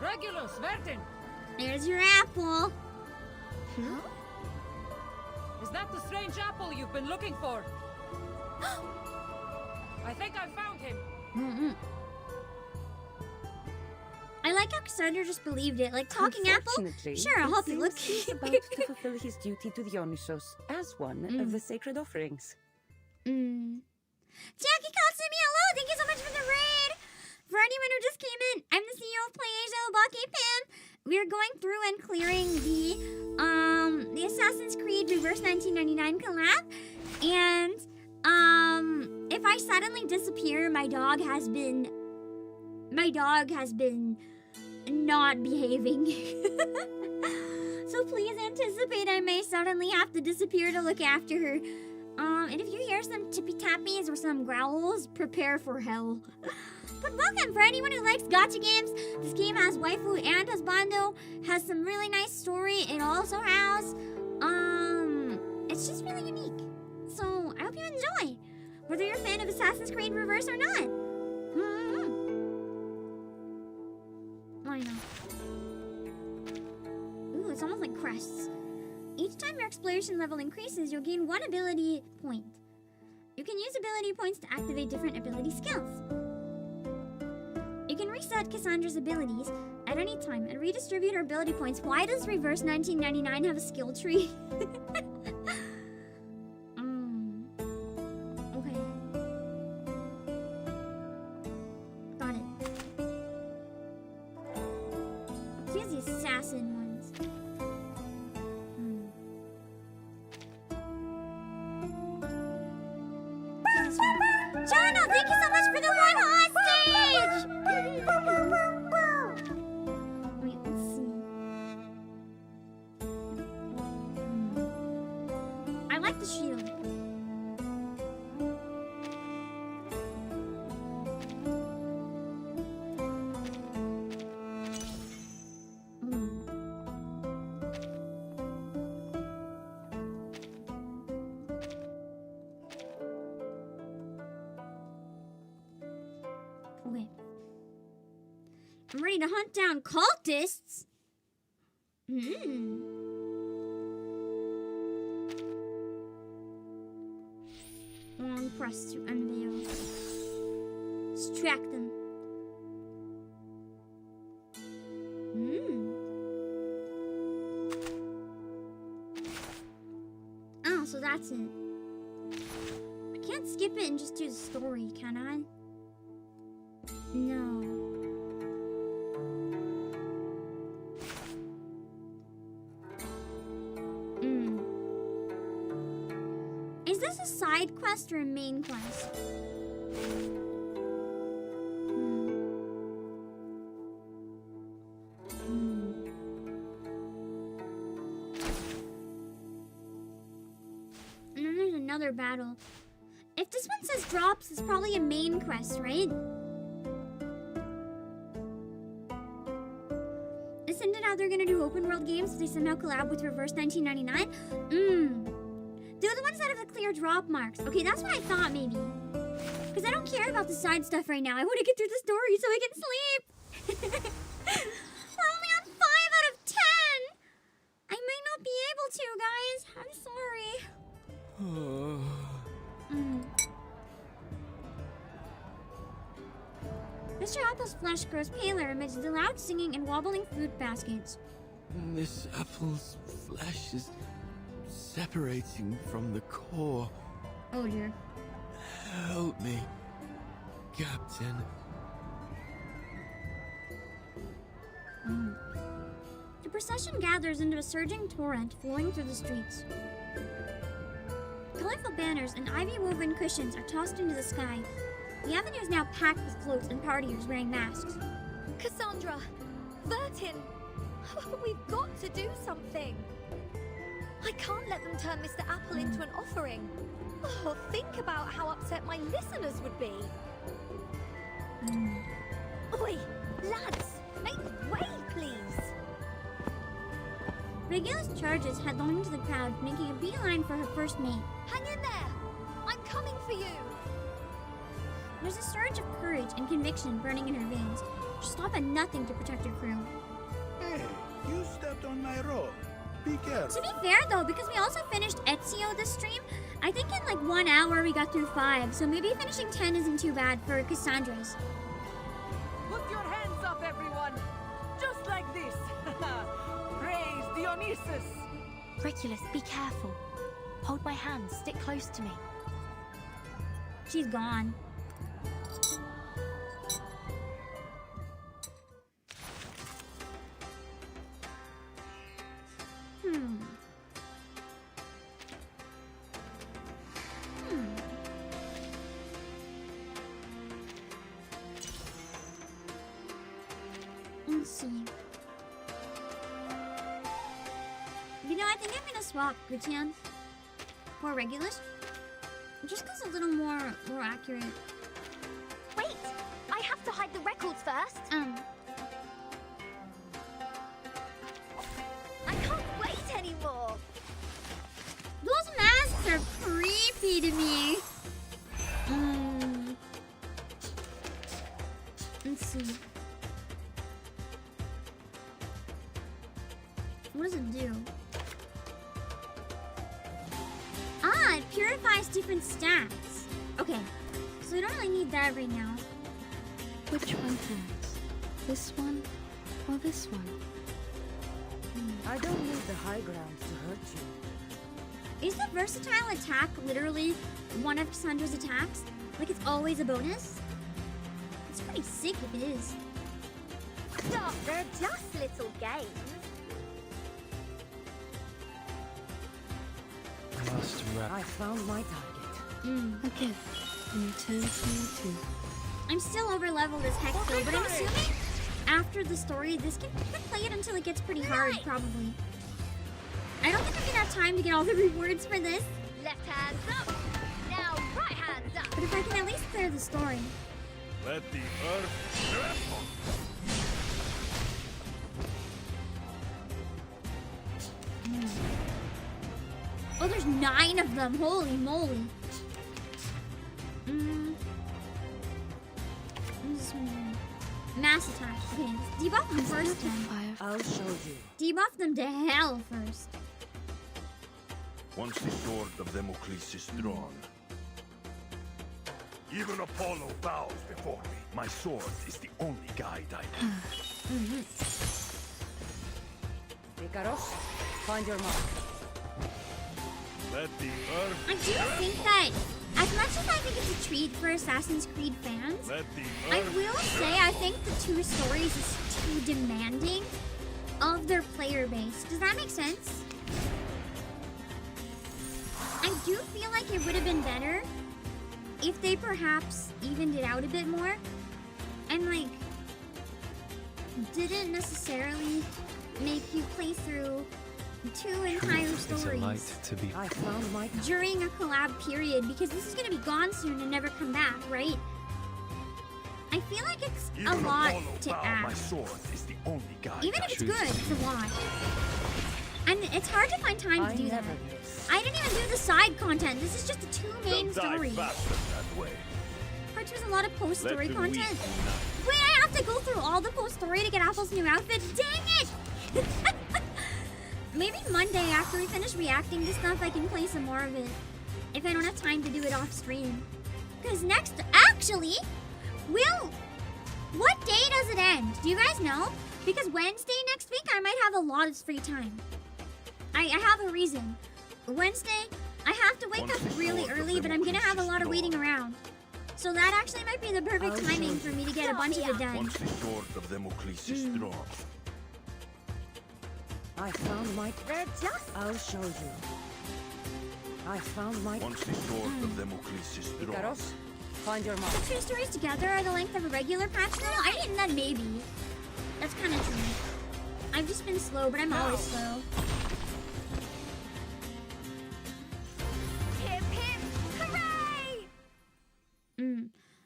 Regulus, Vertin! There's your apple. Is that the strange apple you've been looking for? I think I found him. I like how Kassandra just believed it. Like, talking apple? Sure, I'll help you look. He's about to fulfill his duty to Dionysos as one of the sacred offerings. Jackie Katsumi, hello! Thank you so much for the raid! For anyone who just came in, I'm the CEO of PlayAsia, Obake PAM. We're going through and clearing the Assassin's Creed Reverse 1999 collab. And if I suddenly disappear, my dog has been not behaving. So please anticipate I may suddenly have to disappear to look after her. And if you hear some tippy-tappies or some growls, prepare for hell. But welcome for anyone who likes gacha games. This game has waifu and husbando, has some really nice story. It also has, it's just really unique. So I hope you enjoy, whether you're a fan of Assassin's Creed Reverse or not. I know. Ooh, it's almost like crests. Each time your exploration level increases, you'll gain 1 ability point. You can use ability points to activate different ability skills. You can reset Cassandra's abilities at any time and redistribute her ability points. Why does Reverse 1999 have a skill tree? Okay. Got it. Let's use the assassin ones. Jono, thank you so much for the 1 hostage! Wait, let's see. I like the shield. Okay. I'm ready to hunt down cultists. Long press to unveil. Distract them. Oh, so that's it. I can't skip it and just do the story, can I? No. this a side quest or a main quest? And then there's another battle. If this one says drops, it's probably a main quest, right? Isn't it how they're gonna do open world games if they somehow collab with Reverse 1999? They're the ones that have the clear drop marks. Okay, that's what I thought maybe. Because I don't care about the side stuff right now. I want to get through the story so I can sleep. We're only on 5 out of 10. I might not be able to, guys. I'm sorry. Mr. Apple's flesh grows paler amidst the loud singing and wobbling fruit baskets. This apple's flesh is separating from the core. Oh dear. Help me, Captain. The procession gathers into a surging torrent flowing through the streets. Colorful banners and ivy-woven cushions are tossed into the sky. The avenue is now packed with floats and partiers wearing masks. Kassandra! Vertin! We've got to do something! I can't let them turn Mr. Apple into an offering. Oh, think about how upset my listeners would be. Oi, lads! Make way, please! Regulus charges headlong into the crowd, making a beeline for her first mate. Hang in there! I'm coming for you! There's a surge of courage and conviction burning in her veins. She'll stop at nothing to protect her crew. Hey, you stepped on my road. Be careful. To be fair though, because we also finished Ezio this stream, I think in like 1 hour we got through 5, so maybe finishing 10 isn't too bad for Kassandra's. Put your hands up, everyone! Just like this! Praise Dionysus! Regulus, be careful. Hold my hand, stick close to me. She's gone. Let's see. You know, I think I'm gonna swap Gutian for Regulus. Just because a little more accurate. Wait! I have to hide the records first! I can't wait anymore! Those masks are creepy to me. Let's see. What does it do? Ah, it purifies different stats. Okay, so we don't really need that right now. Which one has? This one or this one? I don't need the high ground to hurt you. Is the versatile attack literally one of Kassandra's attacks? Like it's always a bonus? It's pretty sick if it is. Stop, they're just little games. I found my target. A gift. And return to me too. I'm still over leveled as heck though, but I'm assuming after the story, this can play it until it gets pretty hard, probably. I don't think I'm gonna have time to get all the rewards for this. Left hands up. Now right hands up. But if I can at least clear the story. Let the earth tremble. Oh, there's 9 of them. Holy moly. Mass attack. Okay, debuff them first then. I'll show you. Debuff them to hell first. Once the sword of Damocles is drawn, Even Apollo bows before me. My sword is the only guide I need. Icaros, find your mark. Let the earth I do think that, as much as I think it's a treat for Assassin's Creed fans, I will say I think the 2 stories is too demanding of their player base. Does that make sense? I do feel like it would have been better if they perhaps evened it out a bit more. And like, didn't necessarily make you play through 2 entire stories during a collab period, because this is going to be gone soon and never come back, right? I feel like it's a lot to ask. Even if it's good, it's a lot. And it's hard to find time to do that. I didn't even do the side content. This is just the 2 main stories. Part 2 is a lot of post-story content. Wait, I have to go through all the post-story to get Apple's new outfit? Dang it! Maybe Monday, after we finish reacting to stuff, I can play some more of it. If I don't have time to do it off stream. Because next, actually, what day does it end? Do you guys know? Because Wednesday next week, I might have a lot of free time. I have a reason. Wednesday, I have to wake up really early, but I'm gonna have a lot of waiting around. So that actually might be the perfect timing for me to get a bunch of it done. Once the sword of Damocles is drawn. I found my... I'll show you. I found my... Once the sword of Damocles is drawn. Icaros, find your mark. The 2 stories together are the length of a regular patch? No, I didn't that maybe. That's kind of true. I've just been slow, but I'm always slow. Hip hip, hooray!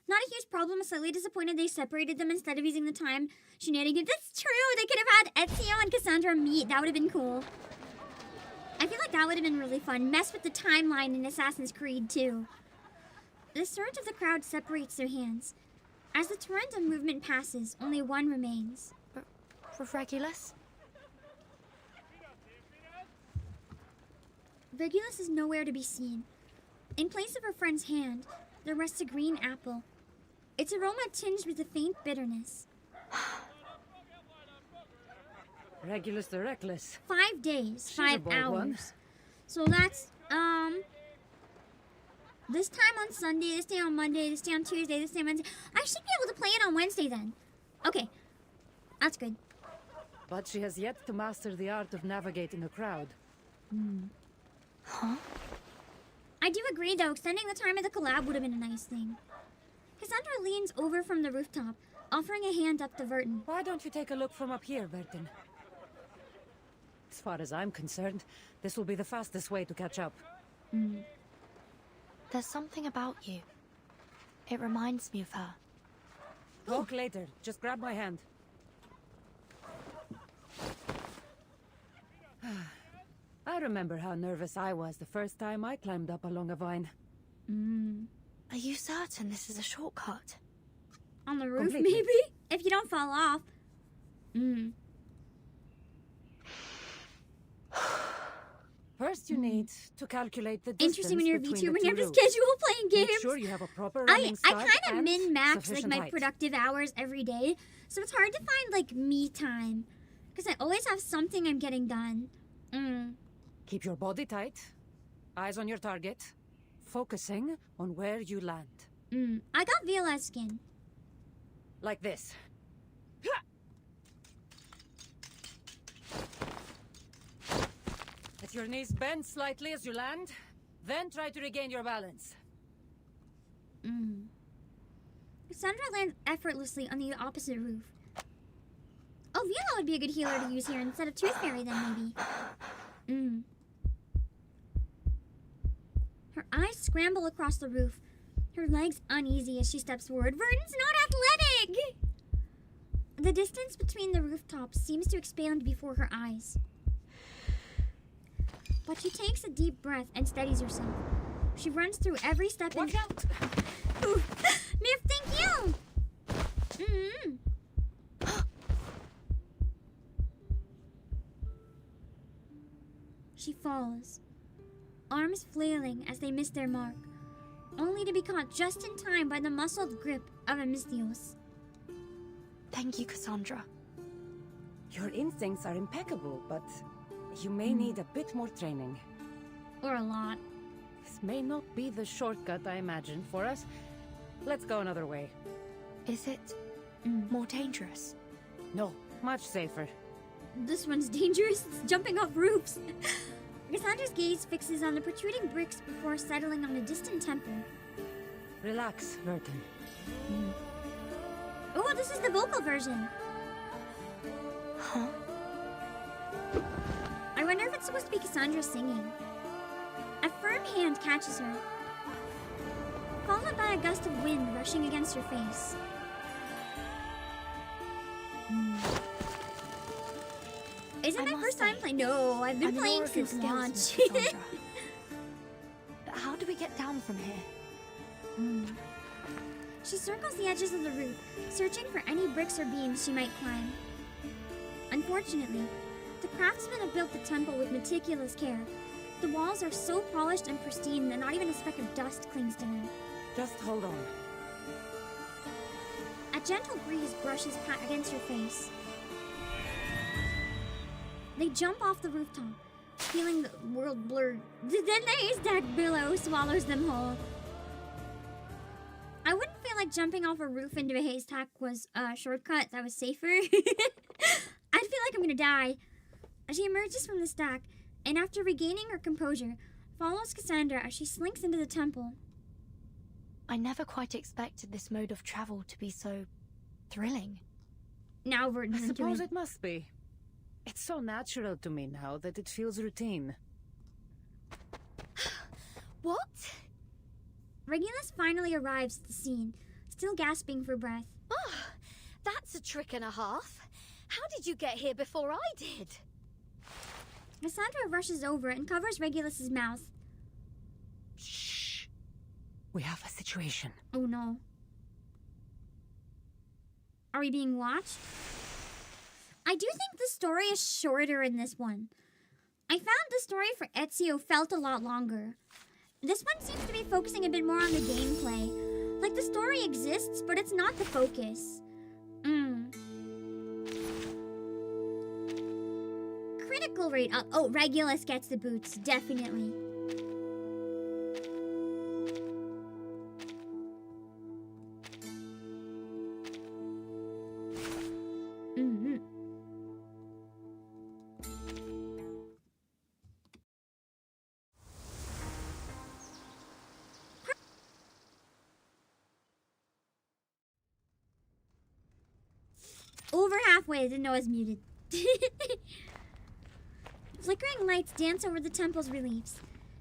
Not a huge problem. I'm slightly disappointed they separated them instead of using the time shenanigans. That's true. They could have had Ezio and Kassandra meet. That would have been cool. I feel like that would have been really fun. Mess with the timeline in Assassin's Creed too. The surge of the crowd separates their hands. As the torrent of movement passes, only one remains. Regulus? Regulus is nowhere to be seen. In place of her friend's hand, there rests a green apple. Its aroma tinged with a faint bitterness. Regulus the Reckless. 5 days, 5 hours. One. So that's, this time on Sunday, this day on Monday, this day on Tuesday, this day on Wednesday. I should be able to play it on Wednesday then. Okay, that's good. But she has yet to master the art of navigating a crowd. Huh? I do agree, though. Extending the time of the collab would have been a nice thing. Kassandra leans over from the rooftop, offering a hand up to Verton. Why don't you take a look from up here, Verton? As far as I'm concerned, this will be the fastest way to catch up. There's something about you. It reminds me of her. Talk later. Just grab my hand. I remember how nervous I was the first time I climbed up along a vine. Are you certain this is a shortcut? On the roof, Completely. maybe? If you don't fall off. First, you need to calculate the distance Interesting when you're a between VTuber the and you have two to routes. schedule playing games. Make sure you have a proper I running start kind of and min-max like sufficient my height. productive hours every day, so it's hard to find like me time, because I always have something I'm getting done. Keep your body tight, eyes on your target, focusing on where you land. I got VLS skin. Like this. Let your knees bend slightly as you land, then try to regain your balance. Kassandra lands effortlessly on the opposite roof. Oh, Viola would be a good healer to use here instead of Tooth Fairy then, maybe. Her eyes scramble across the roof, her legs uneasy as she steps forward. Verton's not athletic! The distance between the rooftops seems to expand before her eyes. But she takes a deep breath and steadies herself. She runs through every step and... Watch out! Miff, thank you! She falls, arms flailing as they miss their mark, only to be caught just in time by the muscled grip of Alexios. Thank you, Kassandra. Your instincts are impeccable, but you may need a bit more training. Or a lot. This may not be the shortcut I imagined for us. Let's go another way. Is it more dangerous? No, much safer. This one's dangerous. It's jumping off roofs. Cassandra's gaze fixes on the protruding bricks before settling on a distant temple. Relax, Burton. Oh, this is the vocal version. Huh? I wonder if it's supposed to be Cassandra singing. A firm hand catches her, followed by a gust of wind rushing against her face. Isn't my first time playing? No, I've been playing since launch. But how do we get down from here? She circles the edges of the roof, searching for any bricks or beams she might climb. Unfortunately, the craftsmen have built the temple with meticulous care. The walls are so polished and pristine that not even a speck of dust clings to them. Just hold on. A gentle breeze brushes against her face. They jump off the rooftop, feeling the world blurred. Then the haystack billow swallows them whole. I wouldn't feel like jumping off a roof into a haystack was a shortcut that was safer. I'd feel like I'm gonna die. She emerges from the stack, and after regaining her composure, follows Kassandra as she slinks into the temple. I never quite expected this mode of travel to be so thrilling. Now we're I suppose it must be. It's so natural to me now that it feels routine. What? Regulus finally arrives at the scene, still gasping for breath. Oh, that's a trick and a half. How did you get here before I did? Cassandra rushes over and covers Regulus's mouth. Shh. We have a situation. Oh no. Are we being watched? I do think the story is shorter in this one. I found the story for Ezio felt a lot longer. This one seems to be focusing a bit more on the gameplay. Like the story exists, but it's not the focus. Critical rate up. Oh, Regulus gets the boots, definitely. Over halfway, I didn't know I was muted. Flickering lights dance over the temple's reliefs.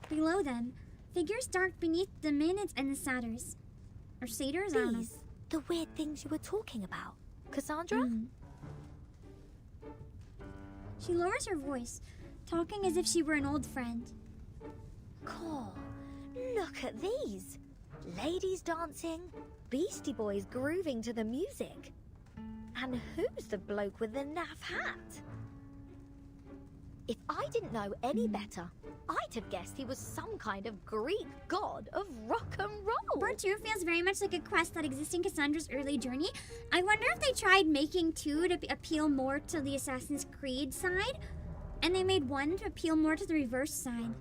Below them, figures dart beneath the minutes and the satyrs. Or satyrs? I don't know. These, the weird things you were talking about. Cassandra? She lowers her voice, talking as if she were an old friend. Cool. Look at these. Ladies dancing, Beastie Boys grooving to the music. And who's the bloke with the naff hat? If I didn't know any better, I'd have guessed he was some kind of Greek god of rock and roll. Part 2 feels very much like a quest that exists in Cassandra's early journey. I wonder if they tried making 2 to appeal more to the Assassin's Creed side, and they made 1 to appeal more to the reverse side.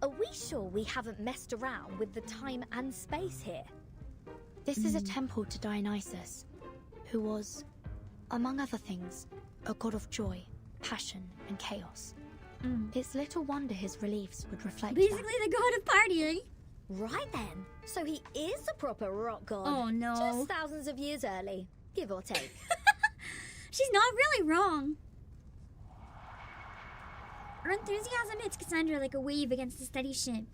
Are we sure we haven't messed around with the time and space here? This is a temple to Dionysus, who was, among other things, a god of joy, passion, and chaos. It's little wonder his reliefs would reflect Basically the god of partying. Right then. So he is a proper rock god. Oh no. Just thousands of years early, give or take. She's not really wrong. Her enthusiasm hits Cassandra like a wave against a steady ship.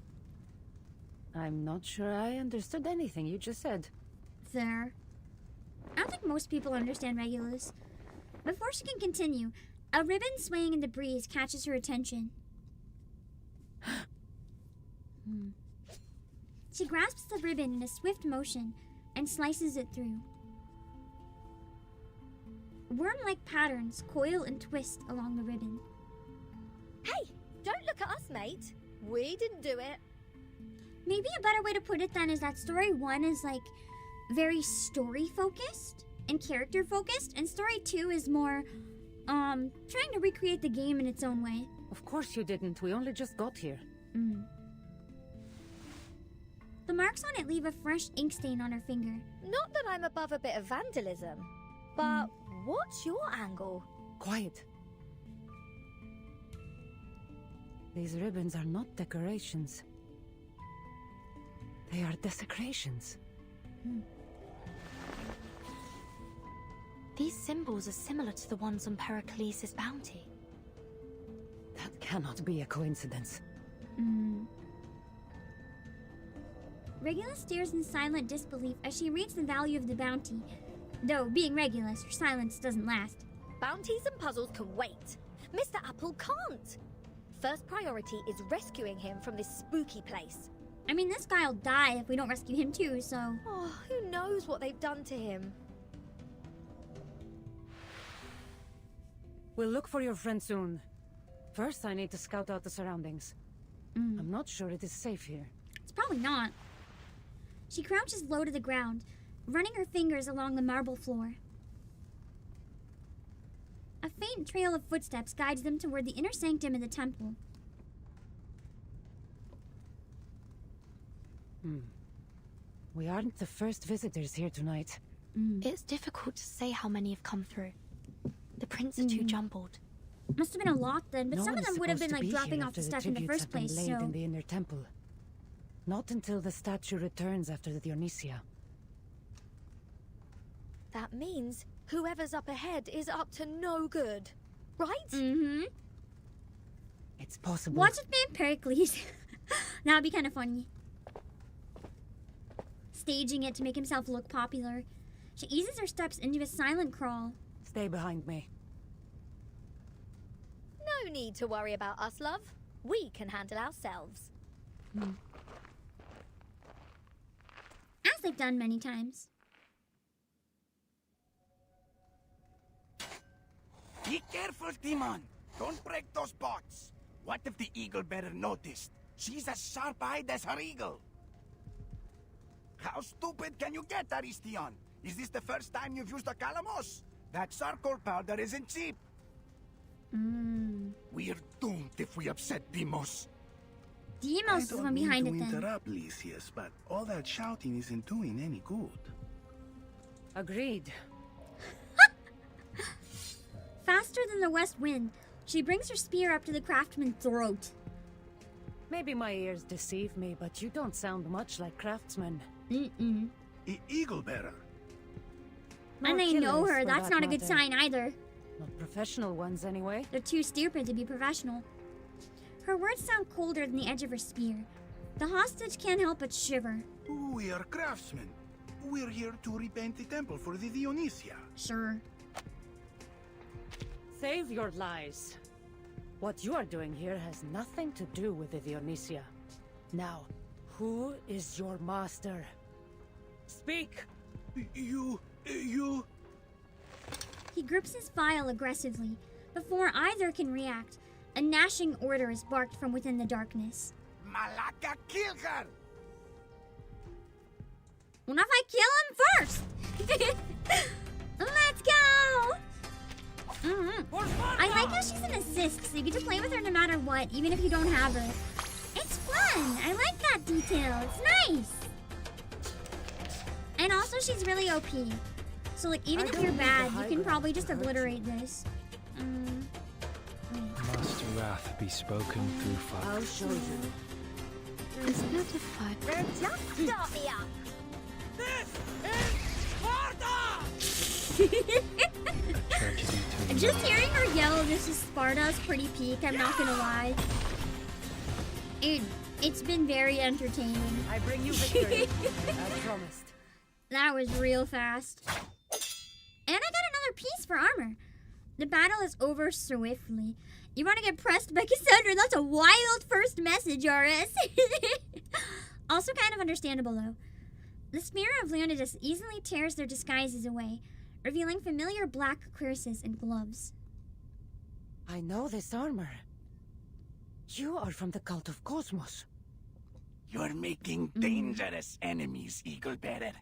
I'm not sure I understood anything you just said. Fair. I don't think most people understand Regulus. Before she can continue, a ribbon swaying in the breeze catches her attention. She grasps the ribbon in a swift motion and slices it through. Worm-like patterns coil and twist along the ribbon. Hey, don't look at us, mate. We didn't do it. Maybe a better way to put it then is that story 1 is like very story focused and character focused, and story 2 is more trying to recreate the game in its own way. Of course you didn't. We only just got here. The marks on it leave a fresh ink stain on her finger. Not that I'm above a bit of vandalism, but what's your angle? Quiet. These ribbons are not decorations. They are desecrations. These symbols are similar to the ones on Pericles' bounty. That cannot be a coincidence. Regulus stares in silent disbelief as she reads the value of the bounty. Though, being Regulus, her silence doesn't last. Bounties and puzzles can wait. Mr. Apple can't. First priority is rescuing him from this spooky place. I mean, this guy'll die if we don't rescue him too, so... Oh, who knows what they've done to him? We'll look for your friend soon. First, I need to scout out the surroundings. I'm not sure it is safe here. It's probably not. She crouches low to the ground, running her fingers along the marble floor. A faint trail of footsteps guides them toward the inner sanctum of the temple. We aren't the first visitors here tonight. It's difficult to say how many have come through. The prints are too jumbled. Must have been a lot then, but No some of one's them would have been supposed to like be dropping here off the after stuff in the tributes first have been place, laid so... in the inner temple. Not until the statue returns after the Dionysia. That means whoever's up ahead is up to no good, right? It's possible. Watch it name Pericles. That would be kind of funny. Staging it to make himself look popular. She eases her steps into a silent crawl. Stay behind me. No need to worry about us, love. We can handle ourselves. As they've done many times. Be careful, Timon. Don't break those pots. What if the eagle bearer noticed? She's as sharp-eyed as her eagle. How stupid can you get, Aristion? Is this the first time you've used a calamos? That charcoal powder isn't cheap. We're doomed if we upset Demos. Demos is the one behind it I don't mean to then. interrupt, Lysias, but all that shouting isn't doing any good. Agreed. Faster than the west wind, she brings her spear up to the craftsman's throat. Maybe my ears deceive me, but you don't sound much like craftsmen. Eagle bearer. And they know killers, her, for that's that not a good matter. sign either. Not professional ones, anyway. They're too stupid to be professional. Her words sound colder than the edge of her spear. The hostage can't help but shiver. We are craftsmen. We're here to repaint the temple for the Dionysia. Sure. Save your lies. What you are doing here has nothing to do with the Dionysia. Now, who is your master? Speak! You... He grips his file aggressively. Before either can react, a gnashing order is barked from within the darkness. Malaka, kill her! What if I kill him first? Let's go! I like how she's an assist, so you get to play with her no matter what, even if you don't have her. It's fun! I like that detail. It's nice! And also, she's really OP. So, like, even if you're bad, you can probably just obliterate this. Must wrath be spoken through fire? I'll show you. Is that a fight? Just start me up! Tragedy to Just hearing her yell, "This is Sparta" is pretty peak, I'm not gonna lie. It's been very entertaining. I bring you victory, as promised. That was real fast. And I got another piece for armor. The battle is over swiftly. You want to get pressed by Kassandra? That's a wild first message, RS. Also kind of understandable, though. The spear of Leonidas easily tears their disguises away, revealing familiar black cuirasses and gloves. I know this armor. You are from the cult of Cosmos. You're making dangerous enemies, Eagle Bearer.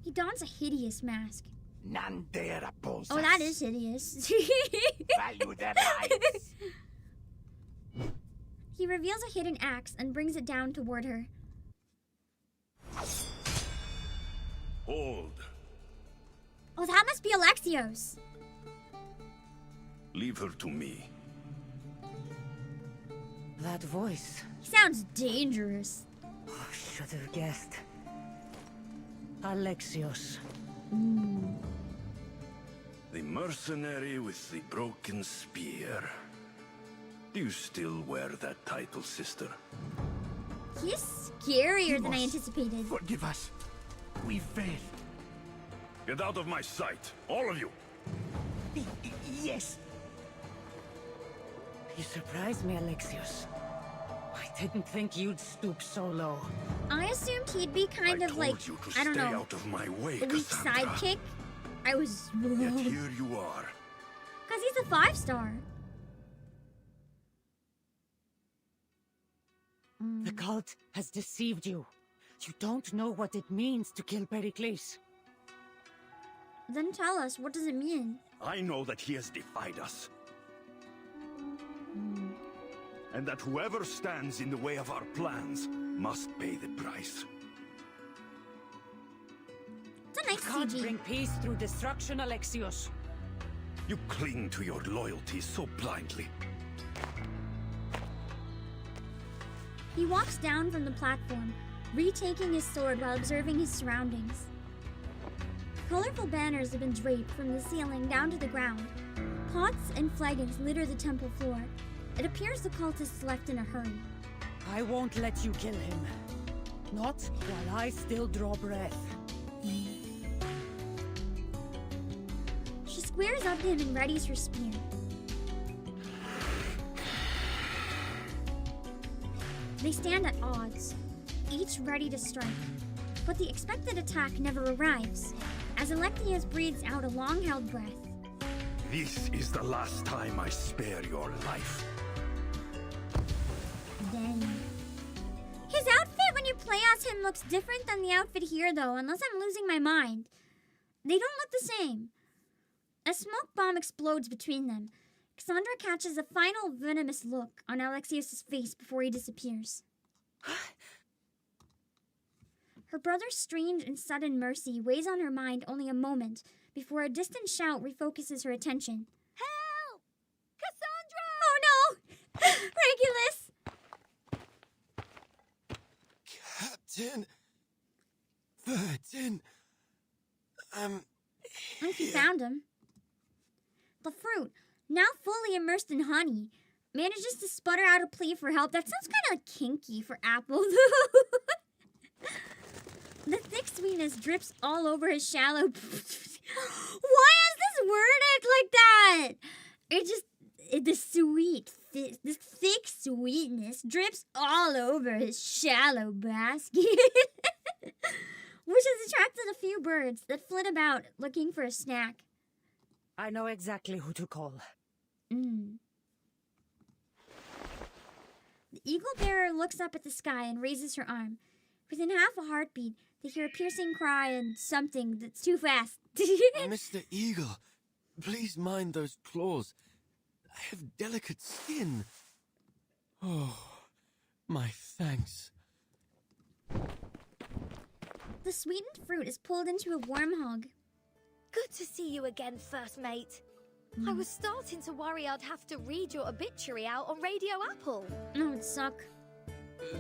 He dons a hideous mask. None dare oppose Oh, us. that is hideous. Value their lives. He reveals a hidden axe and brings it down toward her. Hold. Oh, that must be Alexios. Leave her to me. That voice. He sounds dangerous. Oh, should have guessed. Alexios. The mercenary with the broken spear. Do you still wear that title, sister? He's scarier than I anticipated. Forgive us. We failed. Get out of my sight, all of you! Yes. You surprised me, Alexios. I didn't think you'd stoop so low. I assumed he'd be kind of like, I don't know, out of my way, a weak Kassandra. sidekick. I was... Yet here you are. Because he's a 5-star. The cult has deceived you. You don't know what it means to kill Pericles. Then tell us, what does it mean? I know that he has defied us. And that whoever stands in the way of our plans must pay the price. It's a nice You can't CG. bring peace through destruction, Alexios. You cling to your loyalty so blindly. He walks down from the platform, retaking his sword while observing his surroundings. Colorful banners have been draped from the ceiling down to the ground. Pots and flagons litter the temple floor. It appears the cultists left in a hurry. I won't let you kill him. Not while I still draw breath. She squares up to him and readies her spear. They stand at odds, each ready to strike. But the expected attack never arrives, as Alexios breathes out a long-held breath. This is the last time I spare your life. Then... His outfit when you play as him looks different than the outfit here, though, unless I'm losing my mind. They don't look the same. A smoke bomb explodes between them. Kassandra catches a final venomous look on Alexios' face before he disappears. Her brother's strange and sudden mercy weighs on her mind only a moment before a distant shout refocuses her attention. Help! Kassandra! Oh no! Regulus! Captain... Virgin... He found him. The fruit, now fully immersed in honey, manages to sputter out a plea for help. That sounds kind of kinky for Apple. The thick sweetness drips all over his shallow... Why is this worded like that? This thick sweetness drips all over his shallow basket. Which has attracted a few birds that flit about looking for a snack. I know exactly who to call. The eagle bearer looks up at the sky and raises her arm. Within half a heartbeat, they hear a piercing cry and something that's too fast. Mr. Eagle, please mind those claws. I have delicate skin. Oh, my thanks. The sweetened fruit is pulled into a warm hug. Good to see you again, first mate. I was starting to worry I'd have to read your obituary out on Radio Apple. Oh, it'd suck.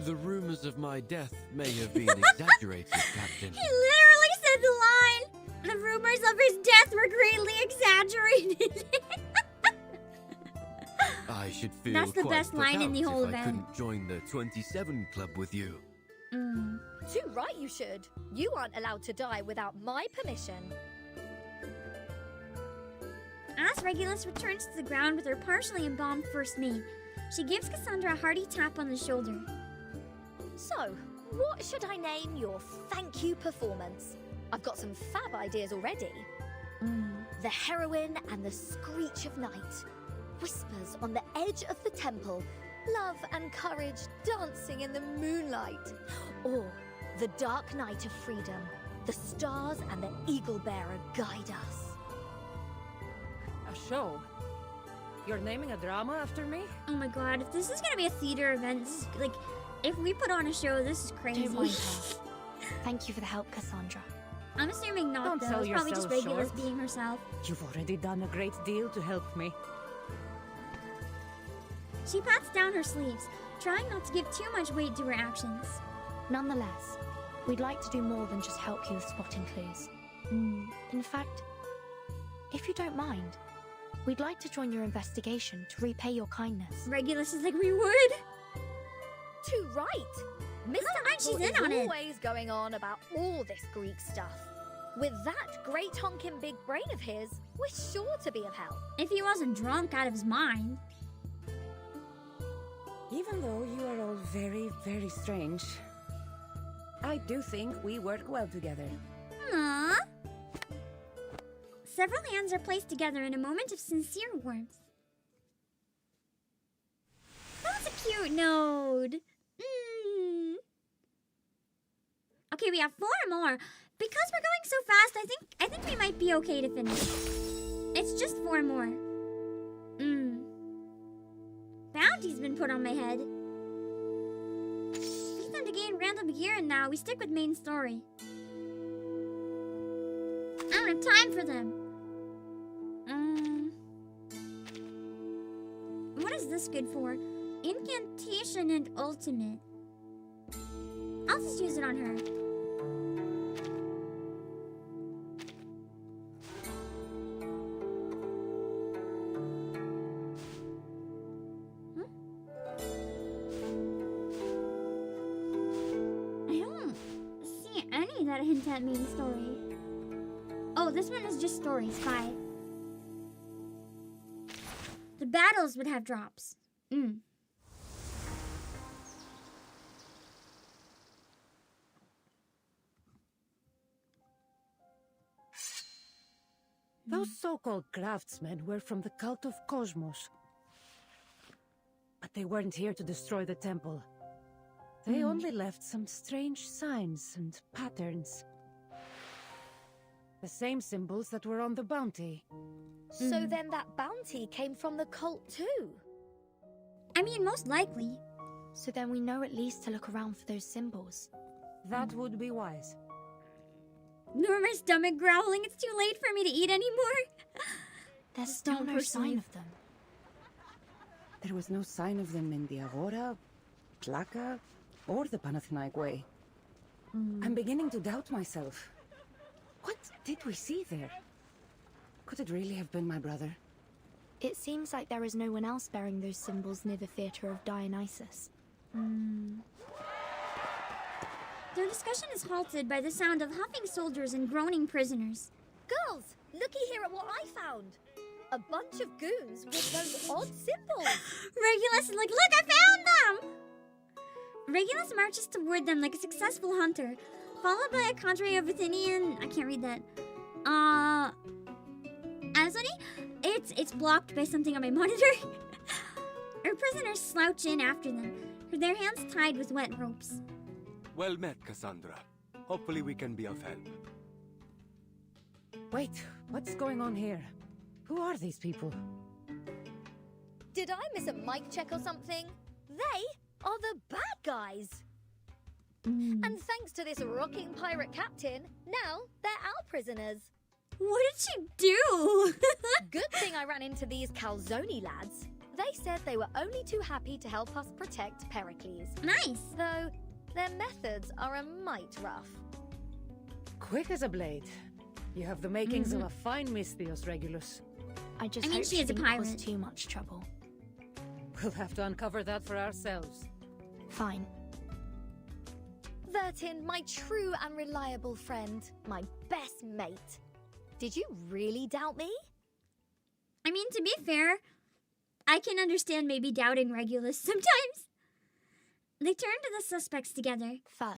The rumors of my death may have been exaggerated, Captain. He literally said the line! The rumors of his death were greatly exaggerated. I should feel That's the quite best put line in out the whole if I event. couldn't join the 27 club with you. Too right you should. You aren't allowed to die without my permission. As Regulus returns to the ground with her partially embalmed first mate, she gives Kassandra a hearty tap on the shoulder. So, what should I name your thank you performance? I've got some fab ideas already. The heroine and the screech of night. Whispers on the edge of the temple. Love and courage dancing in the moonlight. Or the dark night of freedom. The stars and the eagle bearer guide us. A show? You're naming a drama after me? Oh my god, if this is gonna be a theater event, this is, like, if we put on a show, this is crazy. Don't mind her. Thank you for the help, Kassandra. I'm assuming not, Don't though. sell It's probably just yourself Regulus short. being herself. You've already done a great deal to help me. She pats down her sleeves, trying not to give too much weight to her actions. Nonetheless, we'd like to do more than just help you with spotting clues. In fact, if you don't mind, we'd like to join your investigation to repay your kindness. Regulus is like, we would. Too right. Mr. She's Apple in is on it. always going on about all this Greek stuff. With that great honking big brain of his, we're sure to be of help. If he wasn't drunk out of his mind. Even though you are all very, very strange, I do think we work well together. Aww. Several hands are placed together in a moment of sincere warmth. That was a cute node. Okay, we have 4 more. Because we're going so fast, I think we might be okay to finish. It's just 4 more. Bounty's been put on my head. Use them to gain random gear, and now we stick with main story. I don't have time for them. What is this good for? Incantation and ultimate. I'll just use it on her. I don't see any that hint at main story. Oh, this one is just story, spy. The battles would have drops. Those so-called craftsmen were from the cult of Cosmos. But they weren't here to destroy the temple. They only left some strange signs and patterns. The same symbols that were on the bounty. So then that bounty came from the cult too? I mean, most likely. So then we know at least to look around for those symbols. That would be wise. My stomach growling. It's too late for me to eat anymore. There's still no sign of them. There was no sign of them in the Agora, Plaka, or the Panathinaik Way. I'm beginning to doubt myself. What did we see there? Could it really have been my brother? It seems like there is no one else bearing those symbols near the theater of Dionysus. Their discussion is halted by the sound of huffing soldiers and groaning prisoners. Girls, looky here at what I found. A bunch of goons with those odd symbols. Regulus is like, look, I found them! Regulus marches toward them like a successful hunter, followed by a cadre of Athenian... I can't read that. Antonia? It's blocked by something on my monitor. Our prisoners slouch in after them, with their hands tied with wet ropes. Well met, Kassandra. Hopefully we can be of help. Wait, what's going on here? Who are these people? Did I miss a mic check or something? They are the bad guys. And thanks to this rocking pirate captain, now they're our prisoners. What did she do? Good thing I ran into these Calzoni lads. They said they were only too happy to help us protect Pericles. Nice. Though their methods are a mite rough. Quick as a blade. You have the makings of a fine Misthios, Regulus. I mean, she is a pirate. Cause too much trouble. We'll have to uncover that for ourselves. Fine. Vertin, my true and reliable friend, my best mate. Did you really doubt me? I mean, to be fair, I can understand maybe doubting Regulus sometimes. They turn to the suspects together. First,